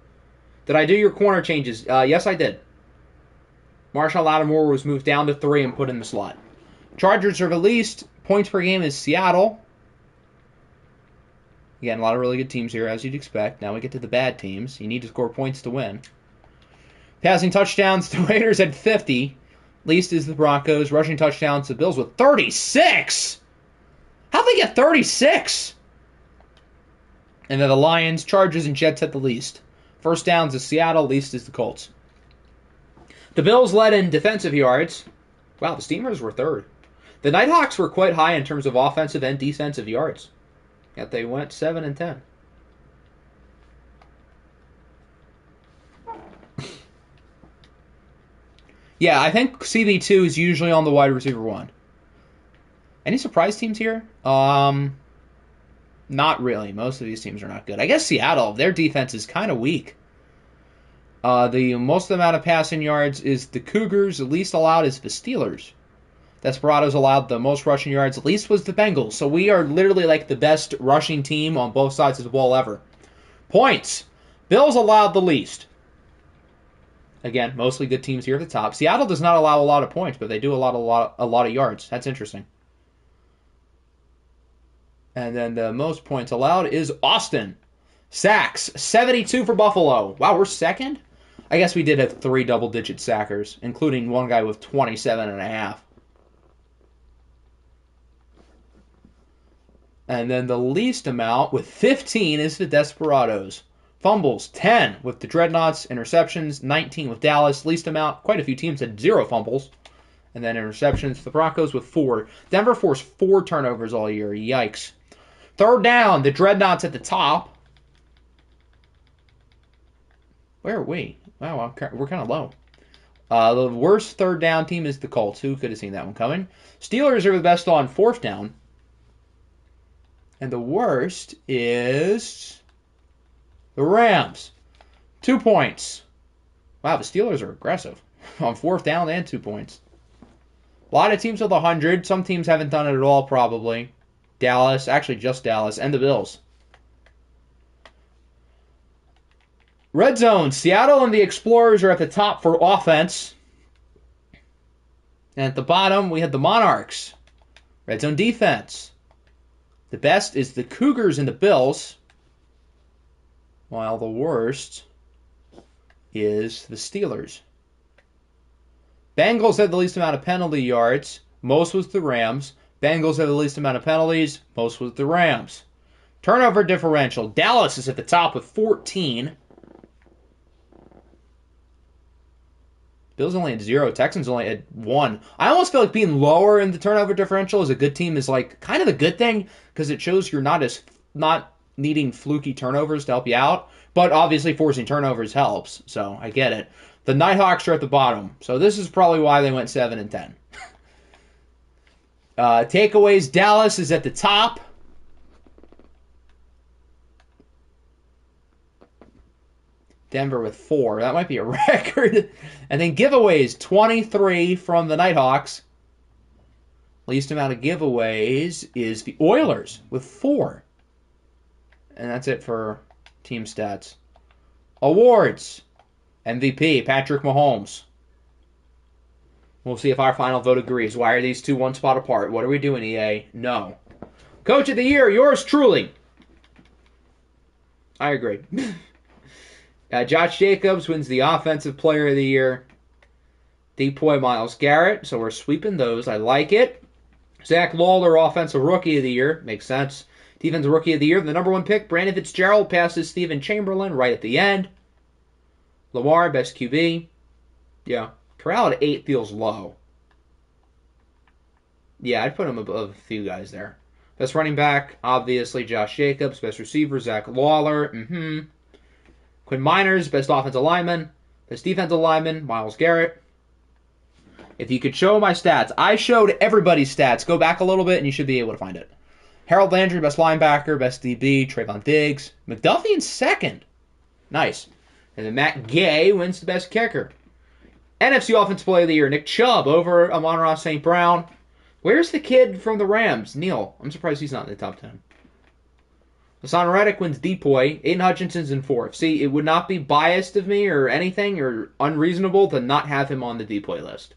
Did I do your corner changes? Yes, I did. Marshall Lattimore was moved down to 3 and put in the slot. Chargers are the least. Points per game is Seattle. Again, a lot of really good teams here, as you'd expect. Now we get to the bad teams. You need to score points to win. Passing touchdowns, the Raiders had 50. Least is the Broncos. Rushing touchdowns, the Bills with 36. How'd they get 36? And then the Lions, Chargers, and Jets at the least. First downs is Seattle. Least is the Colts. The Bills led in defensive yards. Wow, the Steamers were third. The Nighthawks were quite high in terms of offensive and defensive yards. Yet they went 7 and 10. Yeah, I think CB2 is usually on the wide receiver 1. Any surprise teams here? Not really. Most of these teams are not good. I guess Seattle, their defense is kind of weak. The most amount of passing yards is the Cougars. The least allowed is the Steelers. Desperados allowed the most rushing yards. The least was the Bengals. So we are literally like the best rushing team on both sides of the ball ever. Points. Bills allowed the least. Again, mostly good teams here at the top. Seattle does not allow a lot of points, but they do a lot of yards. That's interesting. And then the most points allowed is Austin. Sacks, 72 for Buffalo. Wow, we're second? I guess we did have 3 double-digit sackers, including one guy with 27.5. And then the least amount, with 15, is the Desperados. Fumbles, 10 with the Dreadnoughts. Interceptions, 19 with Dallas. Least amount, quite a few teams had 0 fumbles. And then interceptions, the Broncos with 4. Denver forced 4 turnovers all year. Yikes. Third down, the Dreadnoughts at the top. Where are we? Wow, we're kind of low. The worst third down team is the Colts. Who could have seen that one coming? Steelers are the best on 4th down. And the worst is the Rams. 2 points. Wow, the Steelers are aggressive. On 4th down and 2 points. A lot of teams with 100. Some teams haven't done it at all, probably. Dallas, actually just Dallas, and the Bills. Red zone, Seattle and the Explorers are at the top for offense. And at the bottom, we have the Monarchs. Red zone defense. The best is the Cougars and the Bills. While the worst is the Steelers. Bengals had the least amount of penalty yards. Most was the Rams. Bengals had the least amount of penalties. Most was the Rams. Turnover differential. Dallas is at the top with 14. Bills only had 0. Texans only had 1. I almost feel like being lower in the turnover differential as a good team is like kind of a good thing because it shows you're not needing fluky turnovers to help you out. But obviously forcing turnovers helps, so I get it. The Nighthawks are at the bottom, so this is probably why they went 7 and 10. Takeaways, Dallas is at the top. Denver with 4. That might be a record. And then giveaways, 23 from the Nighthawks. Least amount of giveaways is the Oilers with 4. And that's it for team stats. Awards. MVP, Patrick Mahomes. We'll see if our final vote agrees. Why are these two 1 spot apart? What are we doing, EA? No. Coach of the Year, yours truly. I agree. Josh Jacobs wins the Offensive Player of the Year. Depoy Myles Garrett, so we're sweeping those. I like it. Zach Lawler, Offensive Rookie of the Year. Makes sense. Defensive Rookie of the Year, the number 1 pick. Brandon Fitzgerald passes Stephen Chamberlain right at the end. Lamar, best QB. Yeah. Corral at 8 feels low. Yeah, I'd put him above a few guys there. Best running back, obviously, Josh Jacobs. Best receiver, Zach Lawler. Quinn Miners, best offensive lineman. Best defensive lineman, Myles Garrett. If you could show my stats, I showed everybody's stats. Go back a little bit and you should be able to find it. Harold Landry, best linebacker, best DB, Trayvon Diggs. McDuffie in second. Nice. And then Matt Gay wins the best kicker. NFC Offensive Player of the Year, Nick Chubb over Amon-Ra St. Brown. Where's the kid from the Rams? Neil. I'm surprised he's not in the top 10. Hassan Reddick wins Depoy. Aiden Hutchinson's in fourth. See, it would not be biased of me or anything or unreasonable to not have him on the Depoy list.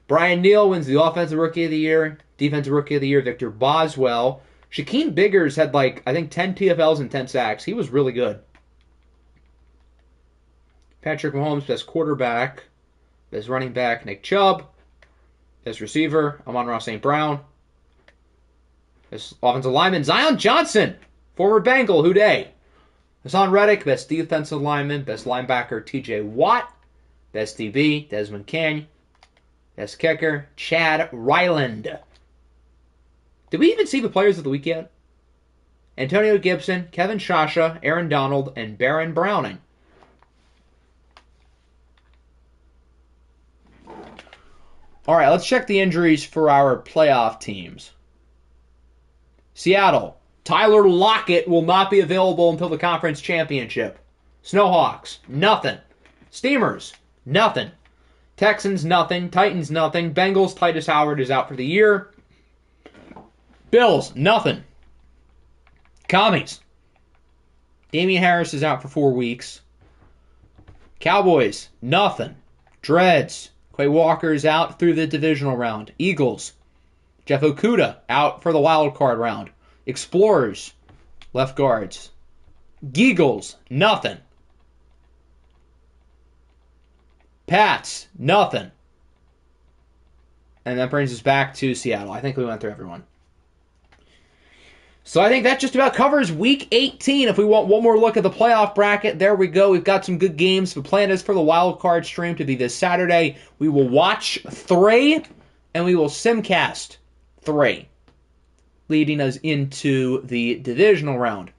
Brian Neal wins the Offensive Rookie of the Year. Defensive Rookie of the Year, Victor Boswell. Shaquem Biggers had 10 TFLs and 10 sacks. He was really good. Patrick Mahomes, best quarterback. Best running back, Nick Chubb. Best receiver, Amon-Ra St. Brown. Best offensive lineman, Zion Johnson. Former Bengal, who dey? Hassan Reddick, best defensive lineman. Best linebacker, TJ Watt. Best DB, Desmond King. Best kicker, Chad Ryland. Did we even see the players of the week yet? Antonio Gibson, Kevin Shasha, Aaron Donald, and Baron Browning. All right, let's check the injuries for our playoff teams. Seattle, Tyler Lockett will not be available until the conference championship. Snowhawks, nothing. Steamers, nothing. Texans, nothing. Titans, nothing. Bengals, Titus Howard is out for the year. Bills, nothing. Commies, Damian Harris is out for 4 weeks. Cowboys, nothing. Dreads, Quay Walker is out through the divisional round. Eagles, Jeff Okuda out for the wild card round. Explorers, left guards. Geagles, nothing. Pats, nothing. And that brings us back to Seattle. I think we went through everyone. So I think that just about covers Week 18. If we want one more look at the playoff bracket, there we go. We've got some good games. The plan is for the wild card stream to be this Saturday. We will watch 3, and we will simcast 3, leading us into the divisional round.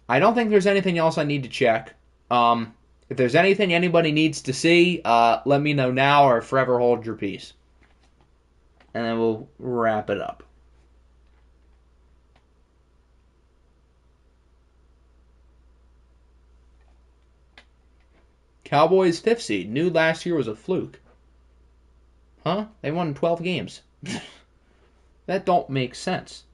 I don't think there's anything else I need to check. If there's anything anybody needs to see, let me know now or forever hold your peace. And then we'll wrap it up. Cowboys 5th seed. Knew last year was a fluke. Huh? They won 12 games. That don't make sense.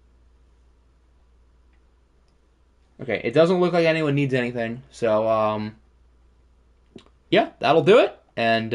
Okay, it doesn't look like anyone needs anything. So, yeah, that'll do it. And,